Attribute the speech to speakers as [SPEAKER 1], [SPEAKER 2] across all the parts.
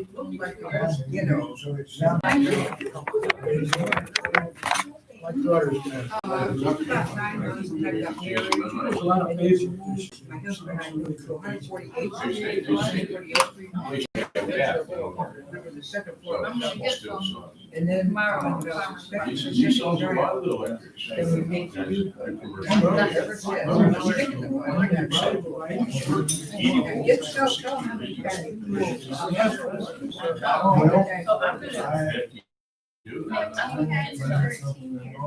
[SPEAKER 1] it looked like a mess, you know.
[SPEAKER 2] So it's not. My daughter's gonna.
[SPEAKER 1] About 9 months when I got married.
[SPEAKER 2] There's a lot of basic.
[SPEAKER 1] My husband and I moved to 148th Street, 148th Street. Remember the second floor. And then about the second,
[SPEAKER 3] He
[SPEAKER 1] second
[SPEAKER 3] sells a
[SPEAKER 1] story,
[SPEAKER 3] lot of the electrics.
[SPEAKER 1] then we made two. Ever since, I'm sticking to one. And it's so tough.
[SPEAKER 4] I've had it for 13 years.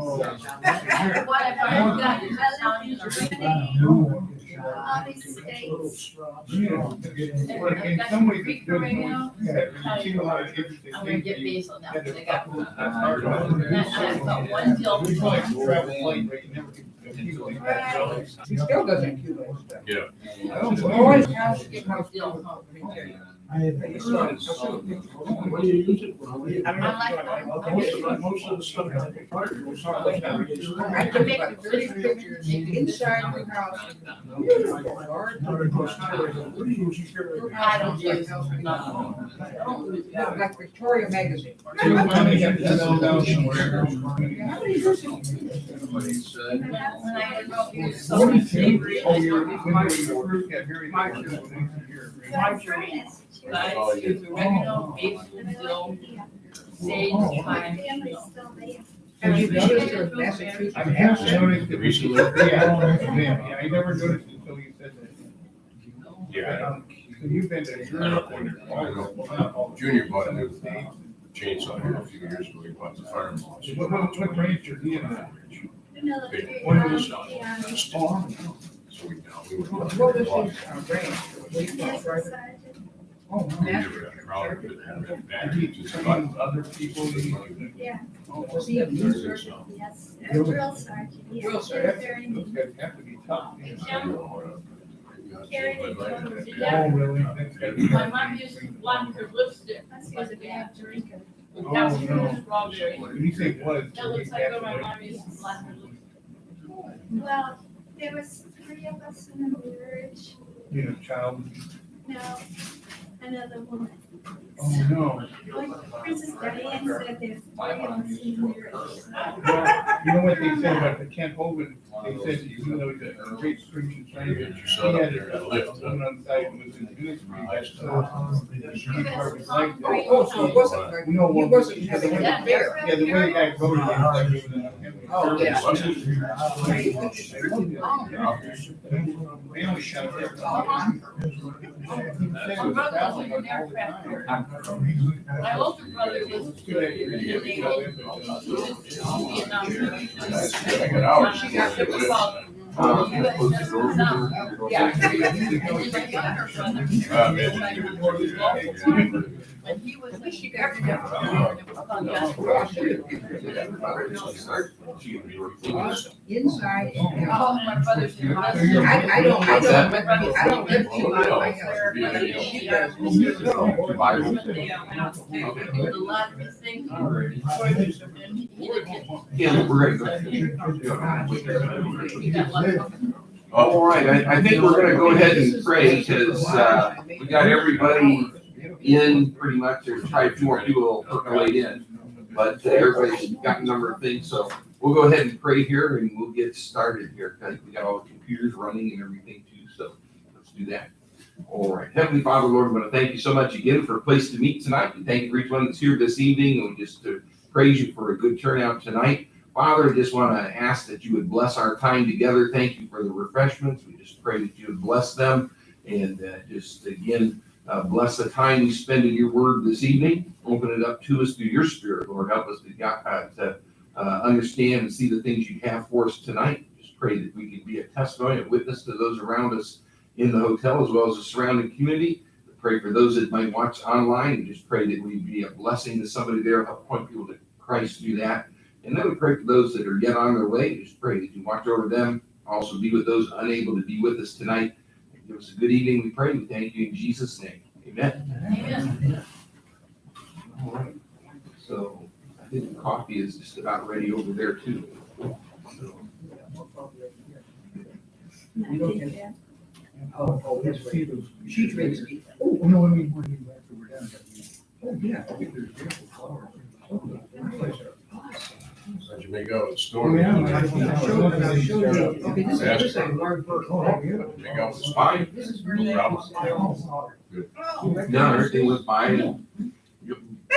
[SPEAKER 4] What I've already got is Italian or all these states.
[SPEAKER 2] In some ways, it's good.
[SPEAKER 4] Right now,
[SPEAKER 2] I've seen a lot of kids.
[SPEAKER 4] I'm gonna get basil now, because I got one.
[SPEAKER 2] That's hard.
[SPEAKER 4] And I've got one deal.
[SPEAKER 2] It's like travel light, but you never get.
[SPEAKER 1] He still doesn't accumulate stuff.
[SPEAKER 3] Yeah.
[SPEAKER 2] I don't blame
[SPEAKER 1] Always
[SPEAKER 2] you.
[SPEAKER 1] has to get house deal. Let me tell you.
[SPEAKER 2] I started.
[SPEAKER 3] What do you use it for?
[SPEAKER 4] I like
[SPEAKER 3] Most of the stuff that they fire.
[SPEAKER 1] I can make pretty pictures inside your house. Beautiful garden.
[SPEAKER 4] I don't use nothing.
[SPEAKER 1] Like Victoria Magazine.
[SPEAKER 2] How many years ago?
[SPEAKER 1] How many years ago?
[SPEAKER 3] Somebody said.
[SPEAKER 4] When I wrote you so
[SPEAKER 2] Oh,
[SPEAKER 4] much paper,
[SPEAKER 2] you're, when you first got married.
[SPEAKER 1] My
[SPEAKER 2] here.
[SPEAKER 4] my dreams, guys, is oregano, basil, dill, sage, thyme.
[SPEAKER 1] Have you noticed there's Massachusetts?
[SPEAKER 2] I have noticed it recently. Yeah, I never noticed it until you said that.
[SPEAKER 3] Yeah.
[SPEAKER 2] So you've been to Europe and all.
[SPEAKER 3] Junior bought a new chainsaw here a few years ago. He bought the fire moss.
[SPEAKER 2] What branch are you in?
[SPEAKER 3] One of those, so we were.
[SPEAKER 1] What was his range? Oh,
[SPEAKER 3] We never got around to it, had it back. It's about-
[SPEAKER 2] Other people.
[SPEAKER 4] Yeah,
[SPEAKER 1] was he a user?
[SPEAKER 4] yes, drill sergeant, yes,
[SPEAKER 1] Drill sergeant.
[SPEAKER 4] very
[SPEAKER 2] Those guys have to be tough.
[SPEAKER 4] Yeah.
[SPEAKER 2] Oh, really?
[SPEAKER 4] My mom used one for lipstick, was a bad drinker. That was strawberry.
[SPEAKER 2] When you say was.
[SPEAKER 4] That looks like what my mom used to blend her lipstick.
[SPEAKER 5] Well, there was 3 of us in the marriage.
[SPEAKER 2] You know, child.
[SPEAKER 5] No, another woman.
[SPEAKER 2] Oh, no.
[SPEAKER 5] Like Princess Diane said, there's 3 of us in the marriage.
[SPEAKER 2] Well, you know what they said about the Kent Hovind? They said, even though he's a great Christian scientist, he had a woman on the side who was in the ministry. So, he probably liked that.
[SPEAKER 1] Oh, so it wasn't, like- he wasn't having an affair.
[SPEAKER 2] Yeah, the way the guy voted, he was like, he was in a.
[SPEAKER 1] Oh, yeah.
[SPEAKER 2] They only shut it down.
[SPEAKER 4] My brother was an aircraft pilot. My older brother was in the Navy. He was in Vietnam. She got hit with salt.
[SPEAKER 1] Yeah.
[SPEAKER 4] And then my younger brother, and he was a sheriff.
[SPEAKER 1] Inside.
[SPEAKER 4] Oh, my brother's in
[SPEAKER 1] I don't live in my house. She does.
[SPEAKER 4] A lot of these things.
[SPEAKER 6] Yeah, we're ready.
[SPEAKER 4] He got lucky.
[SPEAKER 6] All right, I think we're gonna go ahead and pray because, we got everybody in pretty much. There's probably a few more people will percolate in. But everybody's got a number of things, so we'll go ahead and pray here and we'll get started here. I think we got all the computers running and everything too, so let's do that. All right, Heavenly Father, Lord, I want to thank you so much again for a place to meet tonight. And thank you for each one that's here this evening. And we just praise you for a good turnout tonight. Father, I just want to ask that you would bless our time together. Thank you for the refreshments. We just pray that you would bless them and just again, bless the time we spend in your word this evening. Open it up to us through your spirit, Lord. Help us to understand and see the things you have for us tonight. Just pray that we can be a testimony and witness to those around us in the hotel as well as the surrounding community. Pray for those that might watch online and just pray that we be a blessing to somebody there, help point people to Christ through that. And then we pray for those that are yet on their way. Just pray that you watch over them. Also be with those unable to be with us tonight. Give us a good evening. We pray. We thank you in Jesus' name. Amen.
[SPEAKER 4] Amen.
[SPEAKER 6] All right. So I think the coffee is just about ready over there too.
[SPEAKER 1] Oh, that's right. She drinks it.
[SPEAKER 2] Oh, no, I mean, when you, after we're done,
[SPEAKER 1] yeah.
[SPEAKER 3] How'd you make out with the storm?
[SPEAKER 2] Yeah.
[SPEAKER 1] I'll show you, okay, this is a large bird.
[SPEAKER 3] Make out with the
[SPEAKER 6] Fine.
[SPEAKER 1] This is
[SPEAKER 3] No
[SPEAKER 1] really.
[SPEAKER 3] problem.
[SPEAKER 6] No, everything was fine.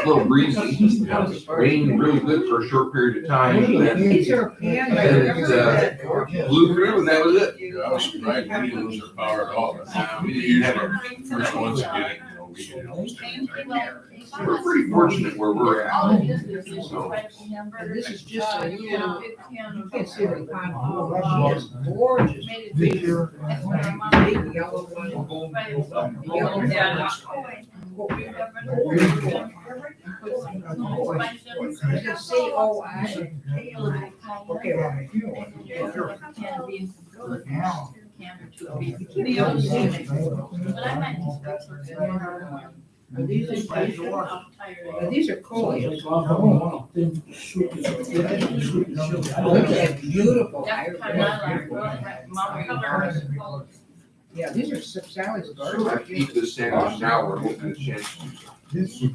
[SPEAKER 6] A little breezy. Rain really good for a short period of time. And then
[SPEAKER 1] These are pan.
[SPEAKER 6] blew through and that was it.
[SPEAKER 3] Yeah, I was surprised we didn't lose our power at all.
[SPEAKER 6] We didn't have it.
[SPEAKER 3] First ones to get it, you know, we get it almost every time.
[SPEAKER 6] We're pretty fortunate where we're
[SPEAKER 4] All
[SPEAKER 6] at.
[SPEAKER 4] it is
[SPEAKER 6] So-
[SPEAKER 1] And this is just a little, you can't
[SPEAKER 4] can't
[SPEAKER 1] see the pond. It's gorgeous. Big yellow one. Yellow Is it C-O-I? Okay, right. These are coleus. Look at beautiful. Yeah, these are Sally's
[SPEAKER 6] I
[SPEAKER 1] garden.
[SPEAKER 6] eat this sandwich now, we're hoping to change. It's a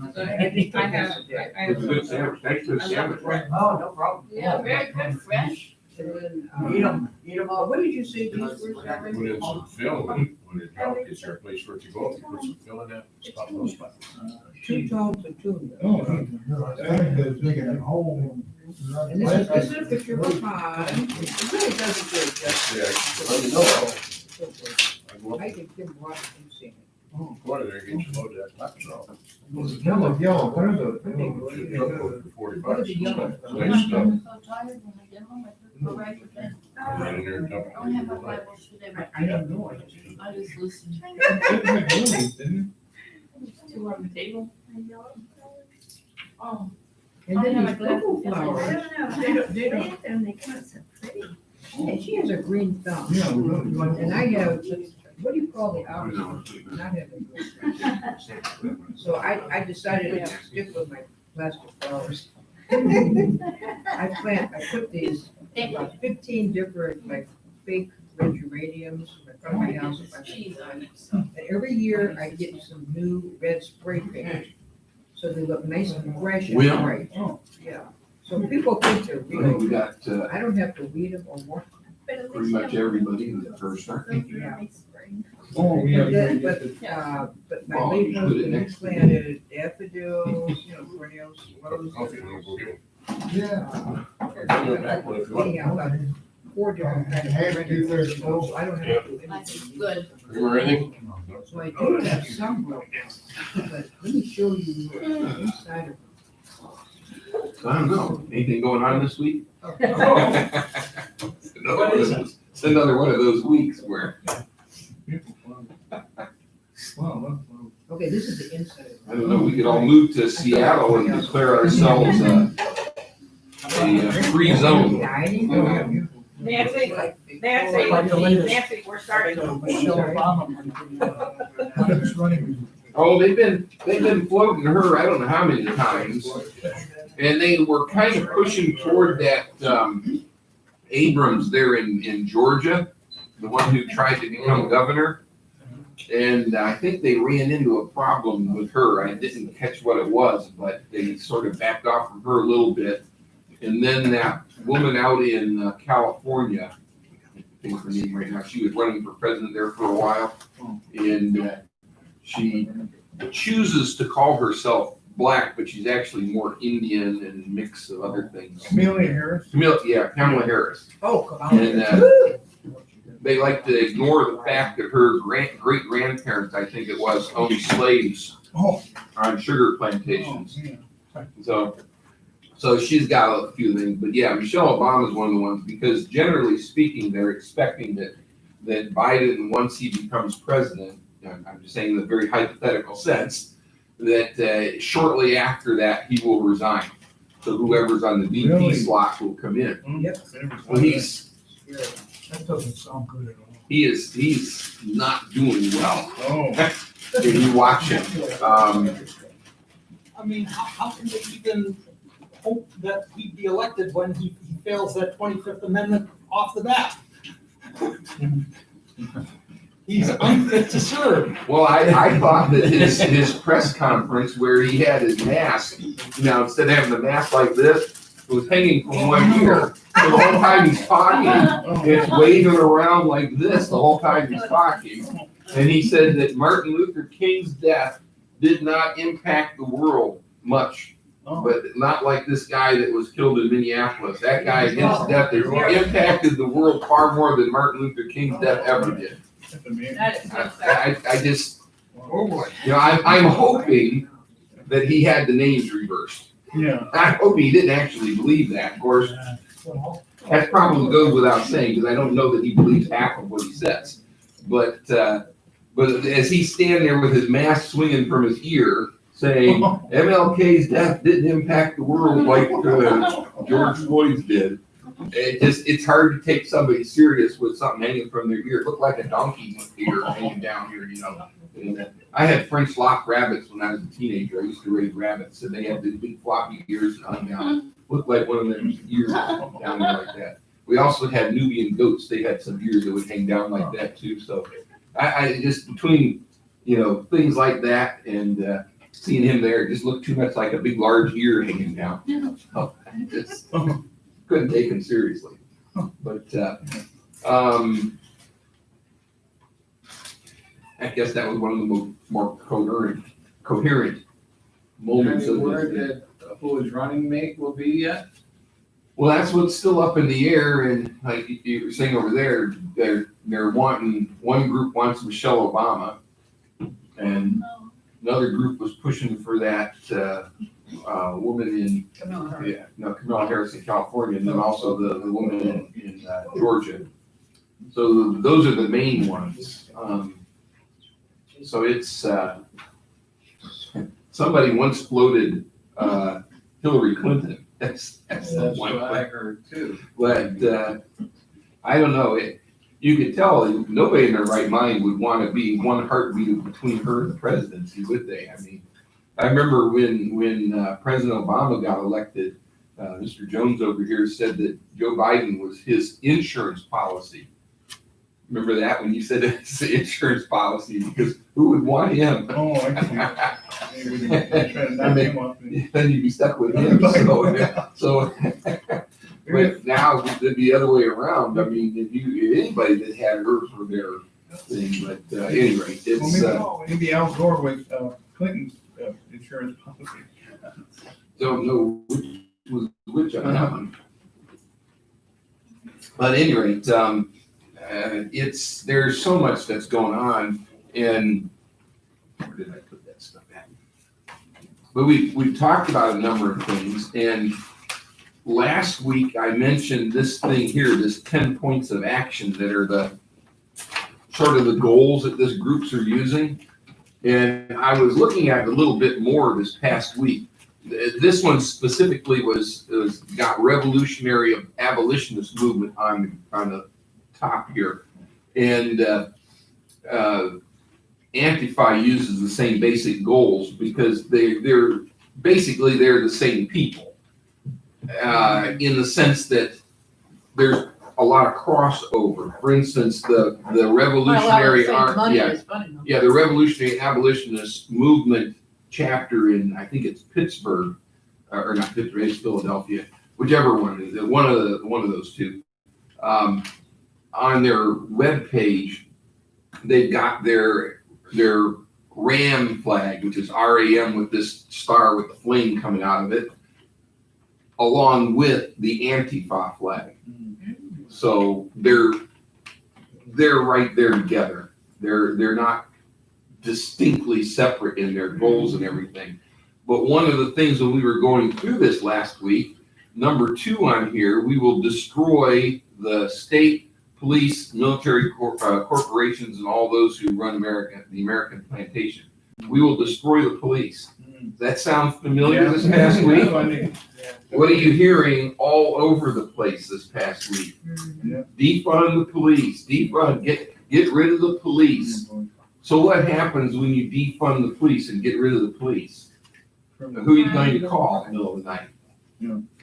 [SPEAKER 6] good sandwich, thanks for the sandwich.
[SPEAKER 1] Oh, no problem.
[SPEAKER 4] Yeah, very good, fresh.
[SPEAKER 1] And
[SPEAKER 2] Eat
[SPEAKER 1] then,
[SPEAKER 2] 'em.
[SPEAKER 1] what did you say these were, Sally?
[SPEAKER 3] Put in some fill when it drops, is there a place for it to go? You put some fill in that, stop those spots.
[SPEAKER 1] 2 tones of tuna.
[SPEAKER 2] Oh, I think they're digging a hole.
[SPEAKER 1] And this is a picture of a pond. It really does a good job.
[SPEAKER 3] Yeah, let me know. I go up
[SPEAKER 1] I think Kim Washington seen it.
[SPEAKER 3] the corner there, get you loaded that laptop.
[SPEAKER 2] Yellow, what are those?
[SPEAKER 3] You know, for 40
[SPEAKER 1] What are
[SPEAKER 3] bucks.
[SPEAKER 1] the yellow?
[SPEAKER 3] Nice stuff.
[SPEAKER 4] I'm so tired when I get home, I go right to bed.
[SPEAKER 3] Right in there and dump it.
[SPEAKER 4] I don't have my Bible today,
[SPEAKER 1] I don't know.
[SPEAKER 4] I just listen.
[SPEAKER 2] Didn't
[SPEAKER 4] Two on the table. Oh.
[SPEAKER 1] And
[SPEAKER 4] I
[SPEAKER 1] then
[SPEAKER 4] have
[SPEAKER 1] these
[SPEAKER 4] my
[SPEAKER 1] purple
[SPEAKER 4] glasses.
[SPEAKER 5] I
[SPEAKER 1] flowers.
[SPEAKER 5] don't know.
[SPEAKER 1] They don't-
[SPEAKER 5] Plant them, they come out so pretty.
[SPEAKER 1] And she has a green thumb.
[SPEAKER 2] Yeah, really.
[SPEAKER 1] And I have, what do you call the opposite? Not having. So I decided to stick with my plastic flowers. I put these, about 15 different, like, fake red geraniums in front of my house.
[SPEAKER 4] Cheese on it.
[SPEAKER 1] And every year I get some new red spray paint. So they look nice and fresh and
[SPEAKER 6] Well-
[SPEAKER 1] bright. Yeah. So people think they're
[SPEAKER 6] I think we
[SPEAKER 1] real.
[SPEAKER 6] got,
[SPEAKER 1] I don't have to weed them or water.
[SPEAKER 5] But at
[SPEAKER 6] pretty
[SPEAKER 5] least
[SPEAKER 6] much
[SPEAKER 5] you have-
[SPEAKER 6] everybody in the first start.
[SPEAKER 1] Yeah.
[SPEAKER 2] Oh, yeah.
[SPEAKER 1] But my
[SPEAKER 6] Oh,
[SPEAKER 1] late
[SPEAKER 6] you put it
[SPEAKER 1] husband
[SPEAKER 6] next to
[SPEAKER 1] planted daffodils, perennials, roses.
[SPEAKER 3] Coffee, I'm gonna go get
[SPEAKER 2] Yeah.
[SPEAKER 3] I'll do it back one if you want.
[SPEAKER 1] Anyhow, about 4 different kinds of
[SPEAKER 2] Half,
[SPEAKER 1] perennials.
[SPEAKER 2] 2/3 full.
[SPEAKER 1] So I don't have to do
[SPEAKER 4] That's
[SPEAKER 1] anything.
[SPEAKER 4] good.
[SPEAKER 3] Cream or anything?
[SPEAKER 1] So I do have some broke down, but let me show you the inside of.
[SPEAKER 6] I don't know, anything going on this week?
[SPEAKER 1] Oh.
[SPEAKER 6] It's another one of those weeks where,
[SPEAKER 2] Wow,
[SPEAKER 1] Okay, this is the inside.
[SPEAKER 6] I don't know, we could all move to Seattle and declare ourselves a free zone.
[SPEAKER 1] Yeah, I need to have you.
[SPEAKER 7] Nancy,
[SPEAKER 1] Like,
[SPEAKER 7] Nancy, we're starting.
[SPEAKER 6] Oh, they've been floating her, I don't know how many times. And they were kind of pushing toward that, Abrams there in Georgia, the one who tried to become governor. And I think they ran into a problem with her. I didn't catch what it was, but they sort of backed off from her a little bit. And then that woman out in California, I think her name right now, she was running for president there for a while. And she chooses to call herself black, but she's actually more Indian and mix of other things.
[SPEAKER 2] Amelia Harris.
[SPEAKER 6] Kamala Harris.
[SPEAKER 1] Oh, come on.
[SPEAKER 6] And they like to ignore the fact that her great grandparents, I think it was, owned slaves
[SPEAKER 2] Oh.
[SPEAKER 6] on sugar plantations.
[SPEAKER 2] Yeah.
[SPEAKER 6] So she's got a few things, but yeah, Michelle Obama is one of the ones, because generally speaking, they're expecting that Biden, once he becomes president, and I'm just saying in a very hypothetical sense, that shortly after that, he will resign. So whoever's on the VP
[SPEAKER 2] Really?
[SPEAKER 6] slot will come in.
[SPEAKER 1] Yep.
[SPEAKER 6] Well,
[SPEAKER 2] That doesn't sound good at all.
[SPEAKER 6] he's not doing well.
[SPEAKER 2] Oh.
[SPEAKER 6] If you watch him,
[SPEAKER 7] I mean, how can they even hope that he'd be elected when he fails that 25th Amendment off the bat? He's unfit to serve.
[SPEAKER 6] Well, I thought that his press conference where he had his mask, instead of having the mask like this, it was hanging from one ear. So the whole time he's talking, it's waving around like this the whole time he's talking. And he said that Martin Luther King's death did not impact the world much, but not like this guy that was killed in Minneapolis. That guy, his death impacted the world far more than Martin Luther King's death ever did. I just, I'm hoping that he had the names reversed.
[SPEAKER 2] Yeah.
[SPEAKER 6] I hope he didn't actually believe that. Of course, that probably goes without saying because I don't know that he believes half of what he says. But as he's standing there with his mask swinging from his ear, saying MLK's death didn't impact the world like George Floyd's did. It's hard to take somebody serious with something hanging from their ear. It looked like a donkey ear hanging down here, And I had French lock rabbits when I was a teenager. I used to raise rabbits, and they had these big floppy ears that hung down. Looked like one of them ears down there like that. We also had Nubian goats. They had some ears that would hang down like that too. So I just between things like that and seeing him there, it just looked too much like a big large ear hanging down. So I just couldn't take him seriously. But I guess that was one of the more coherent moments of
[SPEAKER 8] word that who his running mate will be yet?
[SPEAKER 6] Well, that's what's still up in the air, and like you were saying over there, they're wanting, one group wants Michelle Obama, and another group was pushing for that woman in Kamala Harris in California, and then also the woman in Georgia. So those are the main ones. So it's somebody once floated Hillary Clinton. That's
[SPEAKER 8] That's
[SPEAKER 6] one.
[SPEAKER 8] what I heard too.
[SPEAKER 6] But I don't know. You could tell nobody in their right mind would want to be one heartbeat between her and the presidency, would they? I mean, I remember when President Obama got elected, Mr. Jones over here said that Joe Biden was his insurance policy. Remember that when you said it's the insurance policy, because who would want him?
[SPEAKER 2] Oh, I see. Maybe try to knock him off.
[SPEAKER 6] Then you'd be stuck with him. So but now it'd be the other way around. I mean, if anybody that had her for their thing, but anyway, it's
[SPEAKER 2] Maybe Al Gore with Clinton's insurance policy.
[SPEAKER 6] don't know which was which on that one. But at any rate, there's so much that's going on, and where did I put that stuff at? But we've talked about a number of things, and last week I mentioned this thing here, this 10 points of action that are the sort of the goals that this groups are using. And I was looking at it a little bit more this past week. This one specifically was got revolutionary abolitionist movement on the top here. And Antifa uses the same basic goals because they're basically the same people in the sense that there's a lot of crossover. For instance, the revolutionary the revolutionary abolitionist movement chapter in, I think it's Pittsburgh, or not Pittsburgh, it's Philadelphia, whichever one it is, one of those two. On their webpage, they've got their RAM flag, which is RAM with this star with the flame coming out of it, along with the Antifa flag. So they're right there together. They're not distinctly separate in their goals and everything. But one of the things when we were going through this last week, number 2 on here, we will destroy the state, police, military corporations, and all those who run the American plantation. We will destroy the police. That sounds familiar this past week? What are you hearing all over the place this past week? Defund the police, get rid of the police. So what happens when you defund the police and get rid of the police? Who are you going to call in the middle of the night?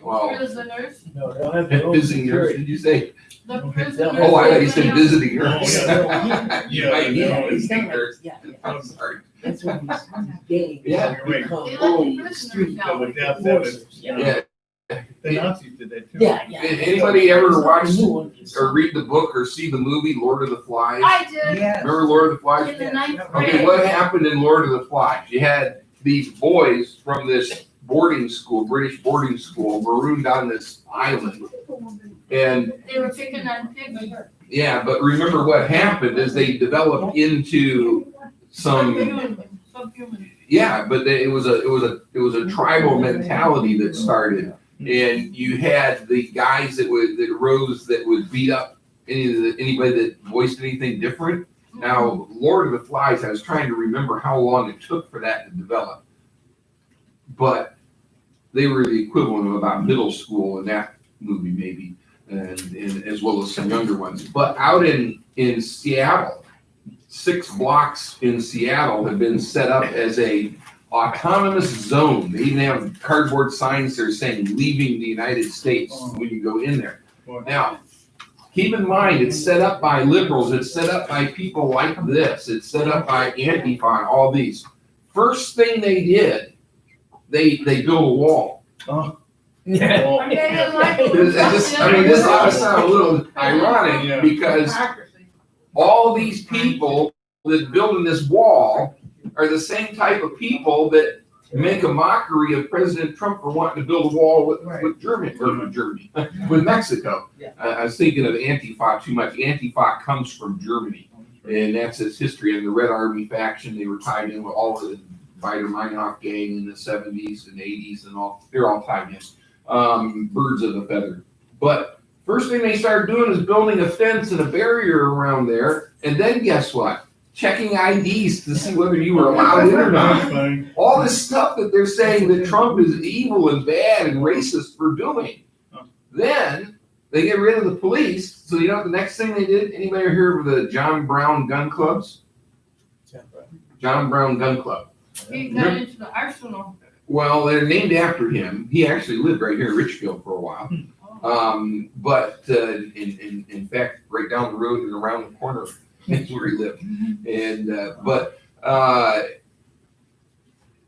[SPEAKER 6] Well,
[SPEAKER 4] Prisoners,
[SPEAKER 7] No, they'll have their own
[SPEAKER 6] visiting nurse,
[SPEAKER 7] security.
[SPEAKER 6] did you say?
[SPEAKER 4] the
[SPEAKER 7] Oh,
[SPEAKER 4] prisoners.
[SPEAKER 6] Oh, I thought you said visiting nurse.
[SPEAKER 2] Yeah.
[SPEAKER 6] You might need a visiting
[SPEAKER 1] Yeah,
[SPEAKER 6] nurse.
[SPEAKER 1] yeah.
[SPEAKER 6] I'm sorry.
[SPEAKER 1] That's when these gangs.
[SPEAKER 6] Yeah.
[SPEAKER 2] You're right.
[SPEAKER 1] become
[SPEAKER 4] They
[SPEAKER 6] Oh,
[SPEAKER 4] let the prisoners
[SPEAKER 2] So
[SPEAKER 4] out.
[SPEAKER 2] with that, that was,
[SPEAKER 6] Yeah.
[SPEAKER 2] the Nazis did that too.
[SPEAKER 1] Yeah, yeah.
[SPEAKER 6] Did anybody ever watch
[SPEAKER 1] The new one is-
[SPEAKER 6] or read the book or see the movie Lord of the Flies?
[SPEAKER 4] I did,
[SPEAKER 1] Yes.
[SPEAKER 6] Remember Lord of the Flies?
[SPEAKER 4] in the ninth
[SPEAKER 6] Okay,
[SPEAKER 4] grade.
[SPEAKER 6] what happened in Lord of the Flies? You had these boys from this boarding school, British boarding school, marooned on this island. And
[SPEAKER 4] They were picking on pigs.
[SPEAKER 6] yeah, but remember what happened is they developed into some,
[SPEAKER 4] Subhuman.
[SPEAKER 6] yeah, but it was a tribal mentality that started. And you had the guys that would beat up anybody that voiced anything different. Now, Lord of the Flies, I was trying to remember how long it took for that to develop. But they were the equivalent of about middle school in that movie, maybe, and as well as some younger ones. But out in Seattle, 6 blocks in Seattle have been set up as a autonomous zone. They even have cardboard signs there saying "Leaving the United States" when you go in there. Now, keep in mind, it's set up by liberals. It's set up by people like this. It's set up by Antifa and all these. First thing they did, they built a wall.
[SPEAKER 1] Yeah.
[SPEAKER 2] Oh,
[SPEAKER 4] They didn't like it.
[SPEAKER 6] This ought to sound a little
[SPEAKER 2] Yeah.
[SPEAKER 6] ironic because all these people that building this wall are the same type of people that make a mockery of President Trump for wanting to build a wall with Germany, with Mexico.
[SPEAKER 1] Yeah.
[SPEAKER 6] I was thinking of Antifa too much. Antifa comes from Germany, and that's its history. And the Red Army faction, they were tied in with all of the Baader-Meinhof gang in the 70s and 80s and all. They're all tied in. Birds of a feather. But first thing they started doing is building a fence and a barrier around there. And then guess what? Checking IDs to see whether you were allowed in or not.
[SPEAKER 2] Fine.
[SPEAKER 6] All this stuff that they're saying that Trump is evil and bad and racist for doing. Then they get rid of the police. So you know what the next thing they did? Anybody ever hear of the John Brown gun clubs? John Brown Gun Club.
[SPEAKER 4] He got into the arsenal.
[SPEAKER 6] Well, they're named after him. He actually lived right here in Richfield for a while. But in fact, right down the road and around the corner is where he lived. And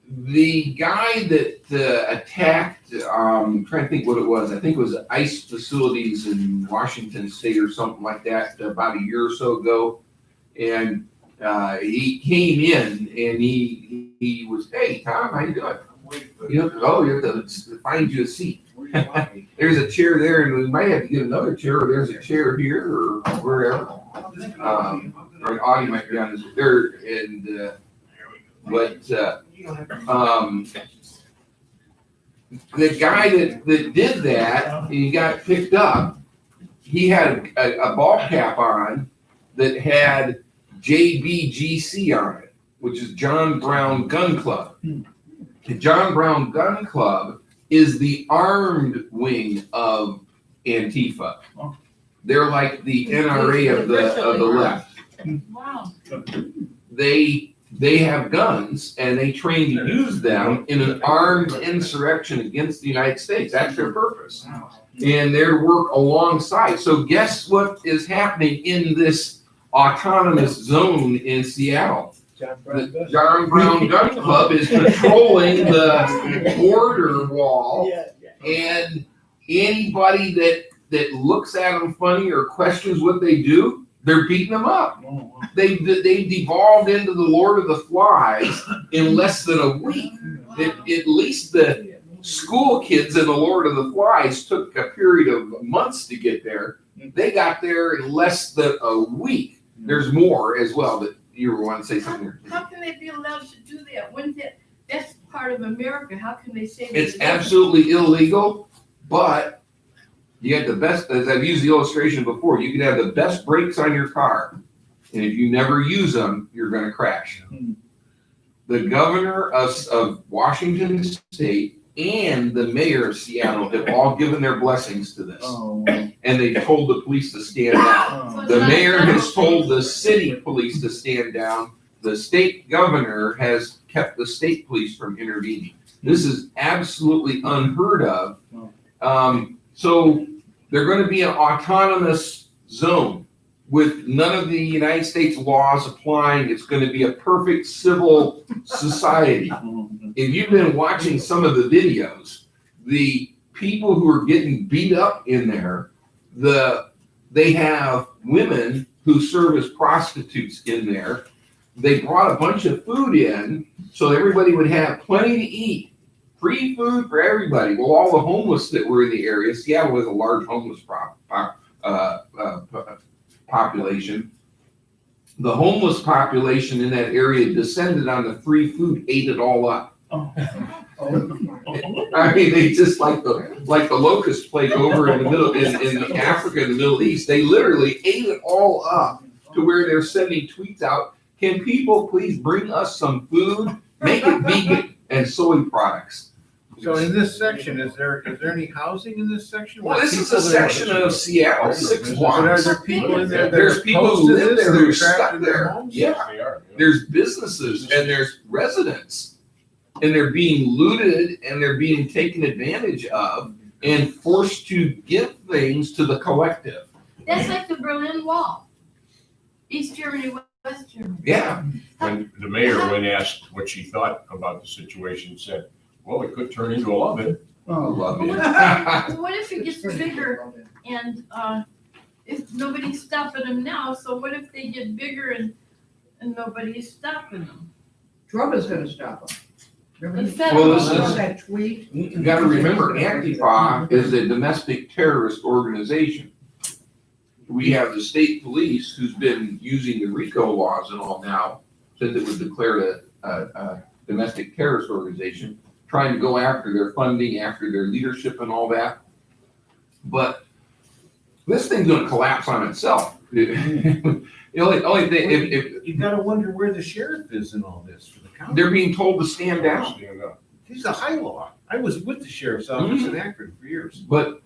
[SPEAKER 6] the guy that attacked, I'm trying to think what it was. I think it was ICE facilities in Washington State or something like that about a year or so ago. And he came in and he was, "Hey, Tom, how you doing? You have to find you a seat. There's a chair there, and we might have to get another chair, or there's a chair here, or wherever. Or an audio might be on his there, and the guy that did that, he got picked up. He had a ball cap on that had JBGC on it, which is John Brown Gun Club. The John Brown Gun Club is the armed wing of Antifa. They're like the NRA of the left.
[SPEAKER 4] Wow.
[SPEAKER 6] They have guns and they train to use them in an armed insurrection against the United States. That's their purpose. And they work alongside. So guess what is happening in this autonomous zone in Seattle? The John Brown Gun Club is patrolling the border wall, and anybody that looks at them funny or questions what they do, they're beating them up. They devolved into the Lord of the Flies in less than a week. At least the school kids in the Lord of the Flies took a period of months to get there. They got there in less than a week. There's more as well that you were wanting to say something.
[SPEAKER 4] How can they be allowed to do that? That's part of America. How can they say that?
[SPEAKER 6] It's absolutely illegal, but you have the best, as I've used the illustration before, you can have the best brakes on your car. And if you never use them, you're going to crash. The governor of Washington State and the mayor of Seattle have all given their blessings to this. And they've told the police to stand down. The mayor has told the city police to stand down. The state governor has kept the state police from intervening. This is absolutely unheard of. So they're gonna be an autonomous zone with none of the United States laws applying. It's gonna be a perfect civil society. If you've been watching some of the videos, the people who are getting beat up in there, they have women who serve as prostitutes in there. They brought a bunch of food in so everybody would have plenty to eat. Free food for everybody. Well, all the homeless that were in the area, Seattle has a large homeless population. The homeless population in that area descended on the free food, ate it all up. I mean, they just like the locust plague over in the middle, in Africa, in the Middle East, they literally ate it all up to where they're sending tweets out. Can people please bring us some food? Make it vegan and soy products.
[SPEAKER 3] So in this section, is there any housing in this section?
[SPEAKER 6] Well, this is a section of Seattle, 6
[SPEAKER 3] But are
[SPEAKER 6] blocks.
[SPEAKER 3] there people in there that
[SPEAKER 6] There's
[SPEAKER 3] are
[SPEAKER 6] people
[SPEAKER 3] opposed
[SPEAKER 6] who
[SPEAKER 3] to
[SPEAKER 6] live
[SPEAKER 3] this,
[SPEAKER 6] there,
[SPEAKER 3] that
[SPEAKER 6] they're
[SPEAKER 3] are
[SPEAKER 6] stuck
[SPEAKER 3] trapped in their
[SPEAKER 6] there.
[SPEAKER 3] homes?
[SPEAKER 6] Yeah.
[SPEAKER 3] They are.
[SPEAKER 6] There's businesses and there's residents, and they're being looted and they're being taken advantage of and forced to give things to the collective.
[SPEAKER 4] That's like the Berlin Wall. East Germany, West Germany.
[SPEAKER 6] Yeah,
[SPEAKER 3] When the mayor, when asked what she thought about the situation, said, well, it could turn into a love-in.
[SPEAKER 6] I love it.
[SPEAKER 4] What if it gets bigger and, if nobody's stopping them now, so what if they get bigger and nobody's stopping them?
[SPEAKER 1] Trump is gonna stop them. Remember
[SPEAKER 4] The
[SPEAKER 1] he-
[SPEAKER 4] federal.
[SPEAKER 6] Well, this
[SPEAKER 1] Remember
[SPEAKER 6] is-
[SPEAKER 1] that tweet?
[SPEAKER 6] You gotta remember, Antifa is a domestic terrorist organization. We have the state police who's been using the RICO laws and all now, since it was declared a domestic terrorist organization, trying to go after their funding, after their leadership and all that. But this thing's gonna collapse on itself. The only thing, if
[SPEAKER 3] You gotta wonder where the sheriff is in all this for the county.
[SPEAKER 6] they're being told to stand down.
[SPEAKER 3] Stand up. He's a high law. I was with the sheriff's office in Akron for years.
[SPEAKER 6] But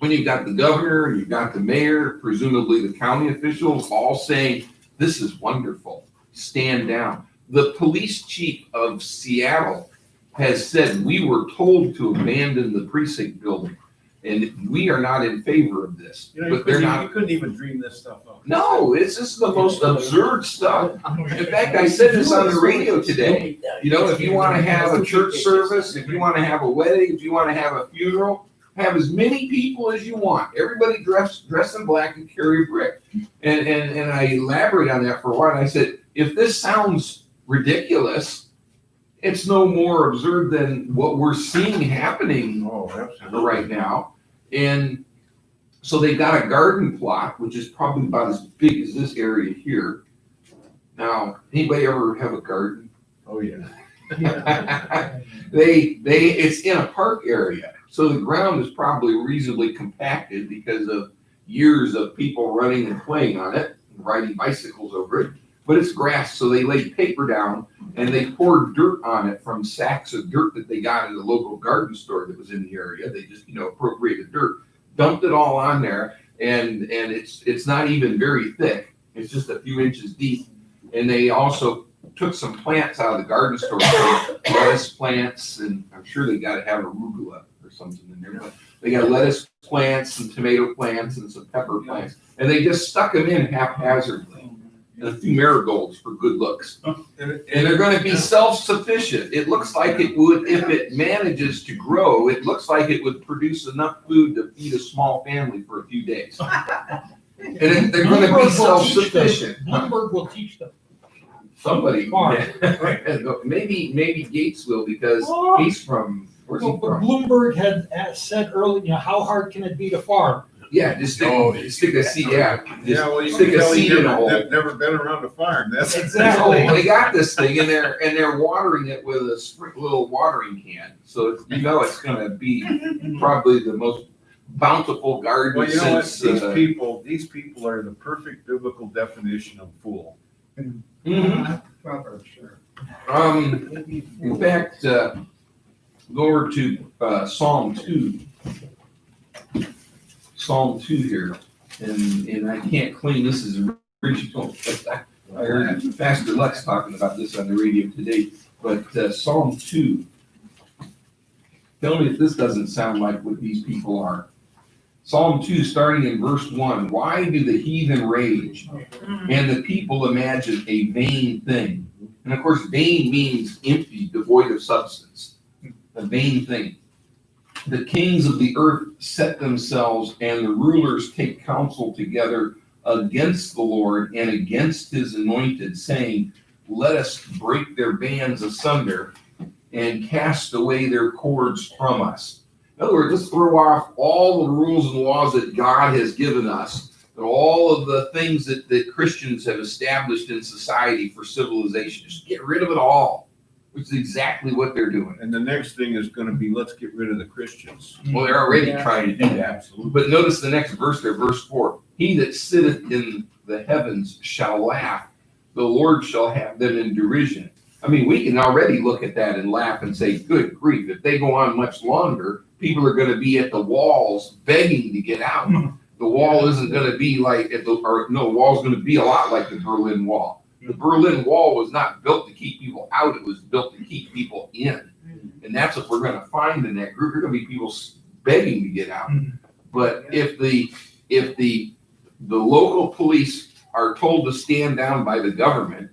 [SPEAKER 6] when you've got the governor and you've got the mayor, presumably the county officials, all saying, this is wonderful, stand down. The police chief of Seattle has said, we were told to abandon the precinct building, and we are not in favor of this.
[SPEAKER 3] You know,
[SPEAKER 6] But they're
[SPEAKER 3] you
[SPEAKER 6] not.
[SPEAKER 3] couldn't even dream this stuff up.
[SPEAKER 6] No, this is the most absurd stuff. In fact, I said this on the radio today. You know, if you want to have a church service, if you want to have a wedding, if you want to have a funeral, have as many people as you want. Everybody dress in black and carry a brick. And I elaborated on that for a while. And I said, if this sounds ridiculous, it's no more absurd than what we're seeing happening
[SPEAKER 3] Oh, absolutely.
[SPEAKER 6] right now. And so they've got a garden plot, which is probably about as big as this area here. Now, anybody ever have a garden?
[SPEAKER 3] Oh, yeah.
[SPEAKER 6] It's in a park area, so the ground is probably reasonably compacted because of years of people running and playing on it, and riding bicycles over it. But it's grass, so they laid paper down and they poured dirt on it from sacks of dirt that they got at a local garden store that was in the area. They just, appropriated dirt, dumped it all on there, and it's not even very thick. It's just a few inches deep. And they also took some plants out of the garden store, lettuce plants, and I'm sure they got to have arugula or something in there. But they got lettuce plants, some tomato plants, and some pepper plants, and they just stuck them in haphazardly, and a few marigolds for good looks. And they're going to be self-sufficient. It looks like it would, if it manages to grow, it looks like it would produce enough food to feed a small family for a few days. And they're going to be self-sufficient.
[SPEAKER 7] Bloomberg will teach them.
[SPEAKER 6] Somebody,
[SPEAKER 7] Farm.
[SPEAKER 6] maybe Gates will, because he's from, where's he
[SPEAKER 7] Well, but
[SPEAKER 6] from?
[SPEAKER 7] Bloomberg had said earlier, how hard can it be to farm?
[SPEAKER 6] Yeah, just stick a seed,
[SPEAKER 3] Yeah, well, you
[SPEAKER 6] stick
[SPEAKER 3] can
[SPEAKER 6] a
[SPEAKER 3] tell
[SPEAKER 6] seed in a hole.
[SPEAKER 3] they've never been around a farm. That's
[SPEAKER 7] Exactly.
[SPEAKER 6] They got this thing and they're watering it with a little watering can. So it's gonna be probably the most bountiful garden
[SPEAKER 3] Well, you know what?
[SPEAKER 6] since.
[SPEAKER 3] These people are the perfect biblical definition of fool.
[SPEAKER 6] Mhm.
[SPEAKER 1] Proverbs, sure.
[SPEAKER 6] In fact, go over to Psalm 2. Psalm 2 here, and I can't claim this is original. I heard Pastor Lutz talking about this on the radio today, but Psalm 2. Tell me if this doesn't sound like what these people are. Psalm 2, starting in verse 1. Why do the heathen rage and the people imagine a vain thing? And of course, vain means empty, devoid of substance. A vain thing. The kings of the earth set themselves, and the rulers take counsel together against the Lord and against his anointed, saying, let us break their bands asunder and cast away their cords from us. In other words, let's throw off all the rules and laws that God has given us, and all of the things that Christians have established in society for civilization. Just get rid of it all, which is exactly what they're doing.
[SPEAKER 3] And the next thing is gonna be, let's get rid of the Christians.
[SPEAKER 6] Well, they're already trying to do that.
[SPEAKER 3] Absolutely.
[SPEAKER 6] But notice the next verse there, verse 4. He that sitteth in the heavens shall laugh. The Lord shall have them in derision. I mean, we can already look at that and laugh and say, good grief, if they go on much longer, people are going to be at the walls begging to get out. The wall isn't going to be like, the wall's going to be a lot like the Berlin Wall. The Berlin Wall was not built to keep people out, it was built to keep people in. And that's what we're going to find in that group. There are going to be people begging to get out. But if the local police are told to stand down by the government,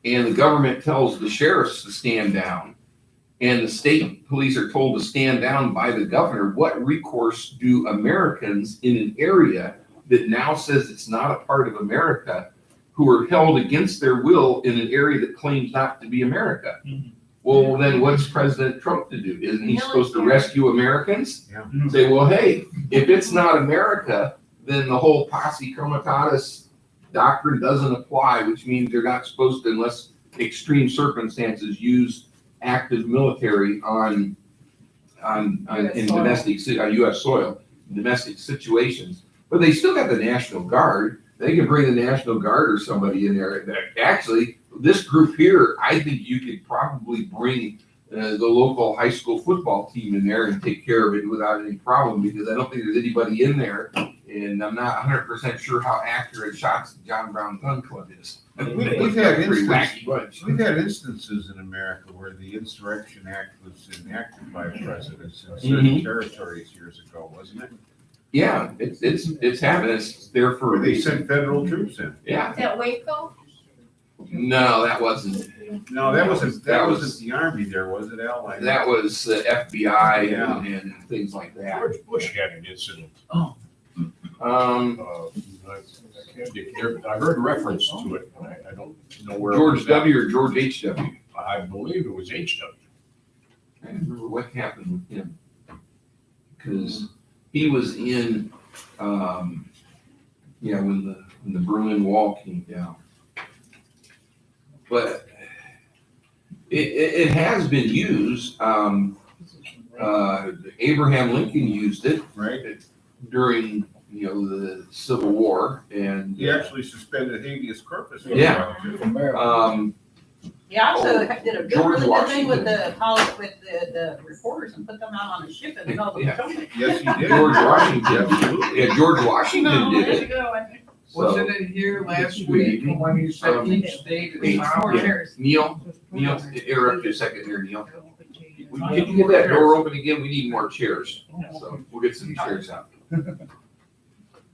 [SPEAKER 6] and the government tells the sheriffs to stand down, and the state police are told to stand down by the governor, what recourse do Americans in an area that now says it's not a part of America, who are held against their will in an area that claims not to be America? Well, then what's President Trump to do? Isn't he supposed to rescue Americans?
[SPEAKER 3] Yeah.
[SPEAKER 6] Say, well, hey, if it's not America, then the whole posse comitatus doctrine doesn't apply, which means they're not supposed to, unless extreme circumstances, use active military in domestic, U.S. soil, domestic situations. But they still got the National Guard. They can bring the National Guard or somebody in there. Actually, this group here, I think you could probably bring the local high school football team in there and take care of it without any problem, because I don't think there's anybody in there, and I'm not 100% sure how accurate shots the John Brown Gun Club is.
[SPEAKER 3] We've had
[SPEAKER 6] Pretty wacky bunch.
[SPEAKER 3] We've had instances in America where the Insurrection Act was enacted by presidents in certain territories years ago, wasn't it?
[SPEAKER 6] Yeah, it's happened. It's there for a
[SPEAKER 3] Where they
[SPEAKER 6] reason.
[SPEAKER 3] sent federal troops in.
[SPEAKER 6] Yeah,
[SPEAKER 5] Is that Waco?
[SPEAKER 6] no, that wasn't.
[SPEAKER 3] No, that wasn't the Army there, was it, Al?
[SPEAKER 6] That was FBI
[SPEAKER 3] Yeah.
[SPEAKER 6] and things like that.
[SPEAKER 3] George Bush had an incident. I heard reference to it, but I don't know where. it
[SPEAKER 6] George
[SPEAKER 3] was at.
[SPEAKER 6] W. or George H.W.
[SPEAKER 3] I believe it was H.W.
[SPEAKER 6] I don't remember what happened with him. Because he was in, when the Berlin Wall came down. But it has been used. Abraham Lincoln used it
[SPEAKER 3] Right?
[SPEAKER 6] during, the Civil War, and
[SPEAKER 3] He actually suspended habeas corpus.
[SPEAKER 6] Yeah.
[SPEAKER 9] He also did a
[SPEAKER 6] George
[SPEAKER 9] really good thing with
[SPEAKER 6] Washington.
[SPEAKER 9] the reporters and put them out on a ship in the middle of the
[SPEAKER 6] Yeah.
[SPEAKER 9] ocean.
[SPEAKER 3] Yes, he did.
[SPEAKER 6] George Washington.
[SPEAKER 3] Absolutely.
[SPEAKER 6] Yeah, George Washington
[SPEAKER 9] No,
[SPEAKER 6] did
[SPEAKER 9] there you
[SPEAKER 6] it.
[SPEAKER 9] go. I think.
[SPEAKER 1] Wasn't it here last week when you said each state is
[SPEAKER 6] Each-
[SPEAKER 9] More
[SPEAKER 1] sovereign?
[SPEAKER 9] chairs.
[SPEAKER 6] Neil, interrupt you a second here, Neil. Can you get that door open again? We need more chairs. So we'll get some chairs out.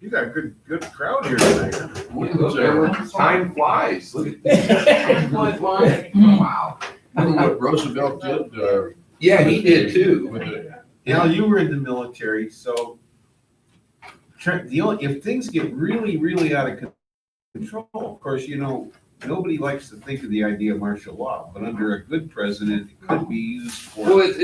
[SPEAKER 3] You got a good crowd here tonight.
[SPEAKER 6] Time flies. Look at this. Time flies. Wow.
[SPEAKER 3] Remember what Roosevelt did,
[SPEAKER 6] Yeah, he did too.
[SPEAKER 3] with the,
[SPEAKER 10] Now, you were in the military, so if things get really, really out of control, of course, nobody likes to think of the idea of martial law, but under a good president, it could be used
[SPEAKER 6] Well,
[SPEAKER 10] for.
[SPEAKER 6] it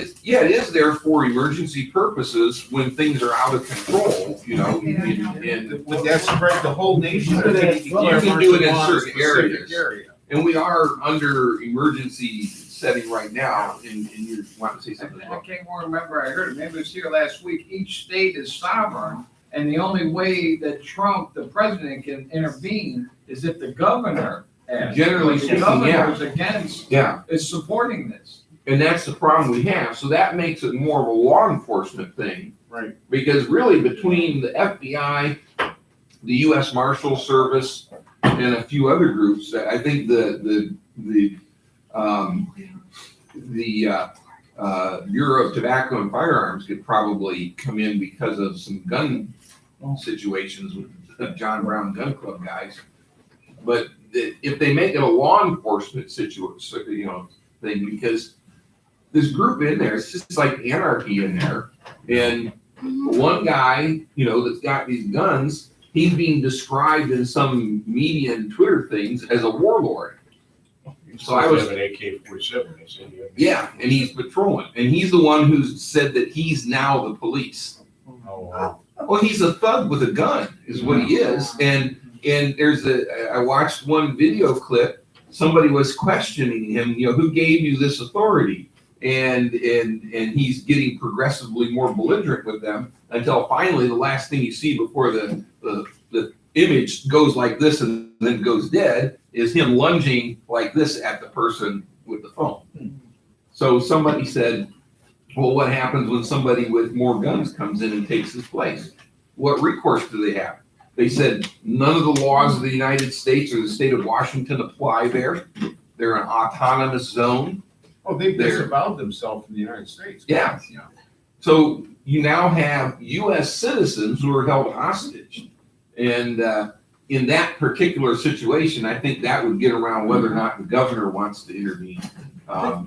[SPEAKER 6] is there for emergency purposes when things are out of control, and
[SPEAKER 10] Would that spread the whole nation? or can
[SPEAKER 6] You can do it in
[SPEAKER 10] martial law
[SPEAKER 6] certain
[SPEAKER 10] specific
[SPEAKER 6] areas.
[SPEAKER 10] area?
[SPEAKER 6] And we are under emergency setting right now, and you want to say something?
[SPEAKER 1] I can't remember, I heard it, maybe it was here last week, each state is sovereign, and the only way that Trump, the president, can intervene is if the governor asks.
[SPEAKER 6] Generally
[SPEAKER 1] The
[SPEAKER 6] speaking,
[SPEAKER 1] governor
[SPEAKER 6] yeah.
[SPEAKER 1] is against,
[SPEAKER 6] Yeah,
[SPEAKER 1] is supporting this.
[SPEAKER 6] and that's the problem we have. So that makes it more of a law enforcement thing.
[SPEAKER 3] Right.
[SPEAKER 6] Because really between the FBI, the U.S. Marshal Service, and a few other groups, I think the Bureau of Tobacco and Firearms could probably come in because of some gun situations with the John Brown Gun Club guys. But if they make it a law enforcement situation, thing, because this group in there, it's just like anarchy in there. And one guy, that's got these guns, he's being described in some media and Twitter things as a warlord. So I was
[SPEAKER 3] an AK-47. They said,
[SPEAKER 6] yeah, and he's patrolling, and he's the one who's said that he's now the police.
[SPEAKER 3] Oh, wow.
[SPEAKER 6] Well, he's a thug with a gun, is what he is. And I watched one video clip. Somebody was questioning him. Who gave you this authority? And he's getting progressively more belligerent with them until finally the last thing you see before the image goes like this and then goes dead is him lunging like this at the person with the phone. So somebody said, well, what happens when somebody with more guns comes in and takes his place? What recourse do they have? They said none of the laws of the United States or the state of Washington apply there. They're an autonomous zone.
[SPEAKER 10] Oh, they've disavowed themselves from the United States.
[SPEAKER 6] Yeah. So you now have U.S. citizens who are held hostage. And in that particular situation, I think that would get around whether or not the governor wants to intervene.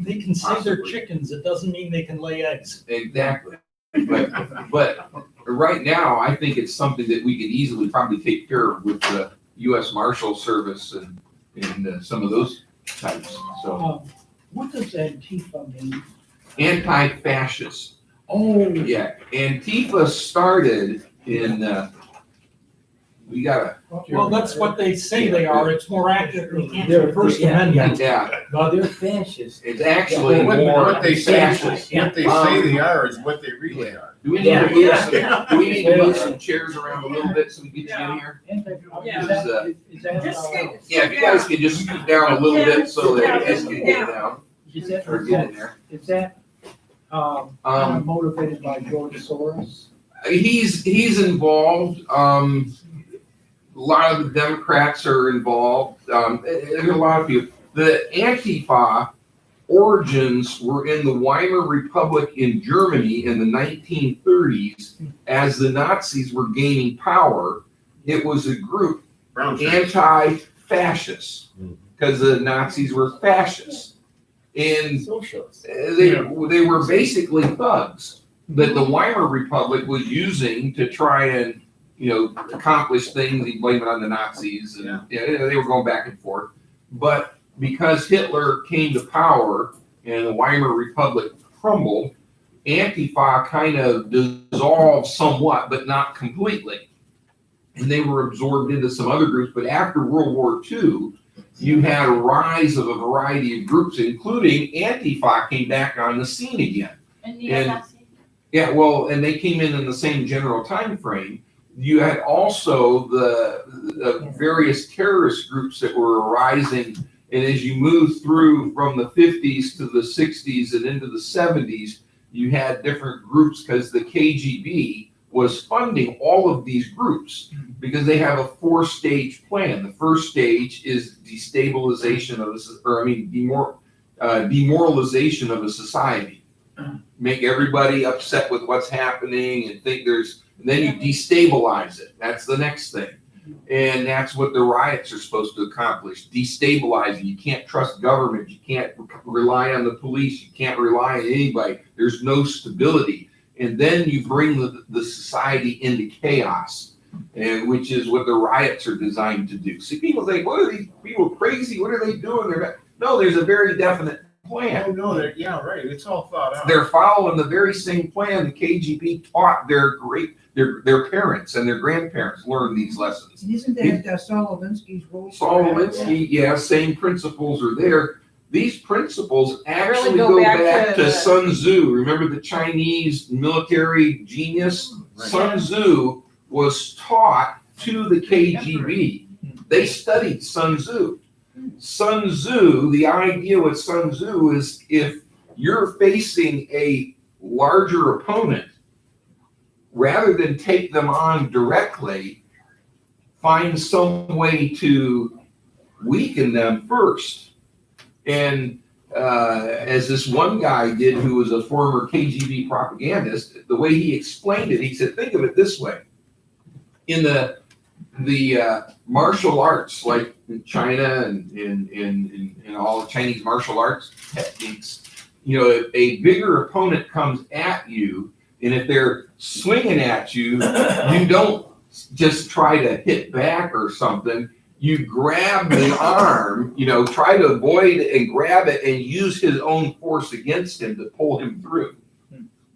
[SPEAKER 7] They can say they're
[SPEAKER 6] possibly.
[SPEAKER 7] chickens, it doesn't mean they can lay eggs.
[SPEAKER 6] Exactly. But right now, I think it's something that we could easily probably take care of with the U.S. Marshal Service and some of those types. So
[SPEAKER 1] What does Antifa mean?
[SPEAKER 6] anti-fascist.
[SPEAKER 1] Oh,
[SPEAKER 6] Yeah, Antifa started in, we gotta,
[SPEAKER 7] Well, that's what they say they are, it's more accurately anti-First Amendment.
[SPEAKER 6] yeah,
[SPEAKER 1] no, they're fascists.
[SPEAKER 6] it's actually
[SPEAKER 10] What
[SPEAKER 6] more
[SPEAKER 10] they say,
[SPEAKER 6] fascist.
[SPEAKER 10] what they say they are is what they really are.
[SPEAKER 6] Do we need to move some chairs around a little bit so we get you in here?
[SPEAKER 9] Yeah.
[SPEAKER 6] Yeah, if you guys could just scoot down a little bit so that you guys can get down or get in there.
[SPEAKER 1] Is that, kind of motivated by George Soros?
[SPEAKER 6] He's involved. A lot of the Democrats are involved. There's a lot of people. The Antifa origins were in the Weimar Republic in Germany in the 1930s as the Nazis were gaining power. It was a group anti-fascist because the Nazis were fascists. And they were basically thugs that the Weimar Republic was using to try and accomplish things. He blamed it on the Nazis, and they were going back and forth. But because Hitler came to power and the Weimar Republic crumbled, Antifa kind of dissolved somewhat, but not completely. And they were absorbed into some other groups. But after World War II, you had a rise of a variety of groups, including Antifa came back on the scene again.
[SPEAKER 4] And neo-Nazi.
[SPEAKER 6] Yeah, well, and they came in the same general time frame. You had also the various terrorist groups that were arising, and as you move through from the 50s to the 60s and into the 70s, you had different groups because the KGB was funding all of these groups because they have a 4-stage plan. The first stage is destabilization of demoralization of a society. Make everybody upset with what's happening and think and then you destabilize it. That's the next thing. And that's what the riots are supposed to accomplish. Destabilizing. You can't trust government. You can't rely on the police. You can't rely on anybody. There's no stability. And then you bring the society into chaos, and which is what the riots are designed to do. See, people think, what are these people crazy? What are they doing? No, there's a very definite plan.
[SPEAKER 10] Oh, no, right. It's all thought out.
[SPEAKER 6] They're following the very same plan the KGB taught their parents and their grandparents learned these lessons.
[SPEAKER 1] Isn't that Solovinsky's rule?
[SPEAKER 6] Solovinsky, yeah, same principles are there. These principles actually
[SPEAKER 9] go
[SPEAKER 6] go
[SPEAKER 9] back
[SPEAKER 6] back
[SPEAKER 9] to
[SPEAKER 6] to Sun Tzu. Remember the Chinese military genius?
[SPEAKER 10] Right.
[SPEAKER 6] Sun Tzu was taught to the KGB. They studied Sun Tzu. Sun Tzu, the idea with Sun Tzu is if you're facing a larger opponent, rather than take them on directly, find some way to weaken them first. And as this one guy did, who was a former KGB propagandist. The way he explained it, he said, think of it this way. In the martial arts, like in China and in all the Chinese martial arts techniques, you know, if a bigger opponent comes at you, and if they're swinging at you, you don't just try to hit back or something. You grab the arm, you know, try to avoid and grab it and use his own force against him to pull him through.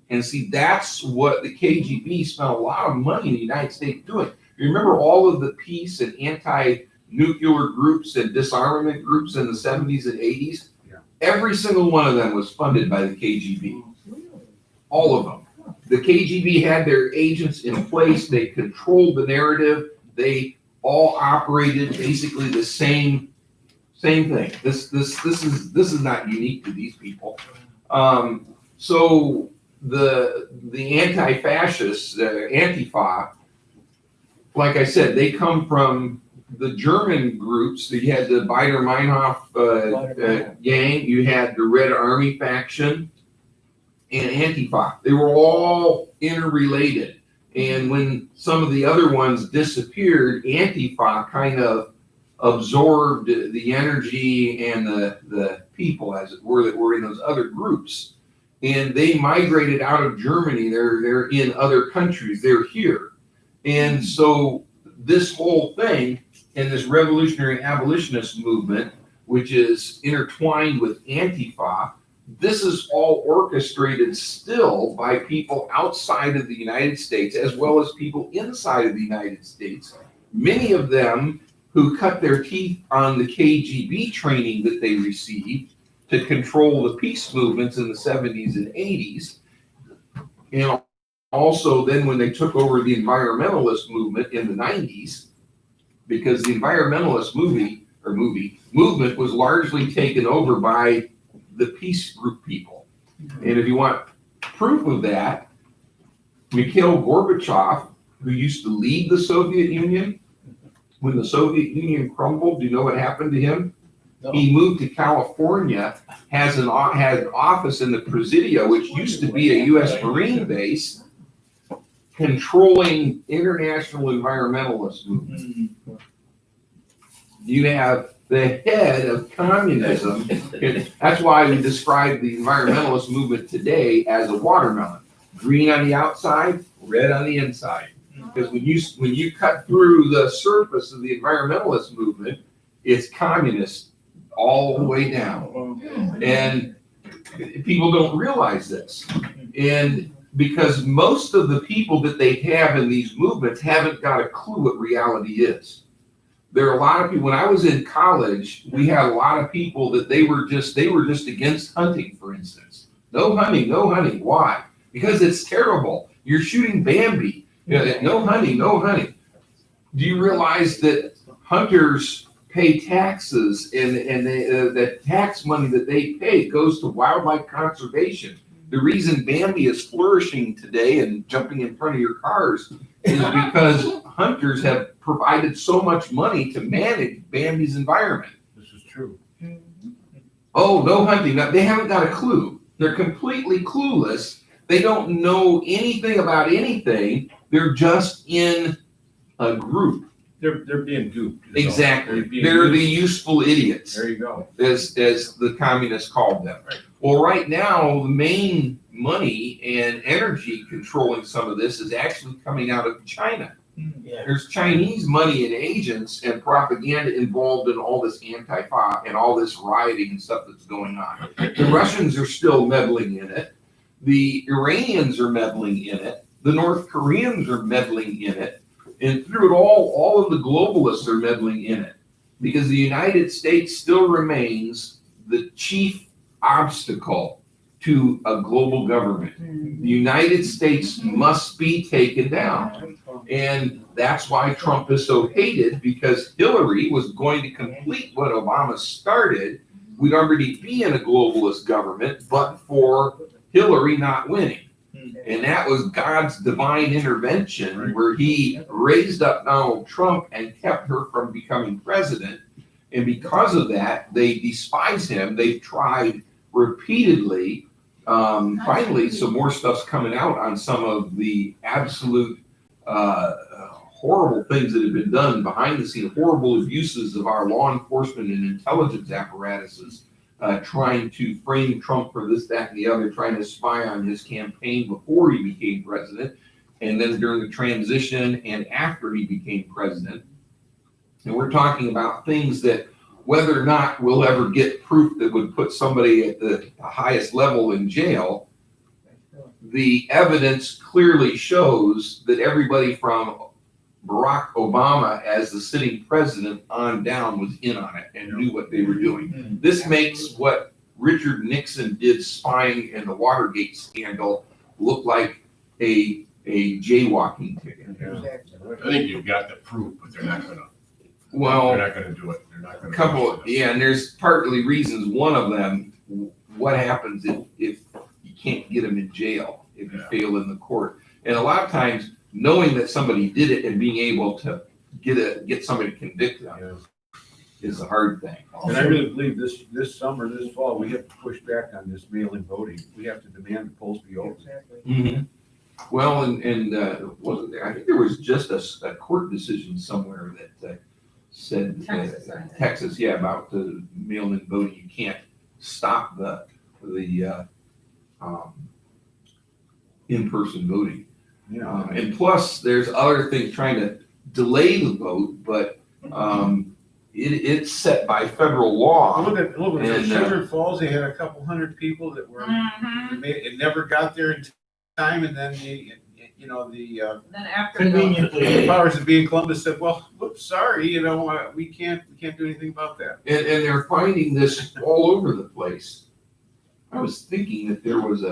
[SPEAKER 6] And see, that's what the KGB spent a lot of money in the United States doing. You remember all of the peace and anti-nuclear groups and disarmament groups in the 70s and 80s?
[SPEAKER 3] Yeah.
[SPEAKER 6] Every single one of them was funded by the KGB. All of them. The KGB had their agents in place. They controlled the narrative. They all operated basically the same thing. This is not unique to these people. So the anti-fascists, Antifa, like I said, they come from the German groups. You had the Baader-Meinhof gang. You had the Red Army faction and Antifa. They were all interrelated. And when some of the other ones disappeared, Antifa kind of absorbed the energy and the people, as it were, that were in those other groups. And they migrated out of Germany. They're in other countries. They're here. And so this whole thing and this revolutionary abolitionist movement, which is intertwined with Antifa, this is all orchestrated still by people outside of the United States as well as people inside of the United States. Many of them who cut their teeth on the KGB training that they received to control the peace movements in the 70s and 80s. And also then when they took over the environmentalist movement in the 90s, because the environmentalist movement was largely taken over by the peace group people. And if you want proof of that, Mikhail Gorbachev, who used to lead the Soviet Union, when the Soviet Union crumbled, do you know what happened to him? No. He moved to California, had an office in the Presidio, which used to be a U.S. Marine base, controlling international environmentalist movement. You have the head of communism. That's why we describe the environmentalist movement today as a watermelon. Green on the outside, red on the inside. Because when you cut through the surface of the environmentalist movement, it's communist all the way down. And people don't realize this. And because most of the people that they have in these movements haven't got a clue what reality is. There are a lot of people, when I was in college, we had a lot of people that they were just against hunting, for instance. No hunting, no hunting. Why? Because it's terrible. You're shooting Bambi. You know, no hunting, no hunting. Do you realize that hunters pay taxes and the tax money that they pay goes to wildlife conservation? The reason Bambi is flourishing today and jumping in front of your cars is because hunters have provided so much money to manage Bambi's environment.
[SPEAKER 3] This is true.
[SPEAKER 6] Oh, no hunting. They haven't got a clue. They're completely clueless. They don't know anything about anything. They're just in a group.
[SPEAKER 3] They're being duped.
[SPEAKER 6] Exactly. They're the useful idiots.
[SPEAKER 3] There you go.
[SPEAKER 6] As the communists called them.
[SPEAKER 3] Right.
[SPEAKER 6] Well, right now, the main money and energy controlling some of this is actually coming out of China.
[SPEAKER 7] Yeah.
[SPEAKER 6] There's Chinese money and agents and propaganda involved in all this Antifa and all this rioting and stuff that's going on. The Russians are still meddling in it. The Iranians are meddling in it. The North Koreans are meddling in it. And through it all of the globalists are meddling in it. Because the United States still remains the chief obstacle to a global government. The United States must be taken down. And that's why Trump is so hated, because Hillary was going to complete what Obama started. We'd already be in a globalist government, but for Hillary not winning. And that was God's divine intervention, where he raised up Donald Trump and kept her from becoming president. And because of that, they despise him. They've tried repeatedly. Finally, some more stuff's coming out on some of the absolute horrible things that have been done behind the scenes, horrible abuses of our law enforcement and intelligence apparatuses, trying to frame Trump for this, that, and the other, trying to spy on his campaign before he became president, and then during the transition and after he became president. And we're talking about things that, whether or not we'll ever get proof that would put somebody at the highest level in jail, the evidence clearly shows that everybody from Barack Obama as the sitting president on down was in on it and knew what they were doing. This makes what Richard Nixon did spying in the Watergate scandal look like a jaywalking ticket.
[SPEAKER 1] Exactly.
[SPEAKER 11] I think you've got the proof, but they're not gonna do it. They're not gonna.
[SPEAKER 6] Couple, yeah, and there's partly reasons. One of them, what happens if you can't get them in jail, if you fail in the court? And a lot of times, knowing that somebody did it and being able to get somebody convicted on it is the hard thing.
[SPEAKER 10] And I really believe this summer, this fall, we have to push back on this mail-in voting. We have to demand the polls be open.
[SPEAKER 1] Exactly.
[SPEAKER 6] Well, and wasn't there? I think there was just a court decision somewhere that said Texas, yeah, about the mail-in voting. You can't stop the in-person voting.
[SPEAKER 10] Yeah.
[SPEAKER 6] And plus, there's other things trying to delay the vote, but it's set by federal law.
[SPEAKER 10] Look at
[SPEAKER 6] And,
[SPEAKER 10] Sugar Falls. They had a couple hundred people that were. It never got there in time, and then the
[SPEAKER 9] Then after.
[SPEAKER 10] the powers that be in Columbus said, "Well, whoops, sorry, we can't do anything about that."
[SPEAKER 6] And they're finding this all over the place. I was thinking that there was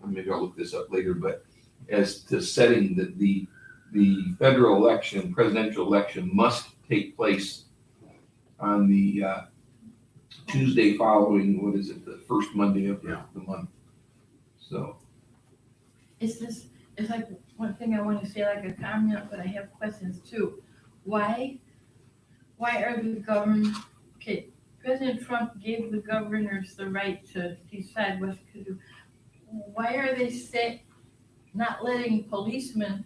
[SPEAKER 6] maybe I'll look this up later, but as to setting that the federal election, presidential election must take place on the Tuesday following, the first Monday of the month. So.
[SPEAKER 12] It's like one thing I want to say, like a comment, but I have questions too. Why are the government, President Trump gave the governors the right to decide what to do. Why are they not letting policemen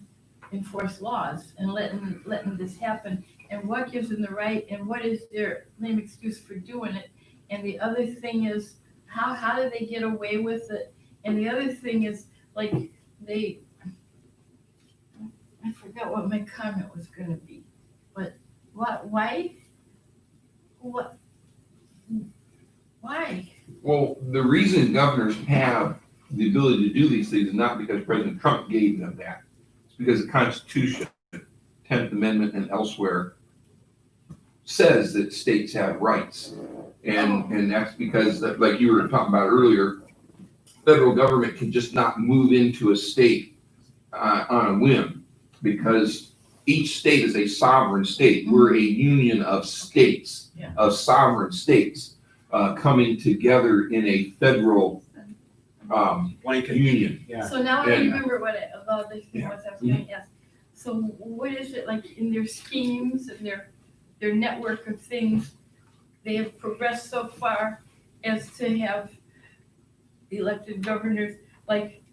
[SPEAKER 12] enforce laws and letting this happen? And what gives them the right, and what is their lame excuse for doing it? And the other thing is, how do they get away with it? And the other thing is, like, I forgot what my comment was gonna be, but why?
[SPEAKER 6] Well, the reason governors have the ability to do these things is not because President Trump gave them that. It's because the Constitution, 10th Amendment and elsewhere, says that states have rights. And that's because, like you were talking about earlier, federal government can just not move into a state on a whim, because each state is a sovereign state. We're a union of states, of sovereign states, coming together in a federal
[SPEAKER 10] blanket
[SPEAKER 6] union.
[SPEAKER 10] Yeah.
[SPEAKER 12] So now I remember about this thing, what I was going to ask. So what is it like in their schemes and their network of things? They have progressed so far as to have elected governors. Like,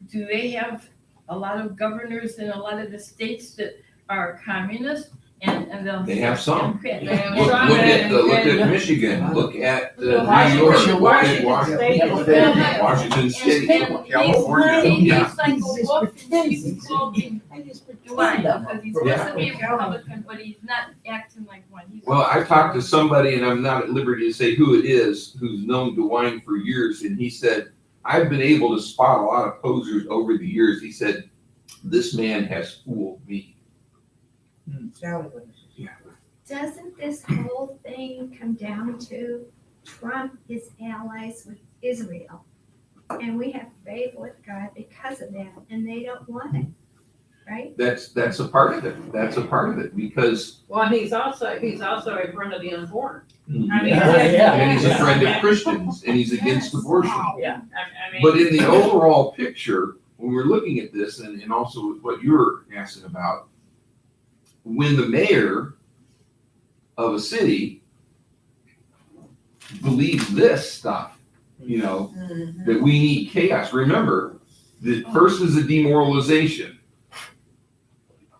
[SPEAKER 12] do they have a lot of governors in a lot of the states that are communist? And
[SPEAKER 6] They have some.
[SPEAKER 12] Democrat?
[SPEAKER 6] Look at Michigan, look at New York, look at Washington State.
[SPEAKER 10] California.
[SPEAKER 6] Yeah.
[SPEAKER 12] He's like a wolf in sheep's clothing. Why? Because he's supposed to be a Republican, but he's not acting like one.
[SPEAKER 6] Well, I talked to somebody, and I'm not at liberty to say who it is, who's known DeWine for years, and he said, I've been able to spot a lot of posers over the years. He said, this man has fooled me.
[SPEAKER 5] Doesn't this whole thing come down to Trump is allies with Israel? And we have faith with God because of that, and they don't want it, right?
[SPEAKER 6] That's a part of it. That's a part of it, because
[SPEAKER 9] Well, and he's also a friend of the unborn.
[SPEAKER 6] and he's a friend of Christians, and he's against abortion.
[SPEAKER 9] Yeah, I mean.
[SPEAKER 6] But in the overall picture, when we're looking at this, and also with what you're asking about, when the mayor of a city believes this stuff, that we need chaos. Remember, the first is the demoralization.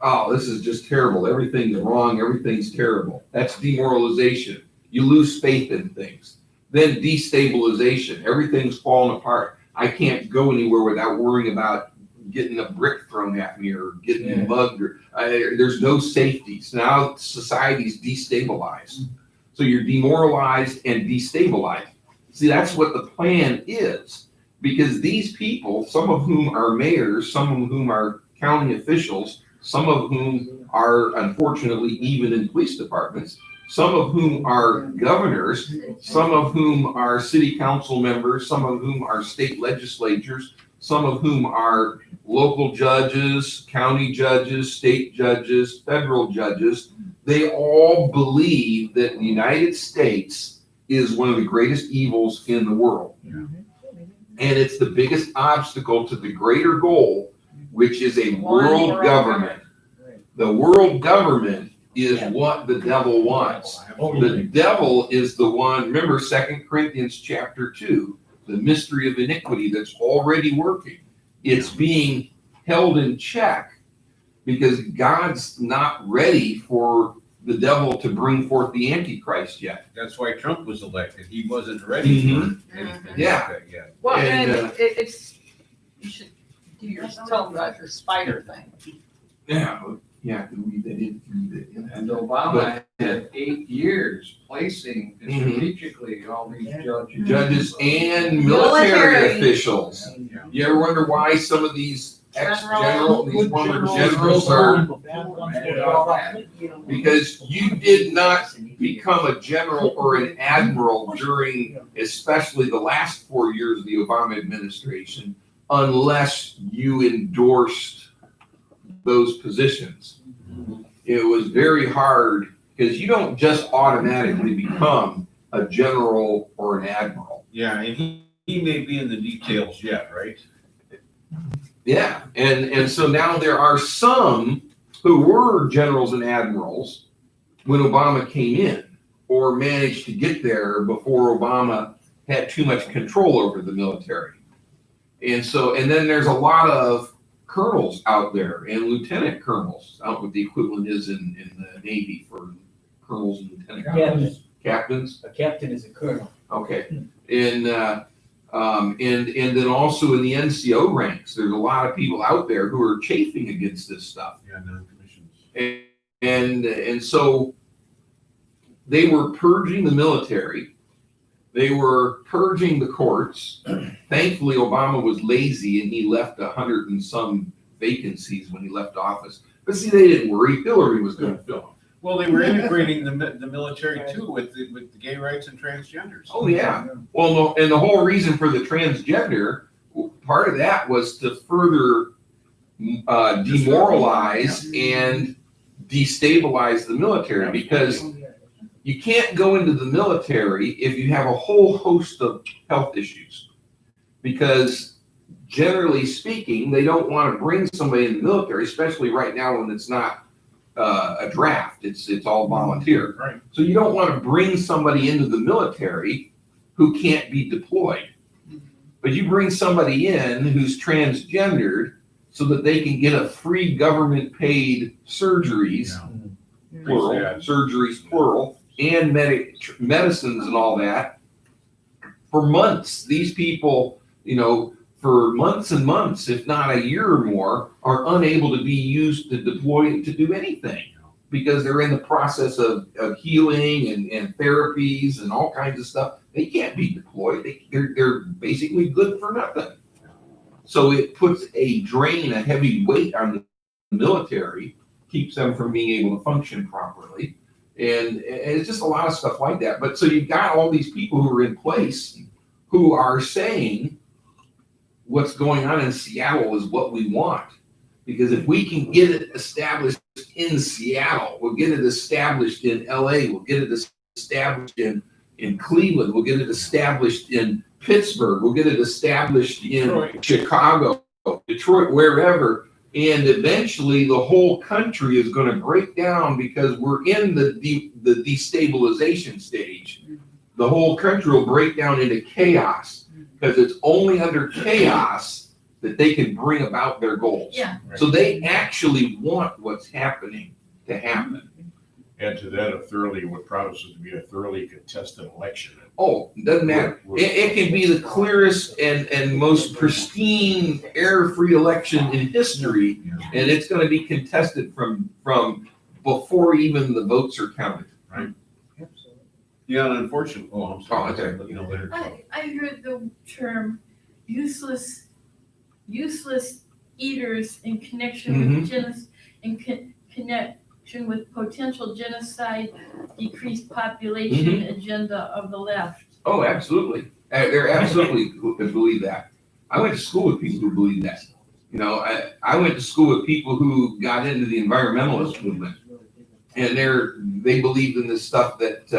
[SPEAKER 6] Oh, this is just terrible. Everything's wrong. Everything's terrible. That's demoralization. You lose faith in things. Then destabilization. Everything's falling apart. I can't go anywhere without worrying about getting a brick thrown at me or getting mugged. Or there's no safety. So now society's destabilized. So you're demoralized and destabilized. See, that's what the plan is. Because these people, some of whom are mayors, some of whom are county officials, some of whom are unfortunately even in police departments, some of whom are governors, some of whom are city council members, some of whom are state legislatures, some of whom are local judges, county judges, state judges, federal judges. They all believe that the United States is one of the greatest evils in the world. And it's the biggest obstacle to the greater goal, which is a world government. The world government is what the devil wants. The devil is the one, remember 2 Corinthians chapter 2, the mystery of iniquity that's already working. It's being held in check because God's not ready for the devil to bring forth the Antichrist yet.
[SPEAKER 3] That's why Trump was elected. He wasn't ready for anything
[SPEAKER 6] Yeah.
[SPEAKER 3] like that yet.
[SPEAKER 9] Well,
[SPEAKER 6] And,
[SPEAKER 9] and it's, you should do your, tell them about your spider thing.
[SPEAKER 6] Yeah, they did.
[SPEAKER 8] And Obama had 8 years placing strategically all these judges.
[SPEAKER 6] Judges and military
[SPEAKER 9] Military.
[SPEAKER 6] officials. You ever wonder why some of these ex-general, these former generals because you did not become a general or an admiral during especially the last 4 years of the Obama administration unless you endorsed those positions. It was very hard because you don't just automatically become a general or an admiral.
[SPEAKER 3] Yeah, and he may be in the details yet, right?
[SPEAKER 6] Yeah, and so now there are some who were generals and admirals when Obama came in or managed to get there before Obama had too much control over the military. And then there's a lot of colonels out there and lieutenant colonels. I don't know what the equivalent is in the Navy for colonels and lieutenant colonels. Captains?
[SPEAKER 1] A captain is a colonel.
[SPEAKER 6] Okay. And then also in the NCO ranks, there's a lot of people out there who are chafing against this stuff.
[SPEAKER 3] Yeah, non-commissions.
[SPEAKER 6] And so they were purging the military. They were purging the courts. Thankfully, Obama was lazy and he left 100 and some vacancies when he left office. But see, they didn't worry. Hillary was going to fill them.
[SPEAKER 3] Well, they were integrating the military too with the gay rights and transgenders.
[SPEAKER 6] Oh, yeah. Well, no, and the whole reason for the transgender, part of that was to further demoralize and destabilize the military because you can't go into the military if you have a whole host of health issues. Because generally speaking, they don't want to bring somebody in the military, especially right now when it's not a draft, it's all volunteer.
[SPEAKER 3] Right.
[SPEAKER 6] So you don't want to bring somebody into the military who can't be deployed. But you bring somebody in who's transgendered so that they can get a free government paid surgeries, plural, surgeries plural, and medicines and all that. For months, these people, for months and months, if not a year or more, are unable to be used to deploy to do anything because they're in the process of healing and therapies and all kinds of stuff. They can't be deployed. They're basically good for nothing. So it puts a heavy weight on the military, keeps them from being able to function properly. And it's just a lot of stuff like that. But so you've got all these people who are in place who are saying, what's going on in Seattle is what we want. Because if we can get it established in Seattle, we'll get it established in LA, we'll get it established in Cleveland, we'll get it established in Pittsburgh, we'll get it established in Chicago, Detroit, wherever, And eventually the whole country is gonna break down because we're in the destabilization stage. The whole country will break down into chaos because it's only under chaos that they can bring about their goals.
[SPEAKER 12] Yeah.
[SPEAKER 6] So they actually want what's happening to happen.
[SPEAKER 11] Add to that what promises to be a thoroughly contested election.
[SPEAKER 6] Oh, it doesn't matter. It can be the clearest and most pristine, error-free election in history, and it's gonna be contested from before even the votes are counted.
[SPEAKER 10] Yeah, and unfortunately, I'm sorry.
[SPEAKER 6] Oh, okay.
[SPEAKER 10] You know, later.
[SPEAKER 12] I heard the term useless eaters in connection with connection with potential genocide, decreased population agenda of the left.
[SPEAKER 6] Oh, absolutely. They're absolutely who believe that. I went to school with people who believe that. You know, I went to school with people who got into the environmentalist movement. And they believe in this stuff that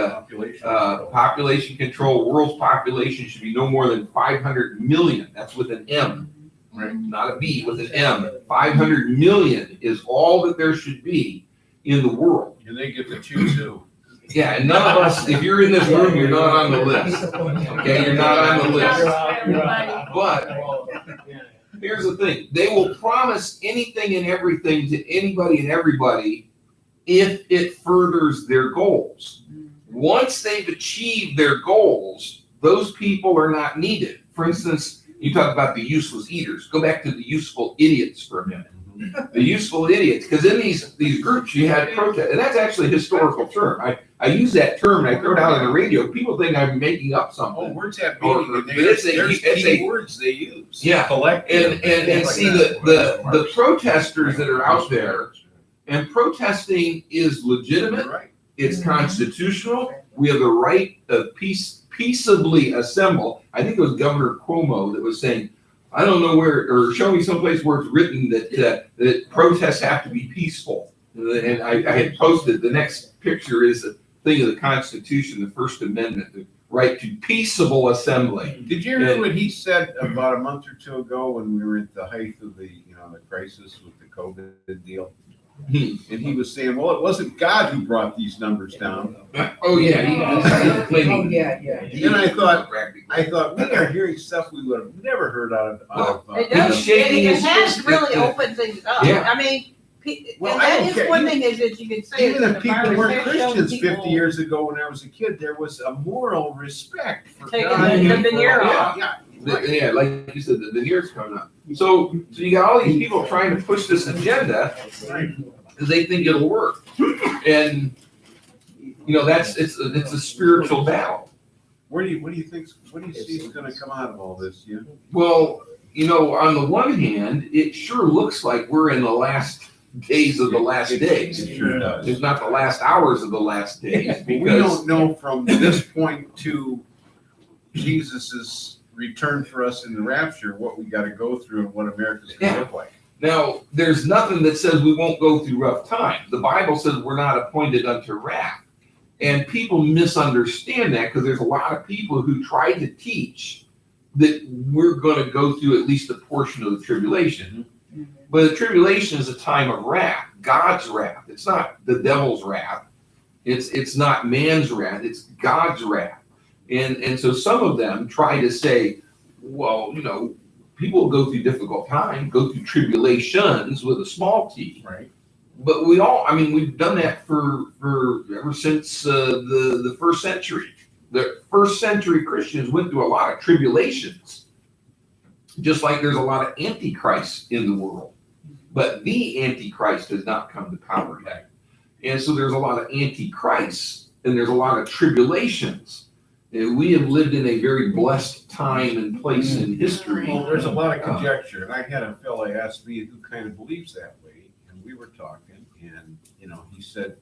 [SPEAKER 6] population control, world's population should be no more than 500 million. That's with an M, right? Not a B, with an M. 500 million is all that there should be in the world.
[SPEAKER 10] And they get to choose who.
[SPEAKER 6] Yeah, and none of us, if you're in this room, you're not on the list. Okay, you're not on the list. But here's the thing. They will promise anything and everything to anybody and everybody if it furthers their goals. Once they've achieved their goals, those people are not needed. For instance, you talk about the useless eaters. Go back to the useful idiots for a minute. The useful idiots, because in these groups you had protest, and that's actually a historical term. I use that term and I throw it out on the radio. People think I'm making up something.
[SPEAKER 10] Oh, where's that
[SPEAKER 6] Or-
[SPEAKER 10] meaning?
[SPEAKER 6] but it's a
[SPEAKER 10] words they use.
[SPEAKER 6] Yeah.
[SPEAKER 10] Collective.
[SPEAKER 6] And see the protesters that are out there, and protesting is legitimate.
[SPEAKER 10] Right.
[SPEAKER 6] It's constitutional. We have the right to peaceably assemble. I think it was Governor Cuomo that was saying, I don't know where, or show me someplace where it's written that protests have to be peaceful. And I had posted, the next picture is a thing of the Constitution, the First Amendment, the right to peaceable assembly.
[SPEAKER 10] Did you hear what he said about a month or two ago when we were at the height of the crisis with the COVID deal? And he was saying, well, it wasn't God who brought these numbers down.
[SPEAKER 6] Oh, yeah. He was claiming.
[SPEAKER 1] Oh, yeah.
[SPEAKER 10] And I thought, we are hearing stuff we would have never heard out of.
[SPEAKER 9] It does,
[SPEAKER 6] shaking
[SPEAKER 9] it
[SPEAKER 6] his
[SPEAKER 9] has
[SPEAKER 6] fist
[SPEAKER 9] really
[SPEAKER 6] at the-
[SPEAKER 9] opened things up.
[SPEAKER 6] Yeah.
[SPEAKER 9] I mean,
[SPEAKER 10] Well,
[SPEAKER 9] and
[SPEAKER 10] I
[SPEAKER 9] that
[SPEAKER 10] don't
[SPEAKER 9] is
[SPEAKER 10] care.
[SPEAKER 9] one thing is that you could say.
[SPEAKER 10] Even
[SPEAKER 9] it's
[SPEAKER 10] if
[SPEAKER 9] the
[SPEAKER 10] people
[SPEAKER 9] virus
[SPEAKER 10] weren't
[SPEAKER 9] has shown
[SPEAKER 10] Christians 50
[SPEAKER 9] people
[SPEAKER 10] years ago when I was a kid, there was a moral respect for
[SPEAKER 9] taking
[SPEAKER 10] God.
[SPEAKER 9] the
[SPEAKER 10] and for-
[SPEAKER 9] veneer off.
[SPEAKER 6] Yeah, like you said, the veneer's coming up. So you got all these people trying to push this agenda because they think it'll work. And, it's a spiritual battle.
[SPEAKER 10] What do you see is going to come out of all this? Yeah.
[SPEAKER 6] Well, on the one hand, it sure looks like we're in the last days of the last days.
[SPEAKER 10] It sure does.
[SPEAKER 6] It's not the last hours of the last days
[SPEAKER 10] We
[SPEAKER 6] because
[SPEAKER 10] don't know from this point to Jesus's return for us in the rapture what we got to go through and what America's going to look like.
[SPEAKER 6] now there's nothing that says we won't go through rough times. The Bible says we're not appointed unto wrath. And people misunderstand that because there's a lot of people who try to teach that we're going to go through at least a portion of the tribulation. But the tribulation is a time of wrath, God's wrath. It's not the devil's wrath. It's not man's wrath. It's God's wrath. And so some of them try to say, well, people go through difficult times, go through tribulations with a small t.
[SPEAKER 10] Right.
[SPEAKER 6] But we've done that for ever since the first century. The first century Christians went through a lot of tribulations, just like there's a lot of antichrists in the world. But the antichrist has not come to power yet. And so there's a lot of antichrists and there's a lot of tribulations. And we have lived in a very blessed time and place in history.
[SPEAKER 10] Well, there's a lot of conjecture, and I had a fellow ask me who kind of believes that way, and we were talking, and he said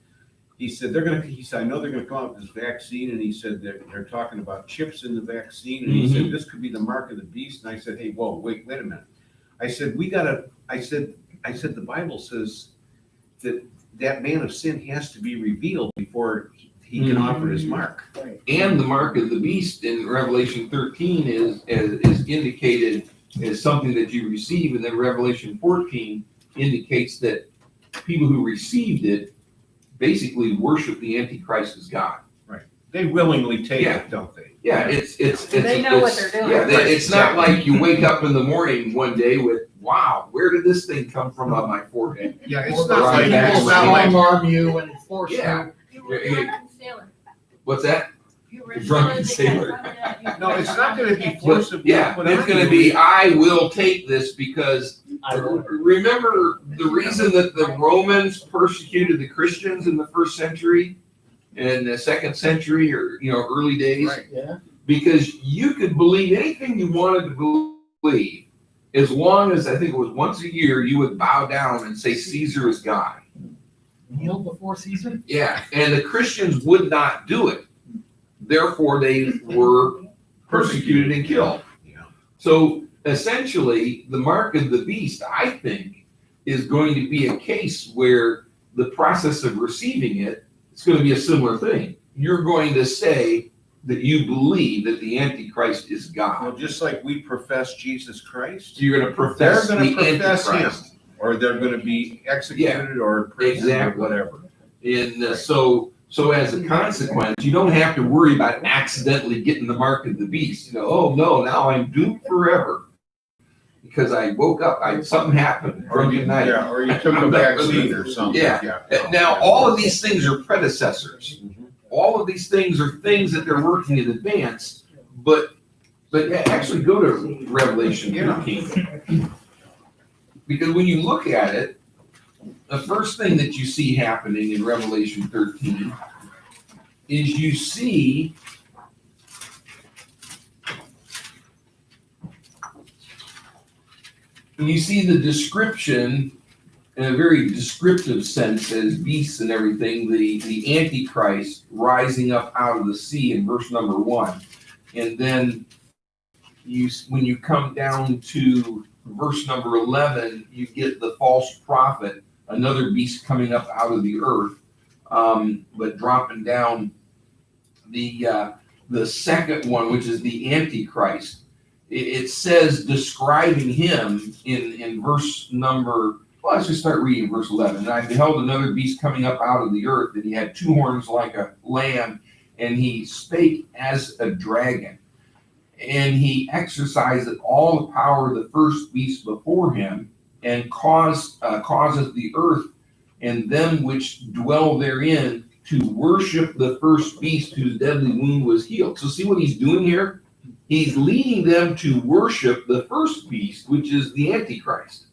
[SPEAKER 10] I know they're gonna come out with this vaccine, and he said they're talking about chips in the vaccine, and he said this could be the mark of the beast, and I said, hey, whoa, wait a minute. I said the Bible says that man of sin has to be revealed before he can offer his mark.
[SPEAKER 6] And the mark of the beast in Revelation 13 is indicated as something that you receive, and then Revelation 14 indicates that people who received it basically worship the Antichrist as God.
[SPEAKER 10] They willingly take
[SPEAKER 6] Yeah.
[SPEAKER 10] it, don't they?
[SPEAKER 6] Yeah, it's.
[SPEAKER 9] They know what they're doing.
[SPEAKER 6] Yeah, it's not like you wake up in the morning one day with, wow, where did this thing come from on my forehead?
[SPEAKER 10] Yeah,
[SPEAKER 6] It's not like- it's not like-
[SPEAKER 7] arm you and force
[SPEAKER 6] Yeah.
[SPEAKER 12] You were a drunken sailor.
[SPEAKER 6] What's that?
[SPEAKER 12] You were a
[SPEAKER 6] Drunken
[SPEAKER 12] sailor.
[SPEAKER 10] No, it's not gonna be
[SPEAKER 6] But,
[SPEAKER 10] forcibly
[SPEAKER 6] yeah,
[SPEAKER 10] put
[SPEAKER 6] it's
[SPEAKER 10] on
[SPEAKER 6] gonna
[SPEAKER 10] you.
[SPEAKER 6] be, I will take this because, remember the reason that the Romans persecuted the Christians in the first century and the second century or, early days?
[SPEAKER 10] Right.
[SPEAKER 7] Yeah.
[SPEAKER 6] Because you could believe anything you wanted to believe, as long as, I think it was once a year, you would bow down and say Caesar is God.
[SPEAKER 7] Kneel before Caesar?
[SPEAKER 6] Yeah, and the Christians would not do it. Therefore, they were persecuted and killed.
[SPEAKER 10] Yeah.
[SPEAKER 6] So essentially, the mark of the beast, I think, is going to be a case where the process of receiving it, it's going to be a similar thing. You're going to say that you believe that the Antichrist is
[SPEAKER 10] Well,
[SPEAKER 6] God.
[SPEAKER 10] just like we profess Jesus Christ,
[SPEAKER 6] So you're going to
[SPEAKER 10] they're
[SPEAKER 6] profess
[SPEAKER 10] gonna
[SPEAKER 6] the
[SPEAKER 10] profess him,
[SPEAKER 6] Antichrist.
[SPEAKER 10] or they're gonna be executed or imprisoned or
[SPEAKER 6] Exactly.
[SPEAKER 10] whatever.
[SPEAKER 6] And so as a consequence, you don't have to worry about accidentally getting the mark of the beast. Oh no, now I'm doomed forever because I woke up, something happened, drunken night.
[SPEAKER 10] Yeah, or you took a vaccine or something.
[SPEAKER 6] Yeah. Now, all of these things are predecessors. All of these things are things that they're working in advance, but actually go to Revelation 13. Because when you look at it, the first thing that you see happening in Revelation 13 is you see the description in a very descriptive sense as beasts and everything, the Antichrist rising up out of the sea in verse number 1. And then when you come down to verse number 11, you get the false prophet, another beast coming up out of the earth, but dropping down the second one, which is the Antichrist. It says, describing him in verse number, well, let's just start reading verse 11. And I beheld another beast coming up out of the earth, and he had 2 horns like a lamb, and he spake as a dragon. And he exercised all the power of the first beast before him, and causes the earth and them which dwell therein to worship the first beast whose deadly wound was healed. So see what he's doing here? He's leading them to worship the first beast, which is the Antichrist.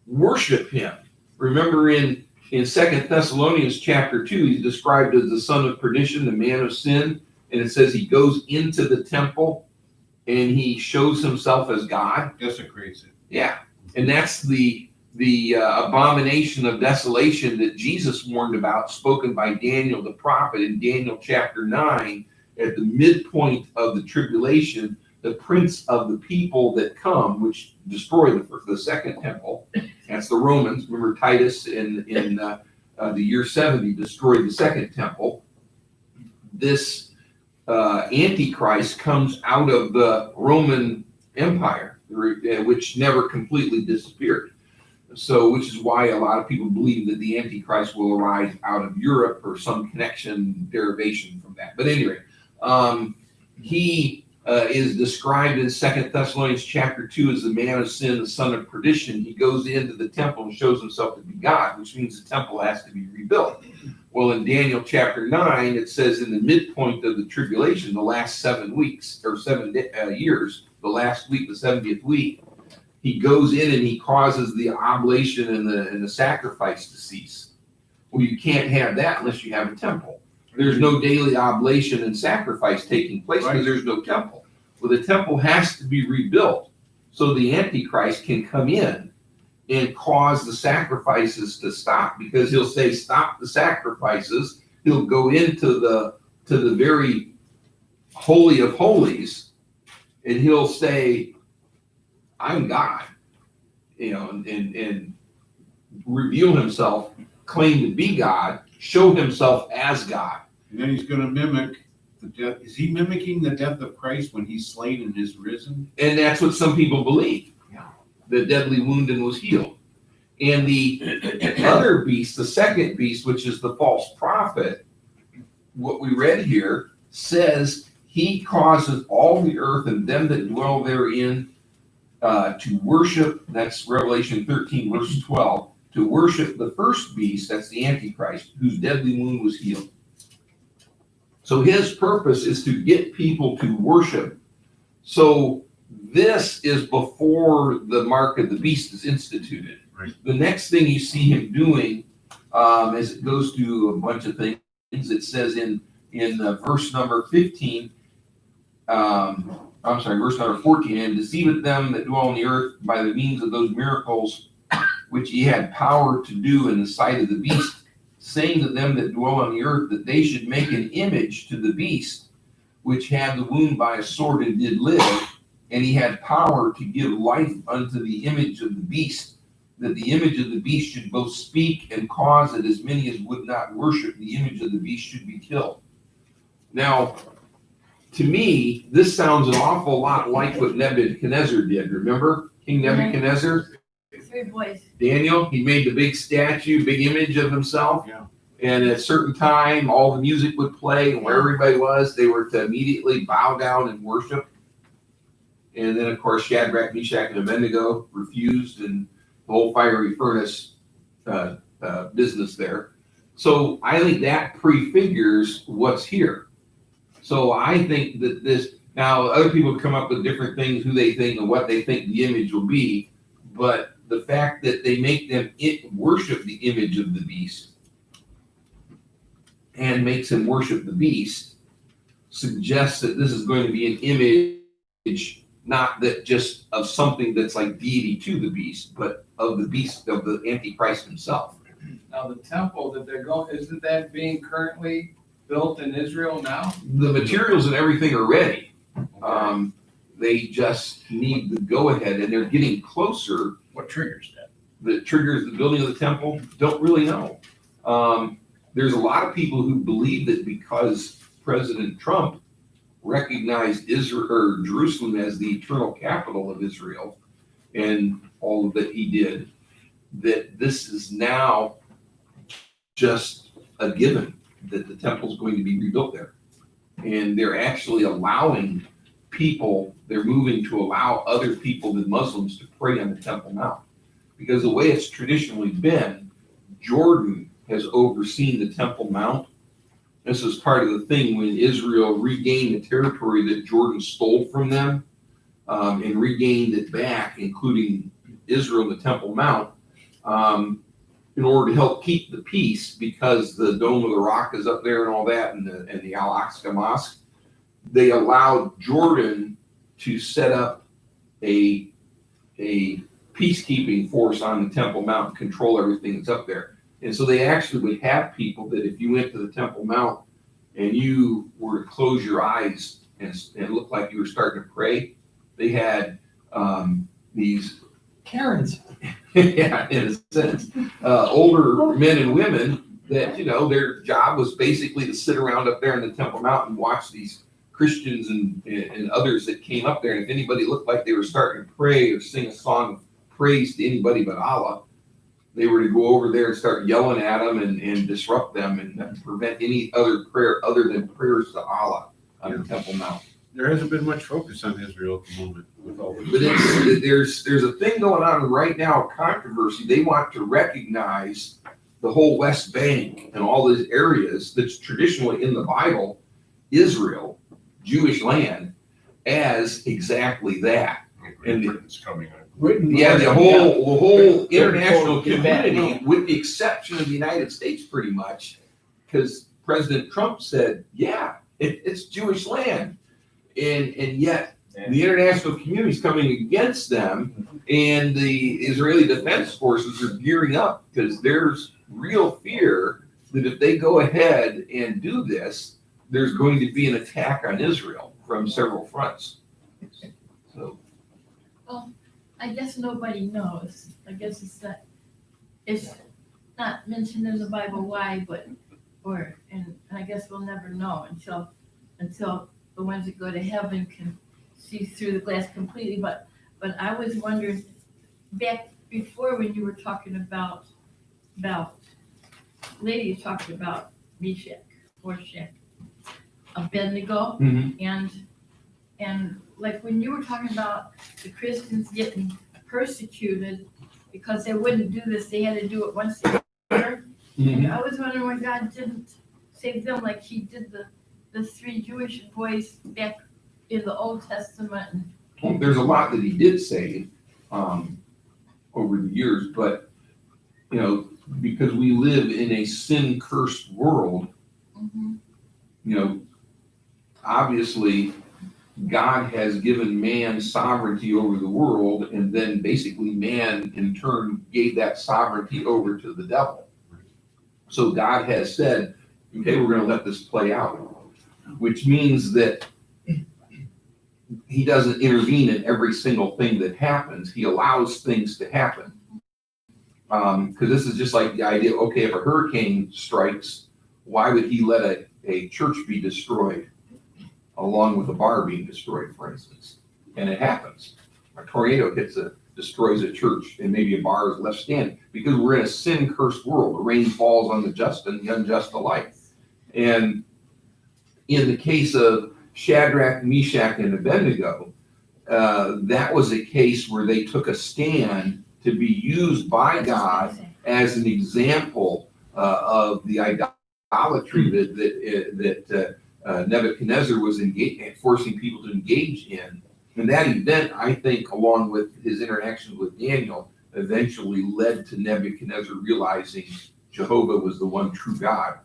[SPEAKER 6] Worship him. Remember in 2 Thessalonians chapter 2, he's described as the son of perdition, the man of sin. And it says he goes into the temple and he shows himself as God.
[SPEAKER 10] Desecrates it.
[SPEAKER 6] Yeah. And that's the abomination of desolation that Jesus warned about, spoken by Daniel the prophet in Daniel chapter 9. At the midpoint of the tribulation, the prince of the people that come, which destroy the second temple, that's the Romans. Remember Titus in the year 70 destroyed the second temple. This Antichrist comes out of the Roman Empire, which never completely disappeared. So, which is why a lot of people believe that the Antichrist will arise out of Europe or some connection, derivation from that. But anyway, he is described in 2 Thessalonians chapter 2 as the man of sin, the son of perdition. He goes into the temple and shows himself to be God, which means the temple has to be rebuilt. Well, in Daniel chapter 9, it says in the midpoint of the tribulation, the last 7 weeks or 7 years, the last week, the 70th week, he goes in and he causes the oblation and the sacrifice to cease. Well, you can't have that unless you have a temple. There's no daily oblation and sacrifice taking place because there's no temple. Well, the temple has to be rebuilt so the Antichrist can come in and cause the sacrifices to stop, because he'll say, stop the sacrifices. He'll go into the very holy of holies and he'll say, I'm God, and reveal himself, claim to be God, show himself as God.
[SPEAKER 10] And then he's going to mimic the death. Is he mimicking the death of Christ when he's slain and is risen?
[SPEAKER 6] And that's what some people believe. The deadly wound and was healed. And the other beast, the second beast, which is the false prophet, what we read here says he causes all the earth and them that dwell therein to worship, that's Revelation 13, verse 12, to worship the first beast, that's the Antichrist, whose deadly wound was healed. So his purpose is to get people to worship. So this is before the mark of the beast is instituted.
[SPEAKER 10] Right.
[SPEAKER 6] The next thing you see him doing, as it goes through a bunch of things, it says in verse number 15, verse number 14, and deceiveth them that dwell on the earth by the means of those miracles which he had power to do in the sight of the beast, saying to them that dwell on the earth that they should make an image to the beast, which had the wound by a sword and did live, and he had power to give life unto the image of the beast, that the image of the beast should both speak and cause that as many as would not worship the image of the beast should be killed. Now, to me, this sounds an awful lot like what Nebuchadnezzar did. Remember King Nebuchadnezzar?
[SPEAKER 12] 3 boys.
[SPEAKER 6] Daniel, he made the big statue, big image of himself.
[SPEAKER 10] Yeah.
[SPEAKER 6] And at a certain time, all the music would play, and where everybody was, they were to immediately bow down and worship. And then, of course, Shadrach, Meshach, and Abednego refused, and the whole fiery furnace business there. So I think that prefigures what's here. So I think that this, now other people come up with different things, who they think and what they think the image will be, but the fact that they make them worship the image of the beast and makes them worship the beast suggests that this is going to be an image, not that just of something that's like deity to the beast, but of the beast, of the Antichrist himself.
[SPEAKER 8] Now, the temple that they're going, isn't that being currently built in Israel now?
[SPEAKER 6] The materials and everything are ready. They just need the go-ahead, and they're getting closer.
[SPEAKER 11] What triggers that?
[SPEAKER 6] That triggers the building of the temple? Don't really know. There's a lot of people who believe that because President Trump recognized Israel or Jerusalem as the eternal capital of Israel, and all that he did, that this is now just a given that the temple is going to be rebuilt there. And they're actually allowing people, they're moving to allow other people than Muslims to pray on the Temple Mount. Because the way it's traditionally been, Jordan has overseen the Temple Mount. This is part of the thing when Israel regained the territory that Jordan stole from them, and regained it back, including Israel and the Temple Mount, in order to help keep the peace, because the Dome of the Rock is up there and all that, and the Al-Aqsa Mosque. They allowed Jordan to set up a peacekeeping force on the Temple Mount and control everything that's up there. And so they actually would have people that if you went to the Temple Mount and you were to close your eyes and look like you were starting to pray, they had these
[SPEAKER 7] Karens.
[SPEAKER 6] yeah, in a sense, older men and women that, their job was basically to sit around up there in the Temple Mount and watch these Christians and others that came up there. And if anybody looked like they were starting to pray or sing a song of praise to anybody but Allah, they were to go over there and start yelling at them and disrupt them and prevent any other prayer other than prayers to Allah on the Temple Mount.
[SPEAKER 10] There hasn't been much focus on Israel at the moment with all this.
[SPEAKER 6] But there's a thing going on right now, controversy. They want to recognize the whole West Bank and all these areas that's traditionally in the Bible, Israel, Jewish land, as exactly that.
[SPEAKER 11] Great Britain's coming on.
[SPEAKER 6] The whole international community, with the exception of the United States, pretty much, because President Trump said, yeah, it's Jewish land. And yet the international community is coming against them, and the Israeli Defense Forces are gearing up because there's real fear that if they go ahead and do this, there's going to be an attack on Israel from several fronts. So,
[SPEAKER 12] Well, I guess nobody knows. I guess it's not mentioned in the Bible why, and I guess we'll never know until the ones that go to heaven can see through the glass completely. But I was wondering, back before when you were talking about, lady talked about Meshach, Abednego, and like when you were talking about the Christians getting persecuted because they wouldn't do this, they had to do it once a year. And I was wondering why God didn't save them like he did the 3 Jewish boys back in the Old Testament.
[SPEAKER 6] Well, there's a lot that he did save over the years, but you know, because we live in a sin-cursed world, you know, obviously God has given man sovereignty over the world, and then basically man in turn gave that sovereignty over to the devil. So God has said, okay, we're going to let this play out, which means that he doesn't intervene in every single thing that happens. He allows things to happen. Because this is just like the idea, okay, if a hurricane strikes, why would he let a church be destroyed along with a bar being destroyed, for instance? And it happens. A tornado destroys a church, and maybe a bar is left standing, because we're in a sin-cursed world. The rain falls on the just and the unjust alike. And in the case of Shadrach, Meshach, and Abednego, that was a case where they took a stand to be used by God as an example of the idolatry that Nebuchadnezzar was forcing people to engage in. And that event, I think, along with his interaction with Daniel, eventually led to Nebuchadnezzar realizing Jehovah was the one true God.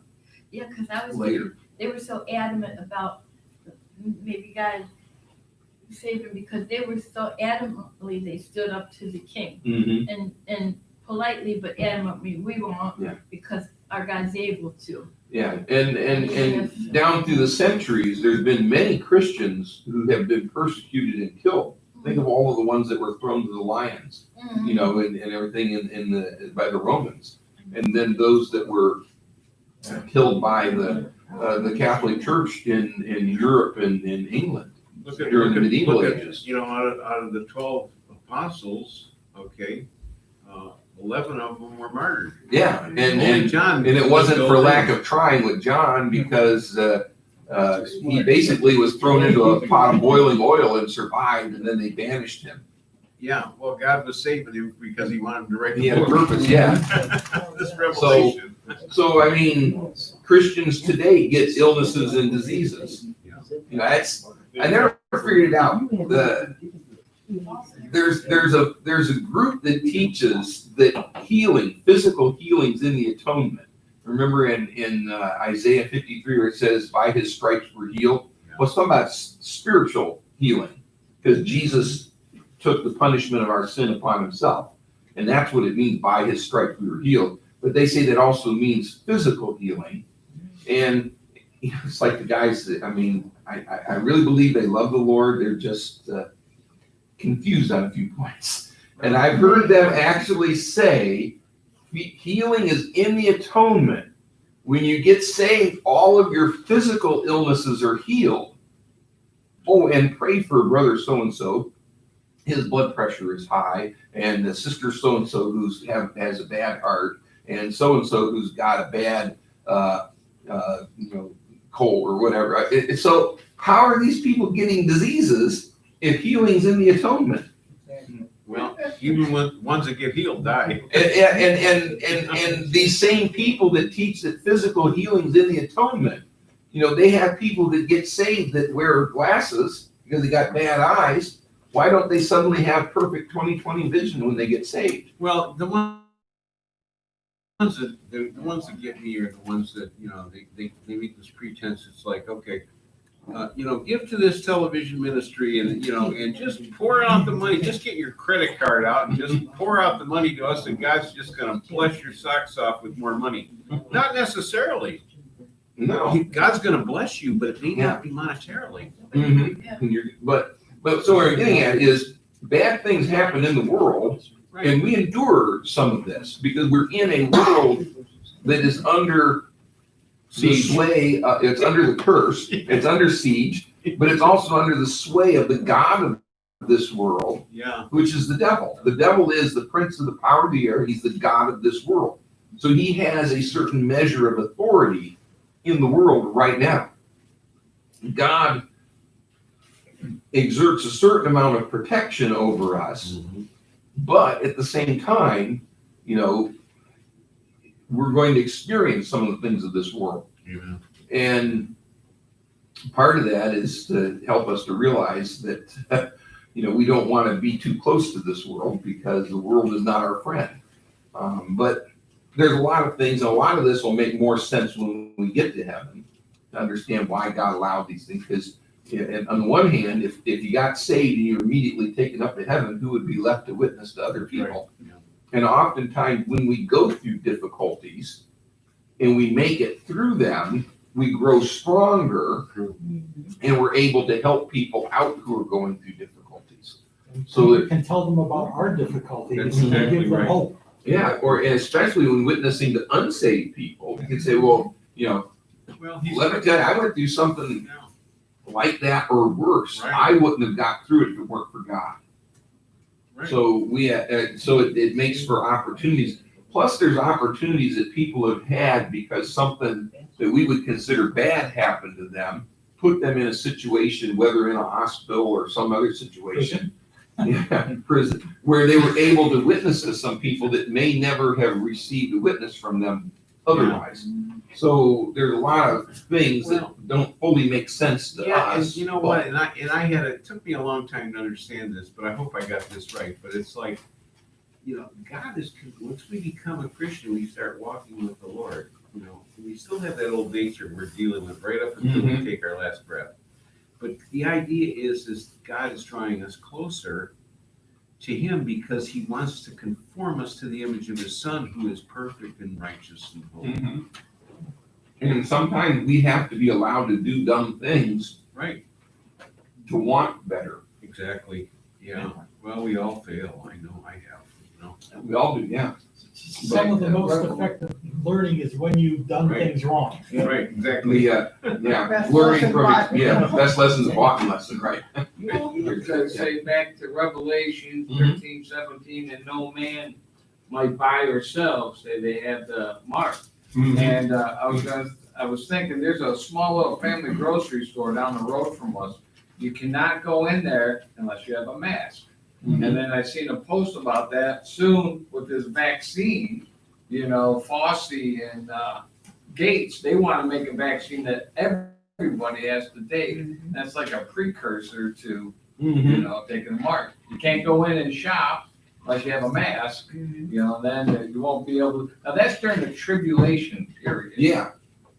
[SPEAKER 12] Yeah, because I was
[SPEAKER 6] Later.
[SPEAKER 12] They were so adamant about maybe God saved them because they were so adamantly they stood up to the king and politely but adamantly we won't because our God's able to.
[SPEAKER 6] Yeah, and down through the centuries, there's been many Christians who have been persecuted and killed. Think of all of the ones that were thrown to the lions, you know, and everything by the Romans, and then those that were killed by the Catholic Church in Europe and in England during the medieval ages.
[SPEAKER 10] You know, out of the 12 apostles, okay, 11 of them were martyred.
[SPEAKER 6] Yeah, and
[SPEAKER 10] John,
[SPEAKER 6] and it wasn't for lack of trying with John, because he basically was thrown into a pot of boiling oil and survived, and then they banished him.
[SPEAKER 10] Yeah, well, God was saving him because he wanted him to write the
[SPEAKER 6] He had a
[SPEAKER 10] book.
[SPEAKER 6] purpose, yeah.
[SPEAKER 10] This revelation.
[SPEAKER 6] So I mean, Christians today get illnesses and diseases. You know, I never figured it out. There's a group that teaches that healing, physical healing's in the atonement. Remember in Isaiah 53 where it says, by his stripes we're healed? Well, it's talking about spiritual healing, because Jesus took the punishment of our sin upon himself. And that's what it means, by his stripes we were healed. But they say that also means physical healing. And you know, it's like the guys that, I mean, I really believe they love the Lord. They're just confused on a few points. And I've heard them actually say healing is in the atonement. When you get saved, all of your physical illnesses are healed. Oh, and pray for brother so-and-so. His blood pressure is high, and the sister so-and-so has a bad heart, and so-and-so who's got a bad cold or whatever. So how are these people getting diseases if healing's in the atonement?
[SPEAKER 10] Well, even ones that get healed die.
[SPEAKER 6] And these same people that teach that physical healing's in the atonement, you know, they have people that get saved that wear glasses because they got bad eyes. Why don't they suddenly have perfect 20/20 vision when they get saved?
[SPEAKER 10] Well, the ones that get me are the ones that, you know, they make this pretense. It's like, okay, you know, give to this television ministry and, you know, and just pour out the money. Just get your credit card out and just pour out the money to us, and God's just going to bless your socks off with more money. Not necessarily.
[SPEAKER 6] No.
[SPEAKER 10] God's going to bless you, but it may not be monetarily.
[SPEAKER 6] But so what I'm getting at is bad things happen in the world, and we endure some of this because we're in a world that is under the sway, it's under the curse, it's under siege, but it's also under the sway of the God of this world,
[SPEAKER 10] Yeah.
[SPEAKER 6] which is the devil. The devil is the prince of the power of the air. He's the god of this world. So he has a certain measure of authority in the world right now. God exerts a certain amount of protection over us, but at the same time, you know, we're going to experience some of the things of this world. And part of that is to help us to realize that, you know, we don't want to be too close to this world because the world is not our friend. But there's a lot of things, and a lot of this will make more sense when we get to heaven to understand why God allowed these things. Because on the one hand, if you got saved and you're immediately taken up to heaven, who would be left to witness to other people? Right. Yeah. And oftentimes when we go through difficulties and we make it through them, we grow stronger and we're able to help people out who are going through difficulties. So
[SPEAKER 7] we can tell them about our difficulties and give them hope.
[SPEAKER 6] Yeah, or and especially when witnessing to unsaved people, you can say, well, you know, let me tell you, I went through something like that or worse. Right. I wouldn't have got through it if it weren't for God. Right. So it makes for opportunities. Plus, there's opportunities that people have had because something that we would consider bad happened to them, put them in a situation, whether in a hospital or some other situation, prison, where they were able to witness to some people that may never have received a witness from them otherwise. So there's a lot of things that don't fully make sense to us.
[SPEAKER 10] And you know what? And I had it took me a long time to understand this, but I hope I got this right. But it's like, you know, God is, once we become a Christian, we start walking with the Lord. You know, we still have that old nature we're dealing with right up until we take our last breath. But the idea is God is drawing us closer to Him because He wants to conform us to the image of His Son, who is perfect and righteous and holy.
[SPEAKER 6] And sometimes we have to be allowed to do dumb things,
[SPEAKER 10] right,
[SPEAKER 6] to want better.
[SPEAKER 10] Exactly. Yeah. Well, we all fail. I know I have. You know,
[SPEAKER 6] we all do. Yeah.
[SPEAKER 7] Some of the most effective learning is when you've done things wrong.
[SPEAKER 10] Right. Exactly.
[SPEAKER 6] Yeah. Learning from it. Best lesson's a bottom lesson, right?
[SPEAKER 8] Because say back to Revelation 13, 17, and no man might buy or sell, say they have the mark. And I was thinking, there's a small little family grocery store down the road from us. You cannot go in there unless you have a mask. And then I seen a post about that soon with this vaccine. You know, Fauci and Gates, they want to make a vaccine that everybody has to take. That's like a precursor to, you know, taking a mark. You can't go in and shop unless you have a mask, you know, then you won't be able to. Now that's during the tribulation period.
[SPEAKER 6] Yeah.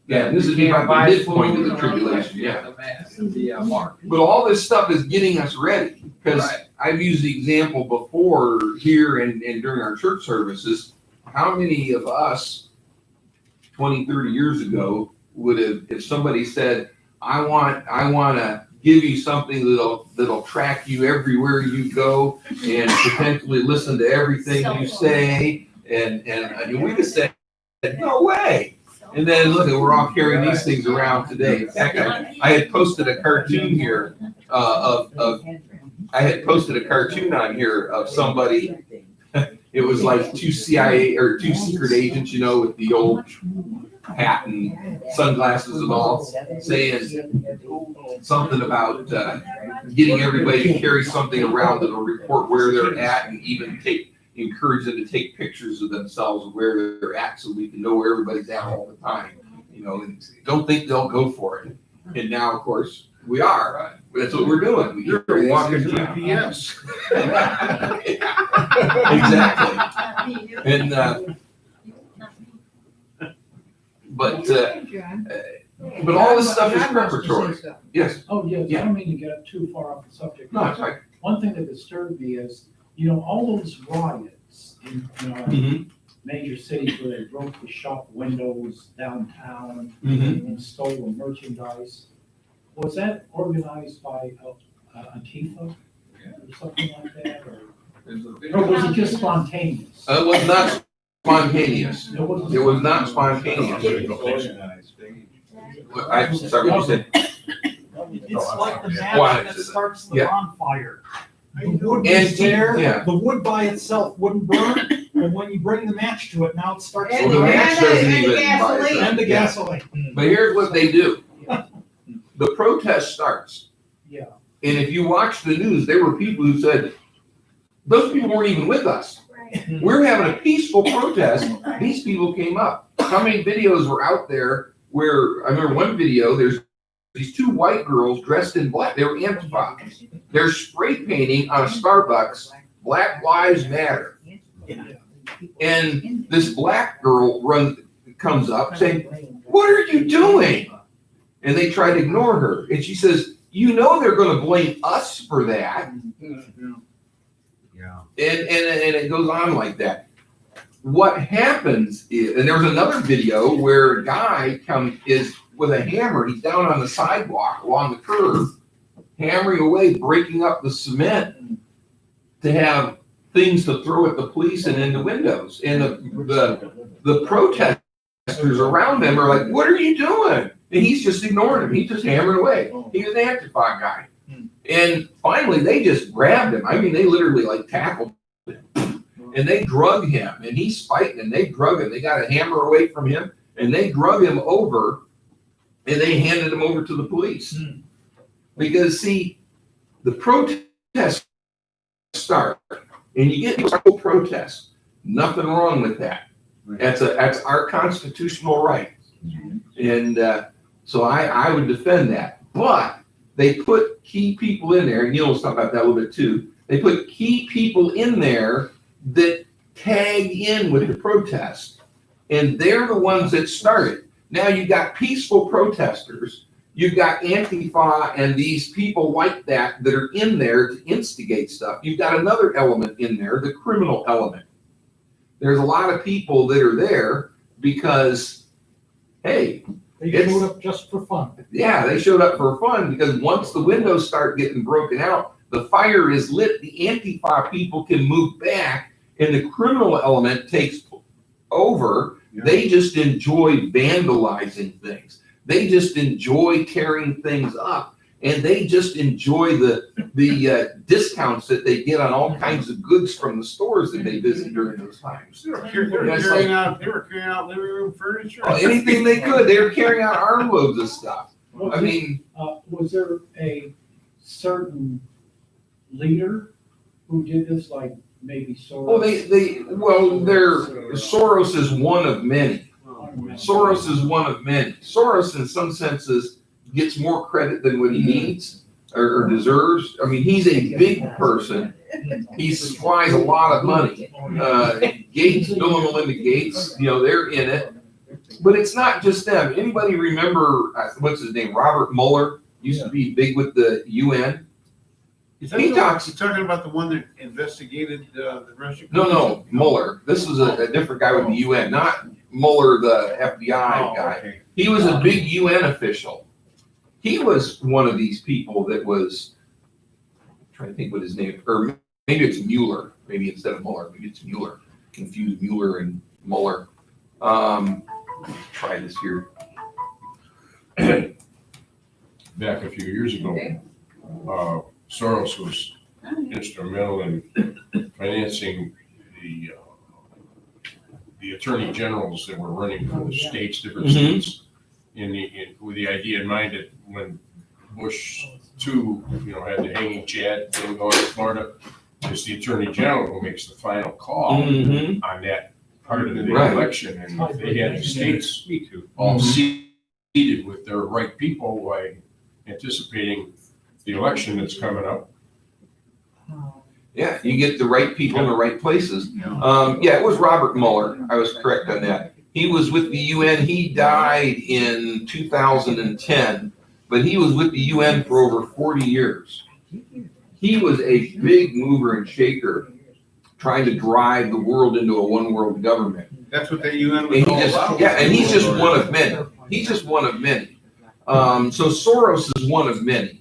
[SPEAKER 6] And this is the midpoint of the tribulation.
[SPEAKER 8] The mask, the mark.
[SPEAKER 6] But all this stuff is getting us ready because I've used the example before here and during our church services. How many of us 20, 30 years ago would have, if somebody said, I want to give you something that'll track you everywhere you go and potentially listen to everything you say, and we just said, no way. And then look, we're all carrying these things around today. In fact, I had posted a cartoon here I had posted a cartoon on here of somebody. It was like two CIA or two secret agents, you know, with the old hat and sunglasses and all, saying something about getting everybody to carry something around that'll report where they're at and even encourage them to take pictures of themselves where they're at so we can know where everybody's at all the time. You know, and don't think they'll go for it. And now, of course, we are. That's what we're doing.
[SPEAKER 10] You're walking GPS.
[SPEAKER 6] Exactly. And but all this stuff is preparatory. Yes.
[SPEAKER 7] Oh, yes. I don't mean to get too far off the subject.
[SPEAKER 6] No, it's right.
[SPEAKER 7] One thing that disturbed me is, you know, all those riots in major cities where they broke the shop windows downtown and stole merchandise. Was that organized by Antifa or something like that? Or was it just spontaneous?
[SPEAKER 6] It was not spontaneous. It was not spontaneous. I'm sorry, what you said?
[SPEAKER 7] It's like the match that starts the bonfire.
[SPEAKER 13] The wood
[SPEAKER 6] And
[SPEAKER 13] was there,
[SPEAKER 6] yeah.
[SPEAKER 13] the wood by itself wouldn't burn, and when you bring the match to it, now it starts.
[SPEAKER 6] Well, the match doesn't even buy it.
[SPEAKER 13] And the
[SPEAKER 6] Yeah.
[SPEAKER 13] gasoline.
[SPEAKER 6] But here's what they do. The protest starts.
[SPEAKER 13] Yeah.
[SPEAKER 6] And if you watch the news, there were people who said, those people weren't even with us.
[SPEAKER 5] Right.
[SPEAKER 6] We're having a peaceful protest. These people came up. How many videos were out there where, I remember one video, there's these two white girls dressed in black. They were Antifa. They're spray painting on a Starbucks, Black Lives Matter. And this black girl comes up saying, "What are you doing?" And they try to ignore her. And she says, "You know they're going to blame us for that."
[SPEAKER 3] Yeah.
[SPEAKER 6] And it goes on like that. What happens is, and there was another video where a guy is with a hammer. He's down on the sidewalk along the curb, hammering away, breaking up the cement to have things to throw at the police and into windows. And the protesters around him are like, "What are you doing?" And he's just ignoring him. He's just hammering away. He was an Antifa guy. And finally, they just grabbed him. I mean, they literally like tackled him. And they drug him. And he's fighting. And they drug him. They got a hammer away from him. And they drug him over. And they handed him over to the police. Because, see, the protests start. And you get people protest. Nothing wrong with that. That's our constitutional right. And so I would defend that. But they put key people in there, and you'll talk about that a little bit too. They put key people in there that tag in with the protest. And they're the ones that started. Now you've got peaceful protesters. You've got Antifa and these people like that are in there to instigate stuff. You've got another element in there, the criminal element. There's a lot of people that are there because, hey,
[SPEAKER 13] They showed up just for fun.
[SPEAKER 6] yeah, they showed up for fun because once the windows start getting broken out, the fire is lit, the Antifa people can move back, and the criminal element takes over. They just enjoy vandalizing things. They just enjoy tearing things up, and they just enjoy the discounts that they get on all kinds of goods from the stores that they visit during those times.
[SPEAKER 10] They were carrying out living room furniture.
[SPEAKER 6] Anything they could. They were carrying out armloads of stuff. I mean,
[SPEAKER 7] Was there a certain leader who did this, like maybe Soros?
[SPEAKER 6] Soros is one of many. Soros is one of many. Soros, in some senses, gets more credit than what he needs or deserves. I mean, he's a big person. He supplies a lot of money. Gates, Bill and Melinda Gates, they're in it. But it's not just them. Anybody remember, what's his name, Robert Mueller? Used to be big with the UN.
[SPEAKER 10] You're talking about the one that investigated the Russian?
[SPEAKER 6] No, Mueller. This is a different guy with the UN, not Mueller, the FBI guy.
[SPEAKER 10] Okay.
[SPEAKER 6] He was a big UN official. He was one of these people that was, I'm trying to think what his name, or maybe it's Mueller, maybe instead of Mueller, maybe it's Mueller. Confused Mueller and Mueller. Try this here.
[SPEAKER 11] Back a few years ago, Soros was instrumental in financing the attorney generals that were running for the states, different states, with the idea in mind that when Bush II, had the hanging Chad thing going in Florida, it's the attorney general who makes the final call on that part of the election, and if they had the states all seated with their right people by anticipating the election that's coming up.
[SPEAKER 6] Yeah, you get the right people in the right places. It was Robert Mueller. I was correct on that. He was with the UN. He died in 2010, but he was with the UN for over 40 years. He was a big mover and shaker, trying to drive the world into a one world government.
[SPEAKER 10] That's what the UN was all about.
[SPEAKER 6] Yeah, and he's just one of many. He's just one of many. So Soros is one of many.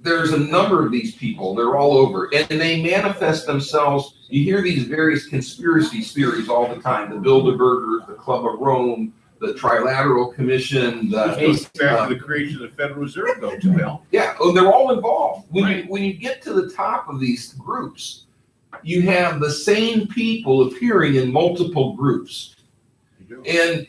[SPEAKER 6] There's a number of these people. They're all over, and they manifest themselves. You hear these various conspiracy theories all the time: the Bilderbergers, the Club of Rome, the Trilateral Commission, the,
[SPEAKER 10] This goes back to the creation of the Federal Reserve though, Bill.
[SPEAKER 6] yeah, oh, they're all involved. When you get to the top of these groups, you have the same people appearing in multiple groups. And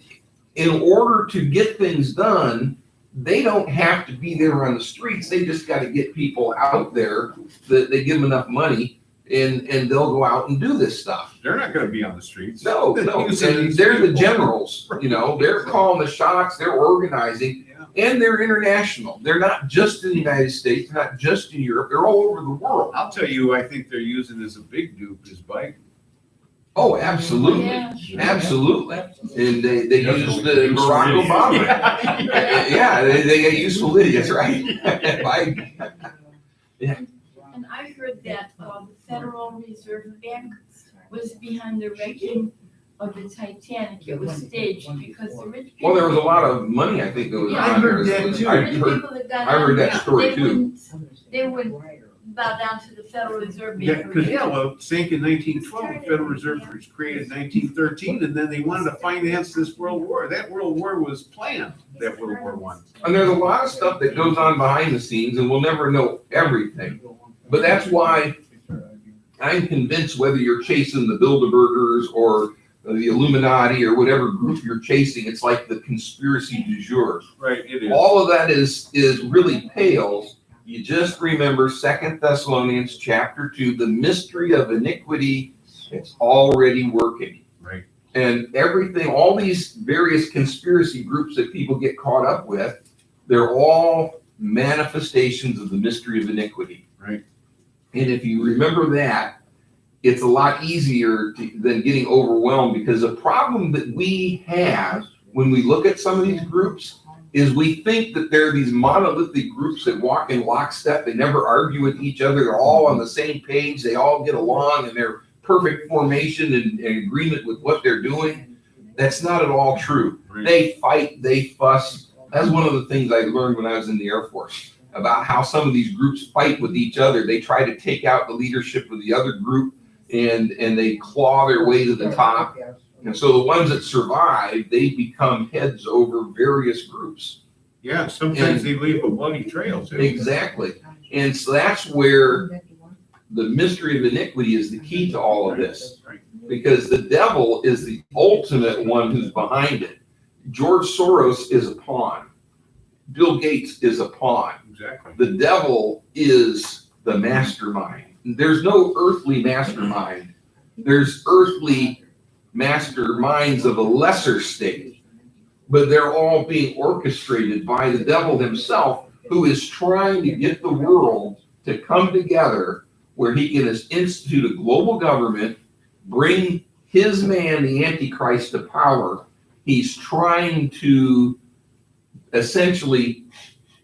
[SPEAKER 6] in order to get things done, they don't have to be there on the streets. They just got to get people out there that they give them enough money and they'll go out and do this stuff.
[SPEAKER 10] They're not gonna be on the streets.
[SPEAKER 6] No, no, and they're the generals, you know, they're calling the shots, they're organizing, and they're international. They're not just in the United States, not just in Europe, they're all over the world.
[SPEAKER 10] I'll tell you, I think they're using as a big dupe is Biden.
[SPEAKER 6] Oh, absolutely,
[SPEAKER 12] Yeah, sure.
[SPEAKER 6] absolutely. And they use the
[SPEAKER 10] Useful
[SPEAKER 6] Barack
[SPEAKER 10] idiots.
[SPEAKER 6] Obama. Yeah, they get useful idiots, right? Biden.
[SPEAKER 12] And I heard that the Federal Reserve Bank was behind the wrecking of the Titanic. It was staged because the rich people.
[SPEAKER 6] Well, there was a lot of money, I think, that was
[SPEAKER 12] Yeah,
[SPEAKER 6] on
[SPEAKER 12] I
[SPEAKER 6] there.
[SPEAKER 10] heard that too.
[SPEAKER 6] I
[SPEAKER 12] The rich
[SPEAKER 6] heard,
[SPEAKER 12] people that got
[SPEAKER 6] I heard
[SPEAKER 12] on,
[SPEAKER 6] that story
[SPEAKER 12] they
[SPEAKER 6] too.
[SPEAKER 12] wouldn't, they would bow down to the Federal Reserve
[SPEAKER 10] Yeah,
[SPEAKER 12] Bank.
[SPEAKER 10] because, yeah, well, sank in 1912, the Federal Reserve was created in 1913, and then they wanted to finance this world war. That world war was planned, that World War One.
[SPEAKER 6] And there's a lot of stuff that goes on behind the scenes and we'll never know everything. But that's why I'm convinced whether you're chasing the Bilderbergers or the Illuminati or whatever group you're chasing, it's like the conspiracy du jour.
[SPEAKER 10] Right, it is.
[SPEAKER 6] All of that is really pales. You just remember 2 Thessalonians chapter 2, the mystery of iniquity, it's already working.
[SPEAKER 10] Right.
[SPEAKER 6] And everything, all these various conspiracy groups that people get caught up with, they're all manifestations of the mystery of iniquity.
[SPEAKER 10] Right.
[SPEAKER 6] And if you remember that, it's a lot easier than getting overwhelmed, because the problem that we have when we look at some of these groups is we think that they're these monolithic groups that walk in lockstep. They never argue with each other. They're all on the same page. They all get along and they're perfect formation and agreement with what they're doing. That's not at all true.
[SPEAKER 10] Right.
[SPEAKER 6] They fight, they fuss. That's one of the things I learned when I was in the Air Force, about how some of these groups fight with each other. They try to take out the leadership of the other group and they claw their way to the top. And so the ones that survive, they become heads over various groups.
[SPEAKER 10] Yeah, sometimes they leave a bloody trail too.
[SPEAKER 6] Exactly. And so that's where the mystery of iniquity is the key to all of this. Because the devil is the ultimate one who's behind it. George Soros is a pawn. Bill Gates is a pawn.
[SPEAKER 10] Exactly.
[SPEAKER 6] The devil is the mastermind. There's no earthly mastermind. There's earthly masterminds of a lesser state, but they're all being orchestrated by the devil himself, who is trying to get the world to come together where he can institute a global government, bring his man, the Antichrist, to power. He's trying to essentially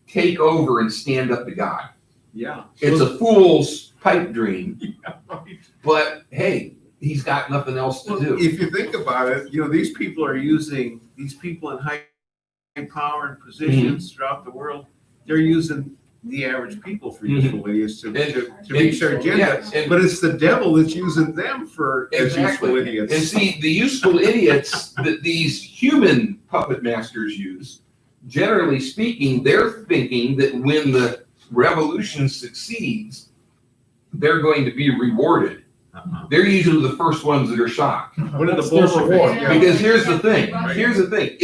[SPEAKER 6] take over and stand up to God.
[SPEAKER 10] Yeah.
[SPEAKER 6] It's a fool's pipe dream,
[SPEAKER 10] Yeah, right.
[SPEAKER 6] but hey, he's got nothing else to do.
[SPEAKER 10] If you think about it, you know, these people are using, these people in high power and positions throughout the world, they're using the average people for useful idiots to reach their agenda.
[SPEAKER 6] Yeah, and-
[SPEAKER 10] But it's the devil that's using them for as
[SPEAKER 6] Exactly.
[SPEAKER 10] useful idiots.
[SPEAKER 6] And see, the useful idiots that these human puppet masters use, generally speaking, they're thinking that when the revolution succeeds, they're going to be rewarded. They're usually the first ones that are shocked.
[SPEAKER 10] What are the
[SPEAKER 13] That's their
[SPEAKER 10] Bolsheviks?
[SPEAKER 13] reward.
[SPEAKER 10] Yeah.
[SPEAKER 6] Because here's the thing,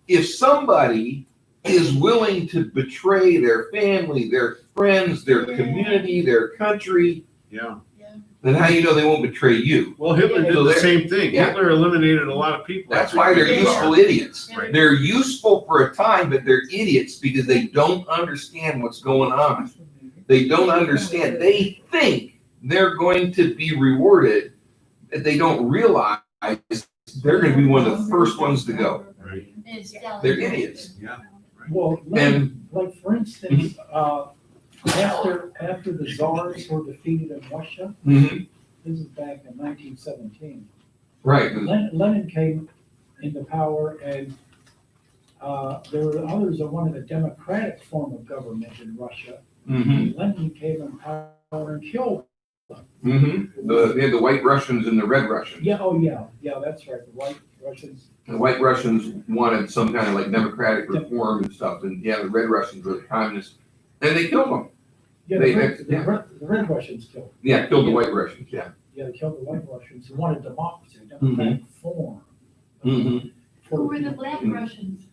[SPEAKER 6] if somebody is willing to betray their family, their friends, their community, their country,
[SPEAKER 10] Yeah.
[SPEAKER 6] then how do you know they won't betray you?
[SPEAKER 10] Well, Hitler did
[SPEAKER 6] So
[SPEAKER 10] the
[SPEAKER 6] they're-
[SPEAKER 10] same thing.
[SPEAKER 6] Yeah.
[SPEAKER 10] Hitler eliminated a lot of people.
[SPEAKER 6] That's why they're useful idiots.
[SPEAKER 10] Right.
[SPEAKER 6] They're useful for a time, but they're idiots because they don't understand what's going on. They don't understand. They think they're going to be rewarded, but they don't realize they're going to be one of the first ones to go.
[SPEAKER 10] Right.
[SPEAKER 6] They're idiots.
[SPEAKER 10] Yeah.
[SPEAKER 7] Well,
[SPEAKER 6] And
[SPEAKER 7] like for instance, after the czars were defeated in Russia, this is back in 1917.
[SPEAKER 6] right,
[SPEAKER 7] Lenin came into power, and there were others that wanted a democratic form of government in Russia. Lenin came in power and killed them.
[SPEAKER 6] they had the White Russians and the Red Russians.
[SPEAKER 7] Yeah, oh yeah, that's right, the White Russians
[SPEAKER 13] Russians.
[SPEAKER 6] The White Russians wanted some kind of like democratic reform and stuff, and yeah, the Red Russians were the communists, and they killed them.
[SPEAKER 13] Yeah,
[SPEAKER 6] They-
[SPEAKER 13] the Red Russians killed.
[SPEAKER 6] Yeah, killed the White Russians, yeah.
[SPEAKER 13] Yeah, they killed the White Russians who wanted democracy, a democratic form.
[SPEAKER 6] Mm-hmm.
[SPEAKER 12] Who were the black Russians?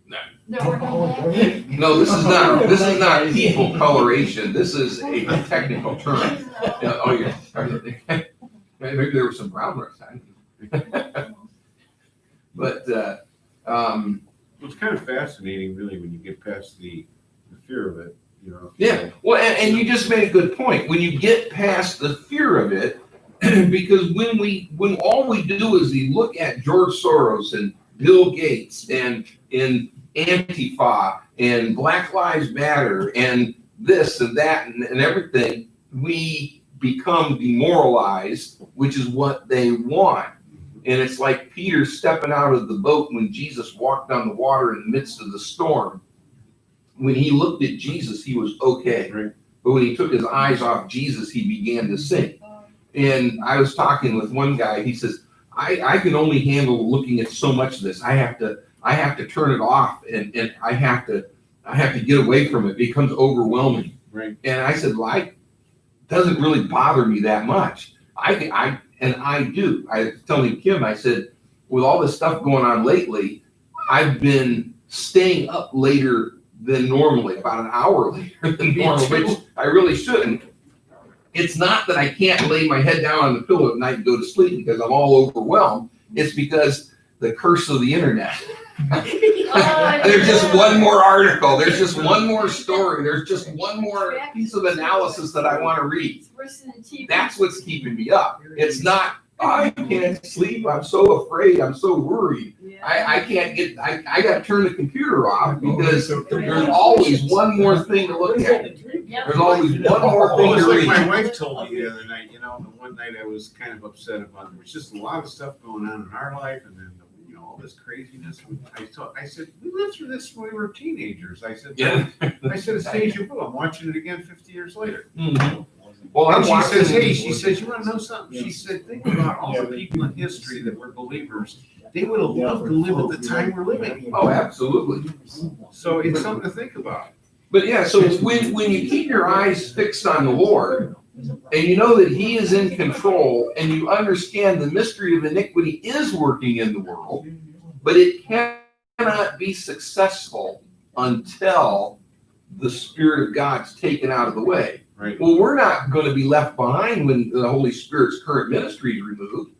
[SPEAKER 6] No.
[SPEAKER 12] There were no black.
[SPEAKER 6] No, this is not people coloration, this is a technical term. Yeah, oh, yeah. Maybe there was some brown Russians. But,
[SPEAKER 10] It's kind of fascinating, really, when you get past the fear of it, you know.
[SPEAKER 6] yeah, well, and you just made a good point. When you get past the fear of it, because when all we do is we look at George Soros and Bill Gates and Antifa and Black Lives Matter and this and that and everything, we become demoralized, which is what they want. And it's like Peter stepping out of the boat when Jesus walked on the water in the midst of the storm. When he looked at Jesus, he was okay.
[SPEAKER 10] Right.
[SPEAKER 6] But when he took his eyes off Jesus, he began to sink. And I was talking with one guy, he says, I can only handle looking at so much of this. I have to turn it off and I have to get away from it. It becomes overwhelming.
[SPEAKER 10] Right.
[SPEAKER 6] And I said, well, it doesn't really bother me that much. I do. I was telling Kim, I said, with all this stuff going on lately, I've been staying up later than normally, about an hour later than normal, which I really shouldn't. It's not that I can't lay my head down on the pillow at night and go to sleep because I'm all overwhelmed. It's because the curse of the internet. There's just one more article. There's just one more story. There's just one more piece of analysis that I want to read. That's what's keeping me up. It's not, I can't sleep. I'm so afraid. I'm so worried. I can't get, I got to turn the computer off because there's always one more thing to look at. There's always one more thing
[SPEAKER 10] Well, it's
[SPEAKER 6] to
[SPEAKER 10] like my
[SPEAKER 6] read.
[SPEAKER 10] wife told me the other night, you know, the one night I was kind of upset about, there was just a lot of stuff going on in our life and then, you know, all this craziness. I said, we lived through this when we were teenagers. I said,
[SPEAKER 6] Yeah.
[SPEAKER 10] I said, it's deja vu. I'm watching it again 50 years later.
[SPEAKER 6] Mhm. Well,
[SPEAKER 10] And
[SPEAKER 6] I'm
[SPEAKER 10] she
[SPEAKER 6] watching.
[SPEAKER 10] says, hey, she says, you want to know something? She said, think about all the people in history that were believers. They would have loved to live at the time we're living.
[SPEAKER 6] Oh, absolutely.
[SPEAKER 10] So it's something to think about.
[SPEAKER 6] But yeah, so when you keep your eyes fixed on the Lord, and you know that He is in control, and you understand the mystery of iniquity is working in the world, but it cannot be successful until the Spirit of God's taken out of the way.
[SPEAKER 10] Right.
[SPEAKER 6] Well, we're not going to be left behind when the Holy Spirit's current ministry is removed,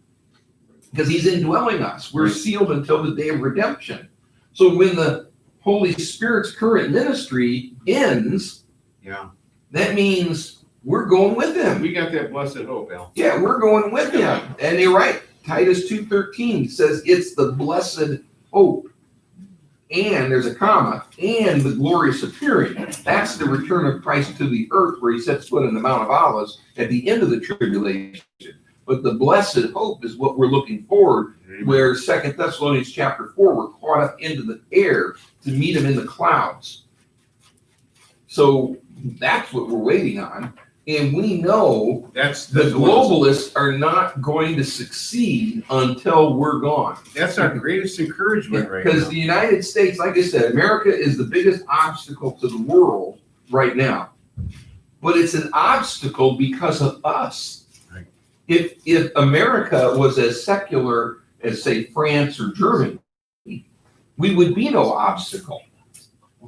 [SPEAKER 6] because He's indwelling us. We're sealed until the day of redemption. So when the Holy Spirit's current ministry ends,
[SPEAKER 10] Yeah.
[SPEAKER 6] that means we're going with Him.
[SPEAKER 10] We got that blessed hope, Al.
[SPEAKER 6] Yeah, we're going with Him. And you're right. Titus 2:13 says it's the blessed hope. And there's a comma, and the glorious appearing. That's the return of Christ to the earth where He sets foot in the Mount of Olives at the end of the tribulation. But the blessed hope is what we're looking forward, where 2 Thessalonians chapter 4, we're caught up into the air to meet Him in the clouds. So that's what we're waiting on. And we know
[SPEAKER 10] That's
[SPEAKER 6] the globalists are not going to succeed until we're gone.
[SPEAKER 10] That's our greatest encouragement right
[SPEAKER 6] Because
[SPEAKER 10] now.
[SPEAKER 6] the United States, like I said, America is the biggest obstacle to the world right now. But it's an obstacle because of us.
[SPEAKER 10] Right.
[SPEAKER 6] If America was as secular as, say, France or Germany, we would be no obstacle.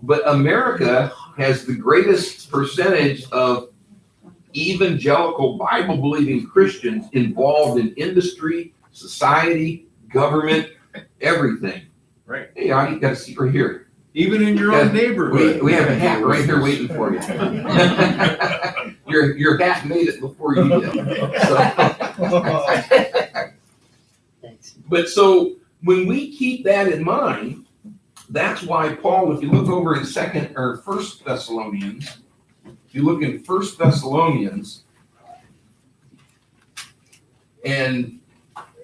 [SPEAKER 6] But America has the greatest percentage of evangelical Bible-believing Christians involved in industry, society, government, everything.
[SPEAKER 10] Right.
[SPEAKER 6] Hey, you got a seat right here.
[SPEAKER 10] Even in your own neighborhood.
[SPEAKER 6] We have a hat right here waiting for you. Your hat made it before you did. But so when we keep that in mind, that's why Paul, if you look over in 1 Thessalonians, if you look in 1 Thessalonians, and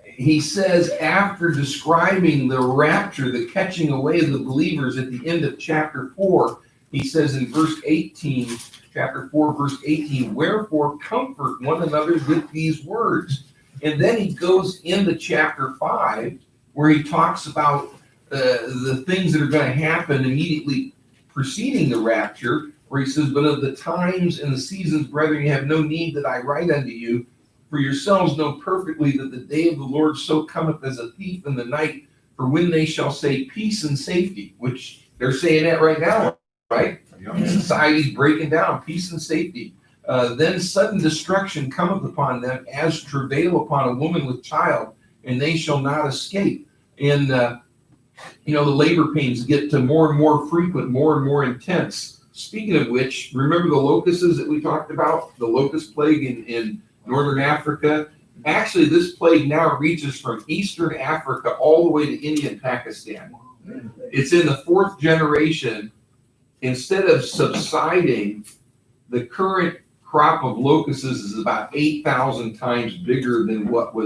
[SPEAKER 6] he says, after describing the rapture, the catching away of the believers at the end of chapter 4, he says in verse 18, chapter 4, verse 18, wherefore comfort one another with these words. And then he goes into chapter 5, where he talks about the things that are going to happen immediately preceding the rapture, where he says, but of the times and the seasons, brethren, you have no need that I write unto you, for yourselves know perfectly that the day of the Lord so cometh as a thief in the night. For when they shall say peace and safety, which they're saying that right now, right? Society's breaking down, peace and safety. Then sudden destruction cometh upon them as travail upon a woman with child, and they shall not escape. And, the labor pains get to more and more frequent, more and more intense. Speaking of which, remember the locusts that we talked about? The locust plague in northern Africa? Actually, this plague now reaches from eastern Africa all the way to India and Pakistan. It's in the 4th generation. Instead of subsiding, the current crop of locusts is about 8,000 times bigger than what we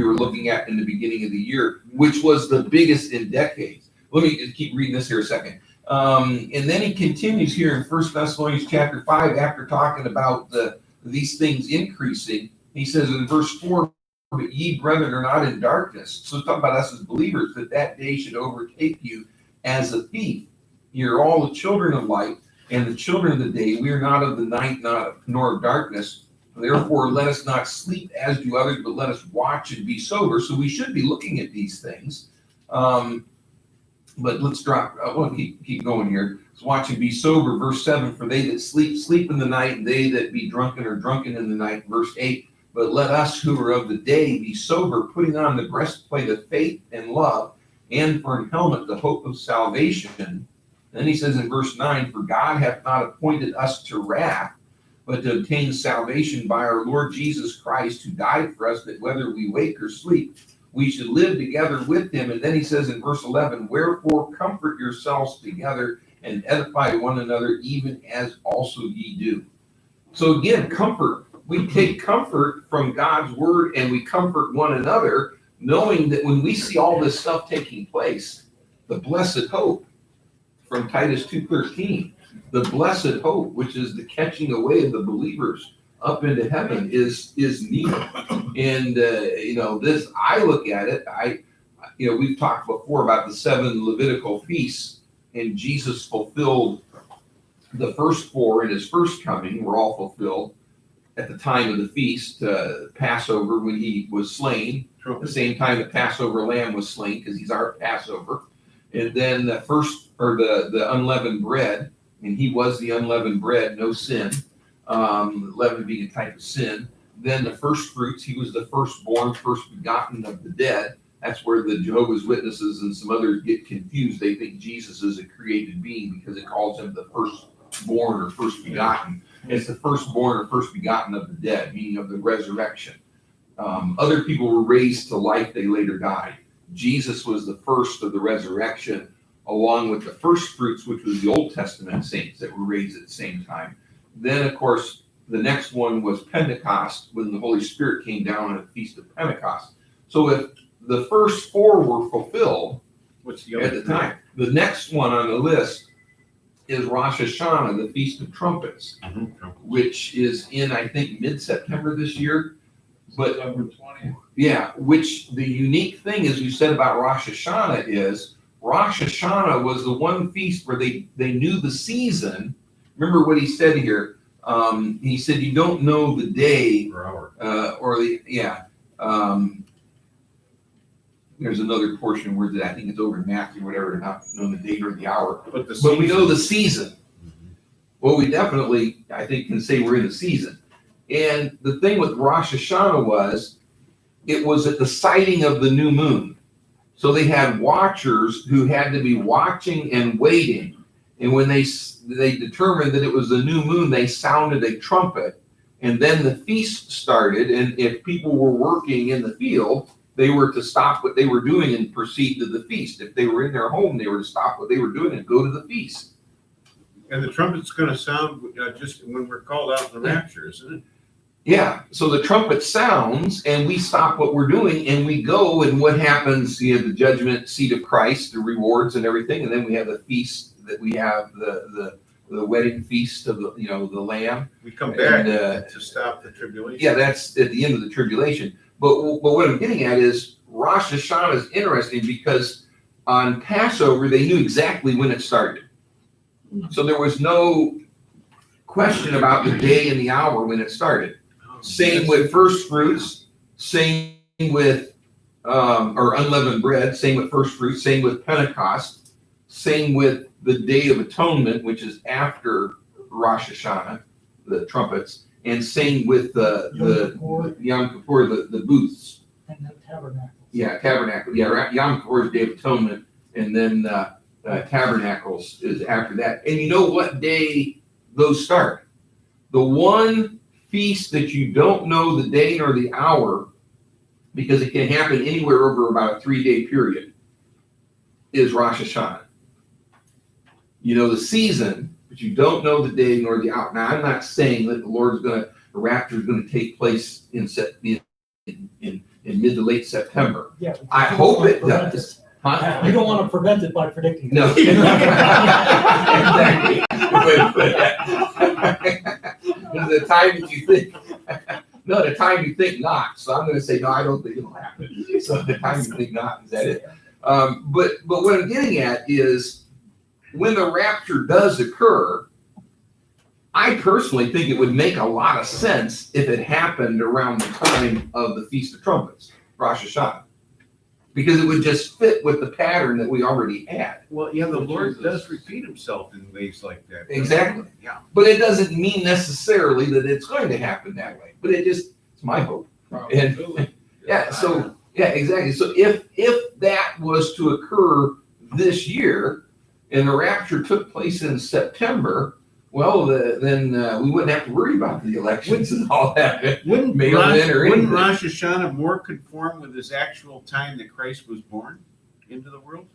[SPEAKER 6] were looking at in the beginning of the year, which was the biggest in decades. Let me just keep reading this here a second. And then he continues here in 1 Thessalonians chapter 5, after talking about these things increasing. He says in verse 4, but ye brethren are not in darkness. So talking about us as believers, that day should overtake you as a thief. You're all the children of light and the children of the day. We are not of the night, nor of darkness. Therefore, let us not sleep as do others, but let us watch and be sober. So we should be looking at these things. But let's drop. I want to keep going here. Let's watch and be sober. Verse 7, for they that sleep in the night, and they that be drunken are drunken in the night. Verse 8, but let us who are of the day be sober, putting on the breastplate of faith and love, and for an helmet the hope of salvation. Then he says in verse 9, for God hath not appointed us to wrath, but to obtain salvation by our Lord Jesus Christ, who died for us, that whether we wake or sleep, we should live together with him. And then he says in verse 11, wherefore comfort yourselves together and edify one another, even as also ye do. So again, comfort. We take comfort from God's word and we comfort one another, knowing that when we see all this stuff taking place, the blessed hope from Titus 2:13, the blessed hope, which is the catching away of the believers up into heaven, is near. And this, I look at it, we've talked before about the 7 Levitical feasts, and Jesus fulfilled the first 4 in his first coming, were all fulfilled at the time of the feast, Passover, when he was slain. At the same time the Passover lamb was slain, because he's our Passover. And then the unleavened bread, and he was the unleavened bread, no sin, leaven being a type of sin. Then the first fruits, he was the firstborn, first begotten of the dead. That's where the Jehovah's Witnesses and some others get confused. They think Jesus is a created being because it calls him the firstborn or first begotten. It's the firstborn or first begotten of the dead, meaning of the resurrection. Other people were raised to life, they later died. Jesus was the first of the resurrection, along with the first fruits, which was the Old Testament saints that were raised at the same time. Then, of course, the next one was Pentecost, when the Holy Spirit came down at the Feast of Pentecost. So if the first 4 were fulfilled at the time, the next one on the list is Rosh Hashanah, the Feast of Trumpets, which is in, I think, mid-September this year. But
[SPEAKER 8] September 20th.
[SPEAKER 6] Yeah, which the unique thing, as we said about Rosh Hashanah, is Rosh Hashanah was the one feast where they knew the season. Remember what he said here. He said, you don't know the day or there's another portion where I think it's over in Matthew, whatever, not know the date or the hour. But we know the season. Well, we definitely, I think, can say we're in the season. And the thing with Rosh Hashanah was, it was at the sighting of the new moon. So they had watchers who had to be watching and waiting. And when they determined that it was the new moon, they sounded a trumpet. And then the feast started. And if people were working in the field, they were to stop what they were doing and proceed to the feast. If they were in their home, they were to stop what they were doing and go to the feast.
[SPEAKER 10] And the trumpet's going to sound just when we're called out in the rapture, isn't it?
[SPEAKER 6] Yeah, so the trumpet sounds and we stop what we're doing and we go, and what happens, you have the judgment seat of Christ, the rewards and everything, and then we have the feast that we have, the wedding feast of the Lamb.
[SPEAKER 10] We come back to stop the tribulation.
[SPEAKER 6] Yeah, that's at the end of the tribulation. But what I'm getting at is Rosh Hashanah is interesting because on Passover, they knew exactly when it started. So there was no question about the day and the hour when it started. Same with first fruits, same with, or unleavened bread, same with first fruits, same with Pentecost, same with the Day of Atonement, which is after Rosh Hashanah, the trumpets, and same with the Yom Kippur, the booths.
[SPEAKER 13] And the tabernacle.
[SPEAKER 6] Yeah, tabernacle. Yeah, Yom Kippur is Day of Atonement, and then Tabernacles is after that. And you know what day those start? The one feast that you don't know the day nor the hour, because it can happen anywhere over about a 3-day period, is Rosh Hashanah. You know the season, but you don't know the day nor the hour. Now, I'm not saying that the rapture is going to take place in mid to late September.
[SPEAKER 13] Yeah.
[SPEAKER 6] I hope it does. Huh?
[SPEAKER 13] You don't want to prevent it by predicting it.
[SPEAKER 6] No. Exactly. The time that you think, no, the time you think not. So I'm going to say, no, I don't think it'll happen. So the time you think not, is that it? But what I'm getting at is when the rapture does occur, I personally think it would make a lot of sense if it happened around the time of the Feast of Trumpets, Rosh Hashanah, because it would just fit with the pattern that we already had.
[SPEAKER 3] Well, yeah, the Lord does repeat himself in ways like that.
[SPEAKER 6] Exactly.
[SPEAKER 3] Yeah.
[SPEAKER 6] But it doesn't mean necessarily that it's going to happen that way. But it's my hope. And yeah, so yeah, exactly. So if that was to occur this year and the rapture took place in September, well, then we wouldn't have to worry about the elections and all that.
[SPEAKER 3] Wouldn't
[SPEAKER 6] Wouldn't
[SPEAKER 3] Rosh Hashanah more conform with this actual time that Christ was born into the world?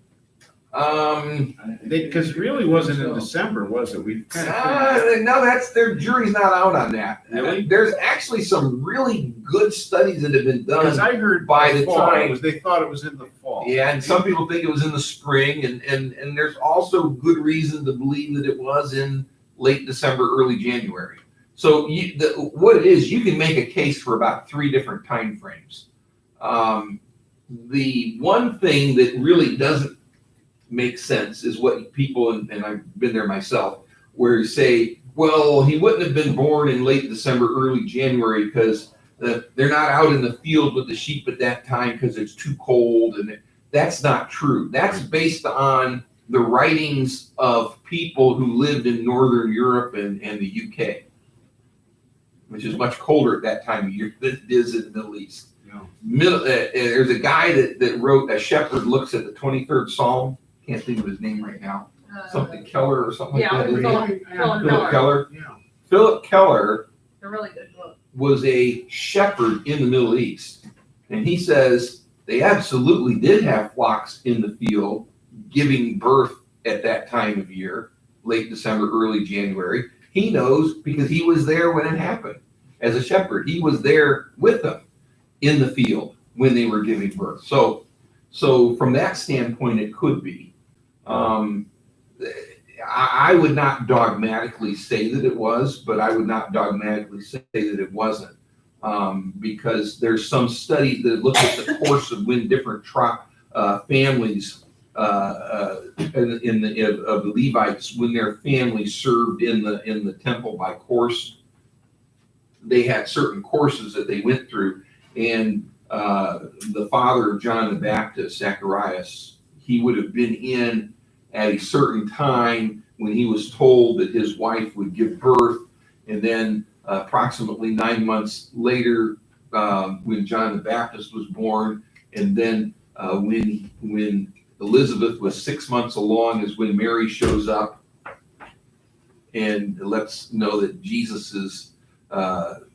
[SPEAKER 3] Because it really wasn't in December, was it? We kind of
[SPEAKER 6] no, their jury's not out on that.
[SPEAKER 3] Really?
[SPEAKER 6] There's actually some really good studies that have been
[SPEAKER 3] because
[SPEAKER 6] done.
[SPEAKER 3] I heard
[SPEAKER 6] by the
[SPEAKER 3] fall,
[SPEAKER 6] time-
[SPEAKER 3] they thought it was in the fall.
[SPEAKER 6] Yeah, and some people think it was in the spring, and there's also good reason to believe that it was in late December, early January. So what it is, you can make a case for about 3 different time frames. The one thing that really doesn't make sense is what people, and I've been there myself, where you say, well, he wouldn't have been born in late December, early January because they're not out in the field with the sheep at that time because it's too cold. And that's not true. That's based on the writings of people who lived in Northern Europe and the UK, which is much colder at that time of year than it is in the Middle East.
[SPEAKER 3] Yeah.
[SPEAKER 6] There's a guy that wrote A Shepherd Looks at the 23rd Psalm. Can't think of his name right now. Something Keller or something like that. Philip Keller.
[SPEAKER 3] Yeah.
[SPEAKER 6] Philip Keller
[SPEAKER 9] A really good book.
[SPEAKER 6] was a shepherd in the Middle East. And he says they absolutely did have flocks in the field giving birth at that time of year, late December, early January. He knows because he was there when it happened as a shepherd. He was there with them in the field when they were giving birth. So from that standpoint, it could be. I would not dogmatically say that it was, but I would not dogmatically say that it wasn't. Because there's some studies that look at the course of when different families of the Levites, when their families served in the temple by course, they had certain courses that they went through. And the father of John the Baptist, Zacharias, he would have been in at a certain time when he was told that his wife would give birth, and then approximately 9 months later, when John the Baptist was born, and then when Elizabeth was 6 months along is when Mary shows up and lets know that Jesus is,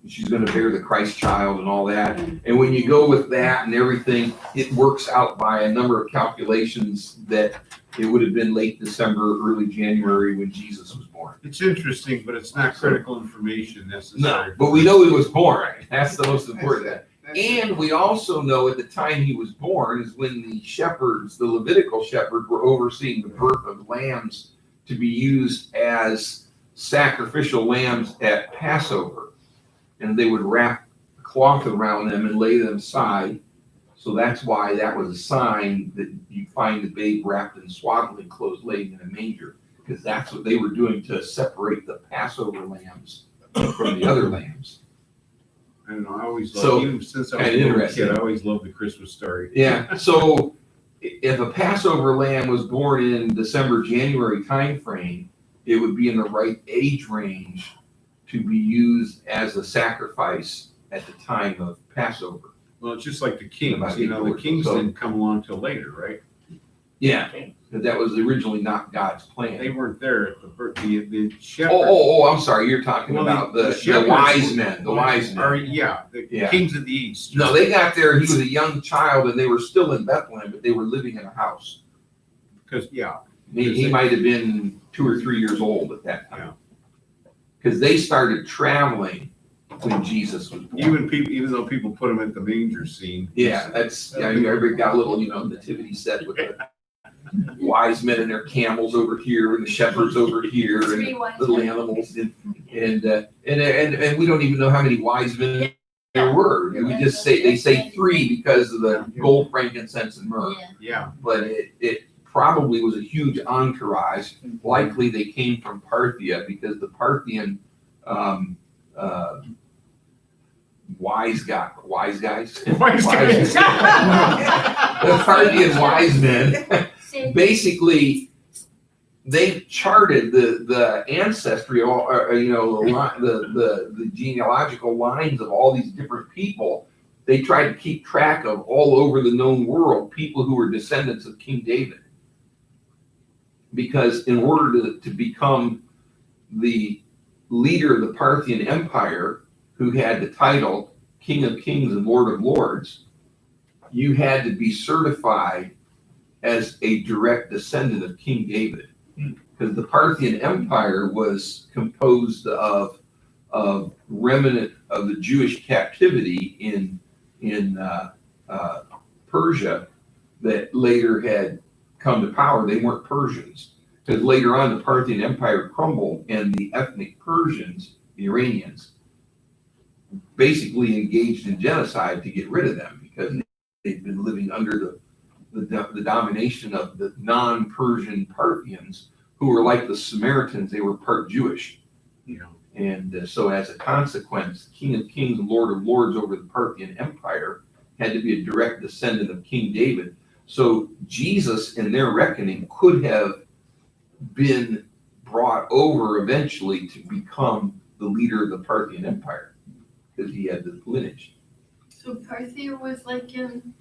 [SPEAKER 6] she's going to bear the Christ child and all that. And when you go with that and everything, it works out by a number of calculations that it would have been late December, early January when Jesus was born.
[SPEAKER 3] It's interesting, but it's not critical information necessary.
[SPEAKER 6] No, but we know he was born. That's the most important. And we also know at the time he was born is when the shepherds, the Levitical shepherds, were overseeing the birth of lambs to be used as sacrificial lambs at Passover. And they would wrap cloth around them and lay them aside. So that's why that was a sign that you find the babe wrapped in swaddling clothes laying in a manger, because that's what they were doing to separate the Passover lambs from the other lambs.
[SPEAKER 10] I don't know, I always
[SPEAKER 6] So,
[SPEAKER 10] loved, even since I was a
[SPEAKER 6] kinda
[SPEAKER 10] little
[SPEAKER 6] interesting.
[SPEAKER 10] kid, I always loved the Christmas story.
[SPEAKER 6] Yeah, so if a Passover lamb was born in December, January timeframe, it would be in the right age range to be used as a sacrifice at the time of Passover.
[SPEAKER 10] Well, it's just like the kings,
[SPEAKER 6] About
[SPEAKER 10] you know, the
[SPEAKER 6] 8
[SPEAKER 10] kings
[SPEAKER 6] so-
[SPEAKER 10] didn't come along till later, right?
[SPEAKER 6] Yeah, because that was originally not God's plan.
[SPEAKER 10] They weren't there at the birth, the
[SPEAKER 6] Oh,
[SPEAKER 10] shepherds.
[SPEAKER 6] I'm sorry, you're talking
[SPEAKER 10] Well,
[SPEAKER 6] about
[SPEAKER 10] the
[SPEAKER 6] the
[SPEAKER 10] shepherds-
[SPEAKER 6] wise men, the wise
[SPEAKER 10] Or,
[SPEAKER 6] men.
[SPEAKER 10] yeah, the
[SPEAKER 6] Yeah.
[SPEAKER 10] kings of the east.
[SPEAKER 6] No, they got there, he was a young child and they were still in Bethlehem, but they were living in a house.
[SPEAKER 10] Because, yeah,
[SPEAKER 6] He might have been 2 or 3 years old at that time. Because they started traveling when Jesus was born.
[SPEAKER 10] even though people put them at the manger scene.
[SPEAKER 6] Yeah, everybody got a little, nativity set with the wise men and their camels over here and the shepherds over here
[SPEAKER 4] Three
[SPEAKER 6] and
[SPEAKER 4] wise
[SPEAKER 6] little
[SPEAKER 4] men.
[SPEAKER 6] animals and we don't even know how many wise men there were. We just they say 3 because of the gold, frankincense, and myrrh.
[SPEAKER 10] Yeah,
[SPEAKER 6] But it probably was a huge entourage. Likely they came from Parthia because the Parthian wise guys.
[SPEAKER 10] Wise guys.
[SPEAKER 6] The Parthian wise men, basically, they charted the ancestry, the genealogical lines of all these different people. They tried to keep track of all over the known world, people who were descendants of King David. Because in order to become the leader of the Parthian Empire, who had the title King of Kings and Lord of Lords, you had to be certified as a direct descendant of King David. Because the Parthian Empire was composed of remnant of the Jewish captivity in Persia that later had come to power. They weren't Persians. Because later on, the Parthian Empire crumbled and the ethnic Persians, the Iranians, basically engaged in genocide to get rid of them because they'd been living under the domination of the non-Persian Parthians, who were like the Samaritans. They were part Jewish. And so as a consequence, King of Kings and Lord of Lords over the Parthian Empire had to be a direct descendant of King David. So Jesus, in their reckoning, could have been brought over eventually to become the leader of the Parthian Empire because he had the lineage.
[SPEAKER 12] So Parthia was like in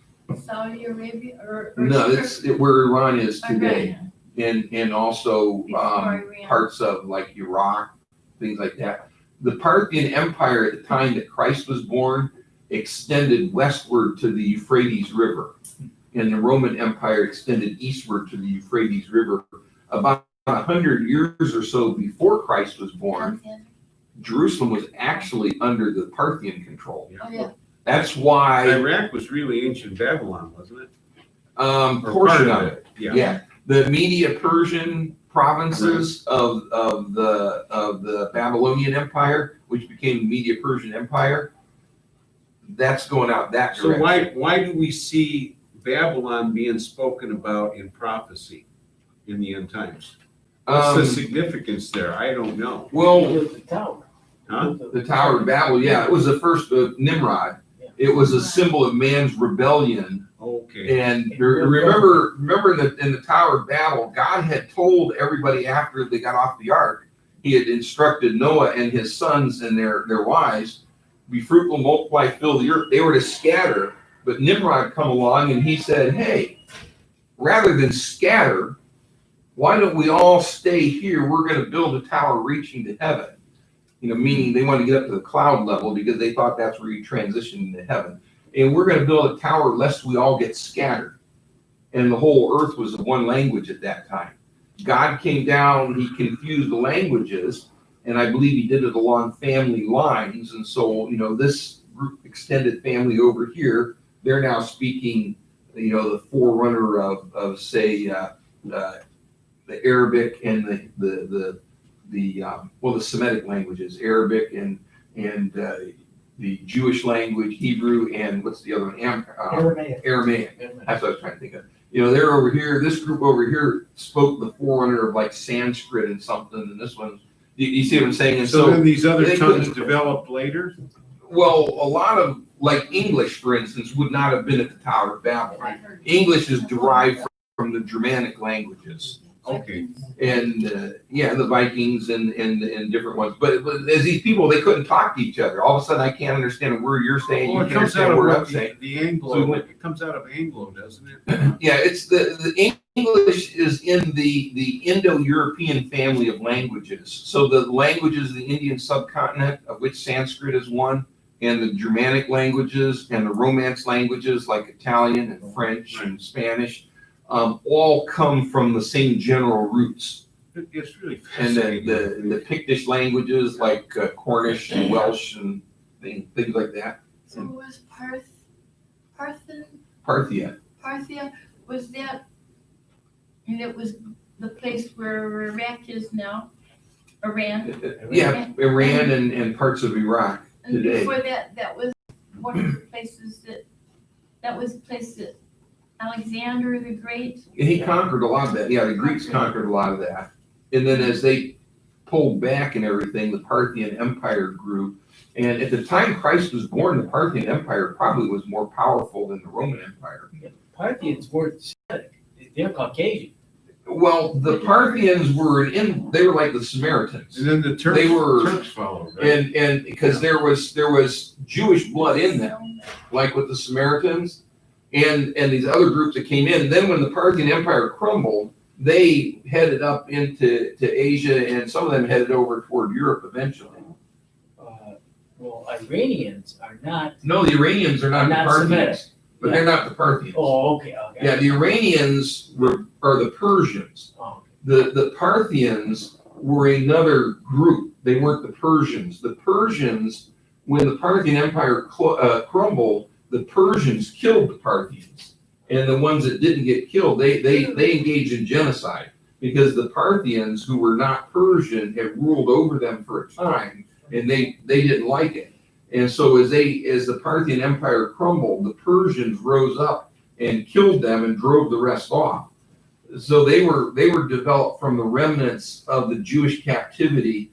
[SPEAKER 12] Saudi Arabia or
[SPEAKER 6] No, it's where Iran is today.
[SPEAKER 12] Iran.
[SPEAKER 6] And also
[SPEAKER 12] Before Iran.
[SPEAKER 6] parts of like Iraq, things like that. The Parthian Empire at the time that Christ was born extended westward to the Euphrates River. And the Roman Empire extended eastward to the Euphrates River. About 100 years or so before Christ was born, Jerusalem was actually under the Parthian control.
[SPEAKER 12] Oh, yeah.
[SPEAKER 6] That's why
[SPEAKER 10] Iraq was really ancient Babylon, wasn't it? Or
[SPEAKER 6] portion
[SPEAKER 10] part
[SPEAKER 6] of it.
[SPEAKER 10] Yeah.
[SPEAKER 6] Yeah, the Media-Persian provinces of the Babylonian Empire, which became the Media-Persian Empire, that's going out that
[SPEAKER 10] So
[SPEAKER 6] direction.
[SPEAKER 10] why do we see Babylon being spoken about in prophecy in the end times? What's the significance there? I don't know.
[SPEAKER 6] Well,
[SPEAKER 7] The tower.
[SPEAKER 10] Huh?
[SPEAKER 6] the Tower of Babel, yeah, it was the first Nimrod. It was a symbol of man's rebellion.
[SPEAKER 10] Okay.
[SPEAKER 6] And remember that in the Tower of Babel, God had told everybody after they got off the ark, he had instructed Noah and his sons and their wives, be fruitful, multiply, fill the earth. They were to scatter, but Nimrod come along and he said, hey, rather than scatter, why don't we all stay here? We're going to build a tower reaching to heaven. Meaning they wanted to get up to the cloud level because they thought that's where you transition into heaven. And we're going to build a tower lest we all get scattered. And the whole earth was of one language at that time. God came down, he confused the languages, and I believe he did it along family lines. And so, this group extended family over here, they're now speaking, the forerunner of say, the Arabic and the Semitic languages, Arabic and the Jewish language, Hebrew, and what's the other one?
[SPEAKER 13] Aramaic.
[SPEAKER 6] Aramaic. That's what I was trying to think of. You know, they're over here, this group over here spoke the forerunner of like Sanskrit and something, and this one, you see what I'm saying? And
[SPEAKER 3] So then these other
[SPEAKER 6] they
[SPEAKER 3] tongues
[SPEAKER 6] couldn't-
[SPEAKER 3] developed later?
[SPEAKER 6] Well, a lot of, like English, for instance, would not have been at the Tower of Babel. English is derived from the Germanic languages.
[SPEAKER 3] Okay.
[SPEAKER 6] And, the Vikings and different ones. But as these people, they couldn't talk to each other. All of a sudden, I can't understand a word you're saying, you
[SPEAKER 3] Well, it
[SPEAKER 6] can't
[SPEAKER 3] comes out
[SPEAKER 6] understand a
[SPEAKER 3] of
[SPEAKER 6] word I'm
[SPEAKER 3] what
[SPEAKER 6] saying.
[SPEAKER 3] the Anglo, it comes out of Anglo, doesn't it?
[SPEAKER 6] Yeah, it's the English is in the Indo-European family of languages. So the languages of the Indian subcontinent, of which Sanskrit is one, and the Germanic languages and the Romance languages like Italian and French and Spanish, all come from the same general roots.
[SPEAKER 3] It's really
[SPEAKER 6] And
[SPEAKER 3] fascinating.
[SPEAKER 6] the Pictish languages like Cornish and Welsh and things like that.
[SPEAKER 12] So was Parthian,
[SPEAKER 6] Parthia.
[SPEAKER 12] was that, and it was the place where Iraq is now, Iran?
[SPEAKER 6] Yeah, Iran and parts of Iraq
[SPEAKER 12] And
[SPEAKER 6] today.
[SPEAKER 12] before that, that was one of the places that was the place that Alexander the Great.
[SPEAKER 6] And he conquered a lot of that. Yeah, the Greeks conquered a lot of that. And then as they pulled back and everything, the Parthian Empire grew. And at the time Christ was born, the Parthian Empire probably was more powerful than the Roman Empire.
[SPEAKER 14] Parthians weren't Semitic, they're Caucasian.
[SPEAKER 6] Well, the Parthians they were like the Samaritans.
[SPEAKER 3] And then the Turks,
[SPEAKER 6] They were-
[SPEAKER 3] Turks followed, right?
[SPEAKER 6] And because there was Jewish blood in them, like with the Samaritans and these other groups that came in. Then when the Parthian Empire crumbled, they headed up into Asia, and some of them headed over toward Europe eventually.
[SPEAKER 14] Well, Iranians are not.
[SPEAKER 6] No, the Iranians are not the
[SPEAKER 14] Not
[SPEAKER 6] Parthians,
[SPEAKER 14] Semitic.
[SPEAKER 6] but they're not the Parthians.
[SPEAKER 14] Oh, okay.
[SPEAKER 6] Yeah, the Iranians are the Persians.
[SPEAKER 14] Oh,
[SPEAKER 6] The Parthians were another group. They weren't the Persians. The Persians, when the Parthian Empire crumbled, the Persians killed the Parthians. And the ones that didn't get killed, they engaged in genocide because the Parthians, who were not Persian, had ruled over them for a time, and they didn't like it. And so as the Parthian Empire crumbled, the Persians rose up and killed them and drove the rest off. So they were developed from the remnants of the Jewish captivity,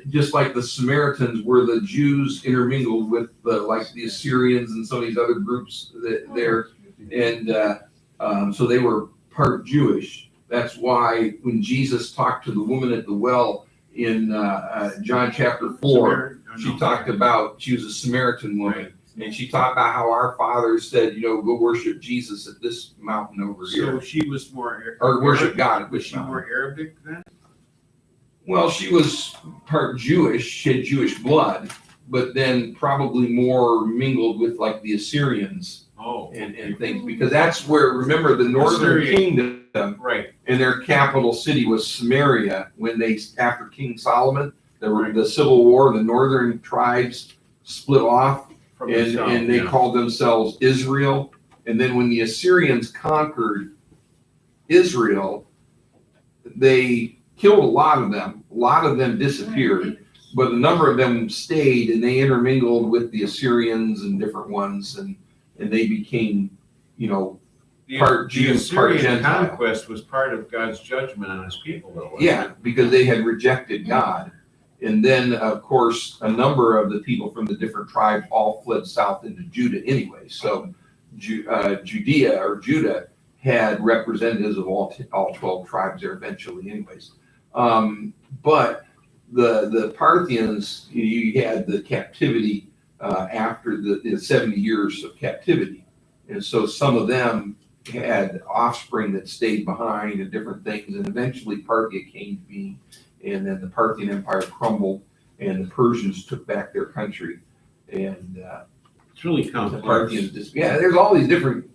[SPEAKER 6] just like the Samaritans were the Jews intermingled with the Assyrians and some of these other groups there. And so they were part Jewish. That's why when Jesus talked to the woman at the well in John chapter 4, she talked about, she was a Samaritan woman. And she talked about how our fathers said, go worship Jesus at this mountain over here.
[SPEAKER 3] So she was more,
[SPEAKER 6] Or worship God at
[SPEAKER 3] was
[SPEAKER 6] this
[SPEAKER 3] she
[SPEAKER 6] mountain.
[SPEAKER 3] more Arabic then?
[SPEAKER 6] Well, she was part Jewish, she had Jewish blood, but then probably more mingled with like the Assyrians and things, because that's where, remember, the northern
[SPEAKER 3] Assyria.
[SPEAKER 6] kingdom
[SPEAKER 3] Right.
[SPEAKER 6] and their capital city was Samaria when after King Solomon, there were the civil war, the northern tribes split off
[SPEAKER 3] From the south,
[SPEAKER 6] and they
[SPEAKER 3] yeah.
[SPEAKER 6] called themselves Israel. And then when the Assyrians conquered Israel, they killed a lot of them. A lot of them disappeared, but a number of them stayed and they intermingled with the Assyrians and different ones, and they became, part
[SPEAKER 3] The
[SPEAKER 6] Jew, part
[SPEAKER 3] Assyrian
[SPEAKER 6] Gentile.
[SPEAKER 3] conquest was part of God's judgment on his people, though. wasn't
[SPEAKER 6] Yeah,
[SPEAKER 3] it?
[SPEAKER 6] because they had rejected God. And then, of course, a number of the people from the different tribes all fled south into Judah anyway. So Judea or Judah had representatives of all 12 tribes there eventually anyways. But the Parthians, you had the captivity after the 70 years of captivity. And so some of them had offspring that stayed behind and different things. And eventually Parthia came to be. And then the Parthian Empire crumbled, and the Persians took back their country. And
[SPEAKER 3] It's really
[SPEAKER 6] the
[SPEAKER 3] complex.
[SPEAKER 6] Parthians there's all these different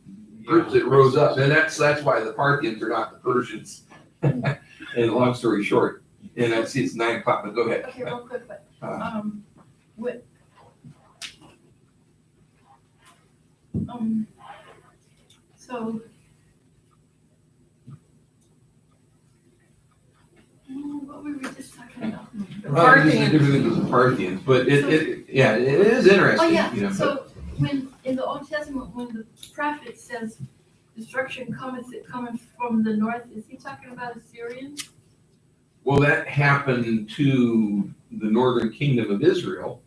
[SPEAKER 6] groups that rose up, and that's why the Parthians are not the Persians. And long story short, and I see it's 9 o'clock, but go ahead.
[SPEAKER 12] Okay, real quick, but, what, so, what were we just talking about?
[SPEAKER 6] Well, this is different than the Parthians, but yeah, it is
[SPEAKER 12] Oh,
[SPEAKER 6] interesting,
[SPEAKER 12] yeah,
[SPEAKER 6] you know.
[SPEAKER 12] so when, in the Old Testament, when the prophet says destruction cometh from the north, is he talking about Assyrians?
[SPEAKER 6] Well, that happened to the northern kingdom of Israel,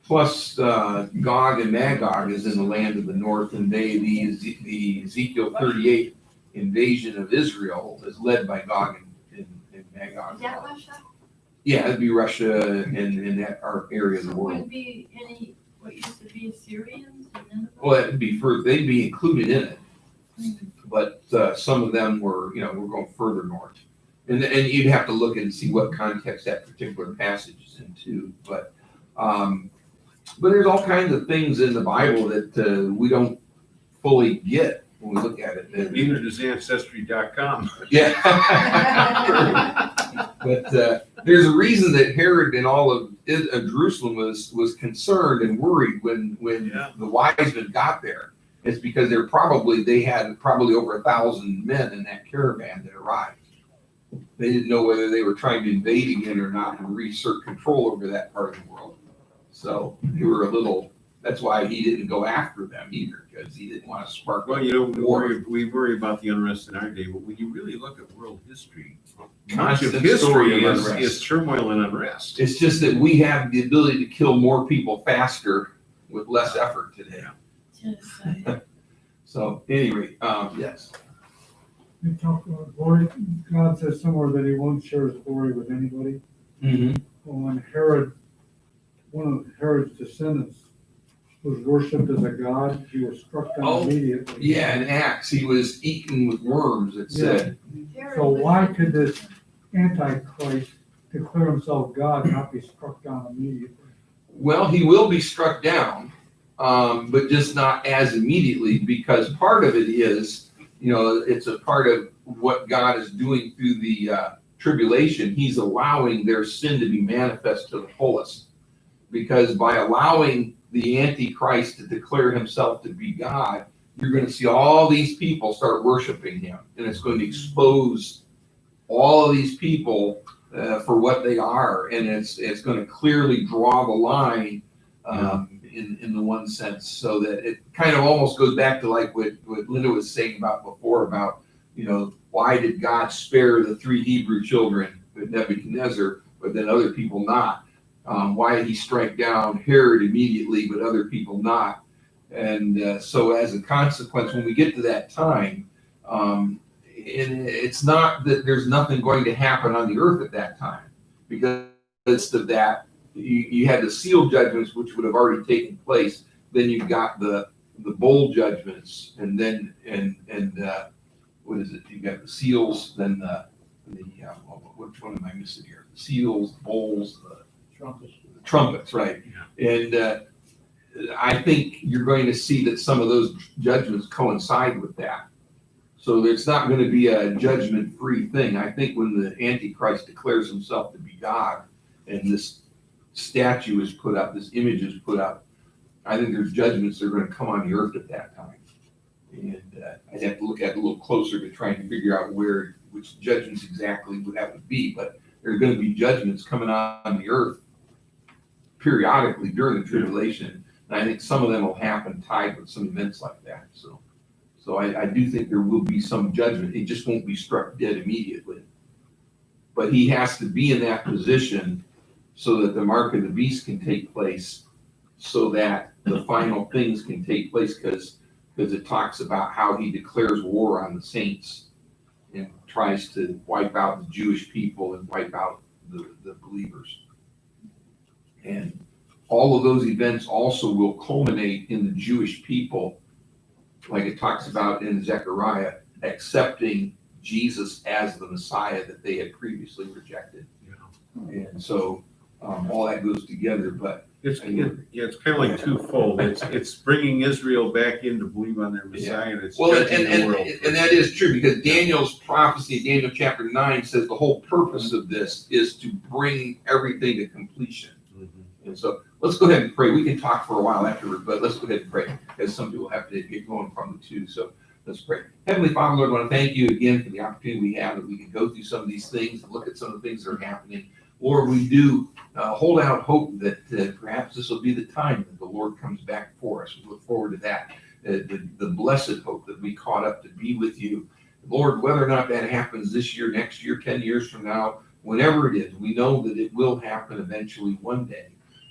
[SPEAKER 6] plus Gog and Magog is in the land of the north, and the Ezekiel 38 invasion of Israel is led by Gog and Magog.
[SPEAKER 12] Is that Russia?
[SPEAKER 6] Yeah, it'd be Russia and that our area of the
[SPEAKER 12] Would
[SPEAKER 6] world.
[SPEAKER 12] it be any, what used to be Assyrians and Nineveh?
[SPEAKER 6] Well, it'd be they'd be included in it, but some of them were, you know, we're going further north. And you'd have to look and see what context that particular passage is into, but there's all kinds of things in the Bible that we don't fully get when we look at it.
[SPEAKER 10] Neither does Ancestry.com.
[SPEAKER 6] Yeah. But there's a reason that Herod and all of Jerusalem was concerned and worried when the wise men got there. It's because they had probably over 1,000 men in that caravan that arrived. They didn't know whether they were trying to invade again or not and reassert control over that part of the world. So they were a little, that's why he didn't go after them either, because he didn't want to spark.
[SPEAKER 10] Well, you know, we worry about the unrest in our day, but when you really look at world history, much of
[SPEAKER 6] Constant
[SPEAKER 10] history
[SPEAKER 6] story of unrest.
[SPEAKER 10] is turmoil and unrest.
[SPEAKER 6] It's just that we have the ability to kill more people faster with less effort today.
[SPEAKER 12] Genocide.
[SPEAKER 6] So anyway, yes.
[SPEAKER 2] You talk about glory, God says somewhere that he won't share his glory with anybody.
[SPEAKER 6] Mm-hmm.
[SPEAKER 2] Well, when Herod, one of Herod's descendants was worshipped as a god, he was struck down immediately.
[SPEAKER 6] Yeah, in Acts, he was eaten with worms, it said.
[SPEAKER 2] So why could this Antichrist declare himself God, not be struck down immediately?
[SPEAKER 6] Well, he will be struck down, but just not as immediately, because part of it is, you know, it's a part of what God is doing through the tribulation. He's allowing their sin to be manifest to the fullest. Because by allowing the Antichrist to declare himself to be God, you're going to see all these people start worshiping him. And it's going to expose all of these people for what they are. And it's going to clearly draw the line in the one sense, so that it kind of almost goes back to like what Linda was saying about before about, you know, why did God spare the 3 Hebrew children with Nebuchadnezzar, but then other people not? Why did he strike down Herod immediately, but other people not? And so as a consequence, when we get to that time, it's not that there's nothing going to happen on the earth at that time, because of that, you had the seal judgments, which would have already taken place. Then you've got the bowl judgments, and then what is it? You got the seals, then which one am I missing here? The seals, the bowls, the trumpets, right? And I think you're going to see that some of those judgments coincide with that. So it's not going to be a judgment-free thing. I think when the Antichrist declares himself to be God, and this statue is put up, this image is put up, I think there's judgments that are going to come on the earth at that time. And I'd have to look at it a little closer to try and figure out which judgments exactly would have to be. But there's going to be judgments coming on the earth periodically during the tribulation. And I think some of them will happen tied with some events like that. So I do think there will be some judgment. It just won't be struck dead immediately. But he has to be in that position so that the mark of the beast can take place, so that the final things can take place, because it talks about how he declares war on the saints and tries to wipe out the Jewish people and wipe out the believers. And all of those events also will culminate in the Jewish people, like it talks about in Zechariah, accepting Jesus as the Messiah that they had previously rejected. And so all that goes together, but
[SPEAKER 10] it's kind of like twofold. It's bringing Israel back in to believe on their Messiah, and it's judging the world.
[SPEAKER 6] And that is true, because Daniel's prophecy, Daniel chapter 9, says the whole purpose of this is to bring everything to completion. And so let's go ahead and pray. We can talk for a while afterward, but let's go ahead and pray, because some people have to get going from the two. So Let's pray. Heavenly Father, Lord, I want to thank you again for the opportunity we have that we can go through some of these things and look at some of the things that are happening. Lord, we do hold out hope that perhaps this will be the time that the Lord comes back for us. We look forward to that. The blessed hope that we caught up to be with you. Lord, whether or not that happens this year, next year, 10 years from now, whenever it is, we know that it will happen eventually one day.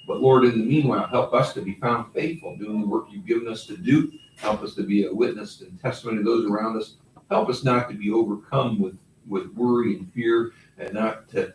[SPEAKER 6] But Lord, in the meanwhile, help us to be found faithful, doing the work you've given us to do. Help us to be a witness and testimony to those around us. Help us not to be overcome with worry and fear, and not to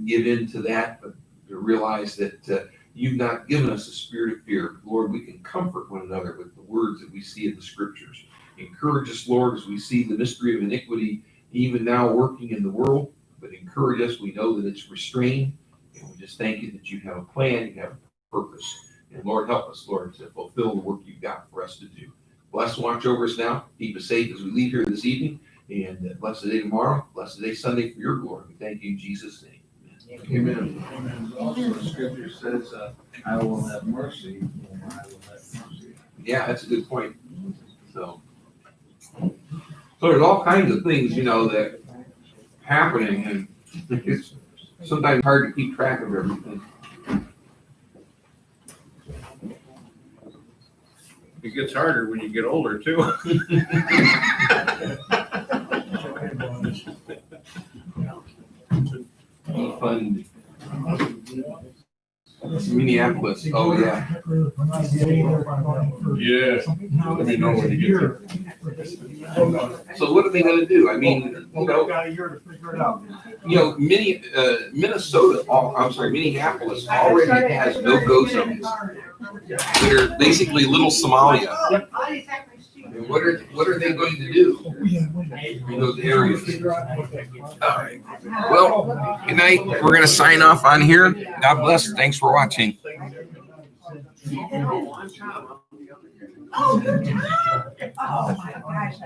[SPEAKER 6] give in to that, but to realize that you've not given us a spirit of fear. Lord, we can comfort one another with the words that we see in the scriptures. Encourage us, Lord, as we see the mystery of iniquity even now working in the world, but encourage us. We know that it's restrained, and we just thank you that you have a plan, you have a purpose. And Lord, help us, Lord, to fulfill the work you've got for us to do. Bless and watch over us now. Keep us safe as we leave here this evening. And bless the day tomorrow. Bless the day Sunday for your glory. We thank you in Jesus' name.
[SPEAKER 3] Amen. Amen. Also, the scripture says, I will have mercy, and I will have mercy.
[SPEAKER 6] Yeah, that's a good point. So there's all kinds of things, that happening, and it's sometimes hard to keep track of everything.
[SPEAKER 10] It gets harder when you get older too.
[SPEAKER 6] Fun. Minneapolis. Oh yeah.
[SPEAKER 11] Yeah. Let me know when you get there.
[SPEAKER 6] So what are they going to do? I mean,
[SPEAKER 13] Got a year to figure it out.
[SPEAKER 6] Minneapolis already has no-go zones. They're basically little Somalia. And what are they going to do in those areas? All right. Well, good night. We're going to sign off on here. God bless. Thanks for watching.
[SPEAKER 1] Oh, good job. Oh, my gosh.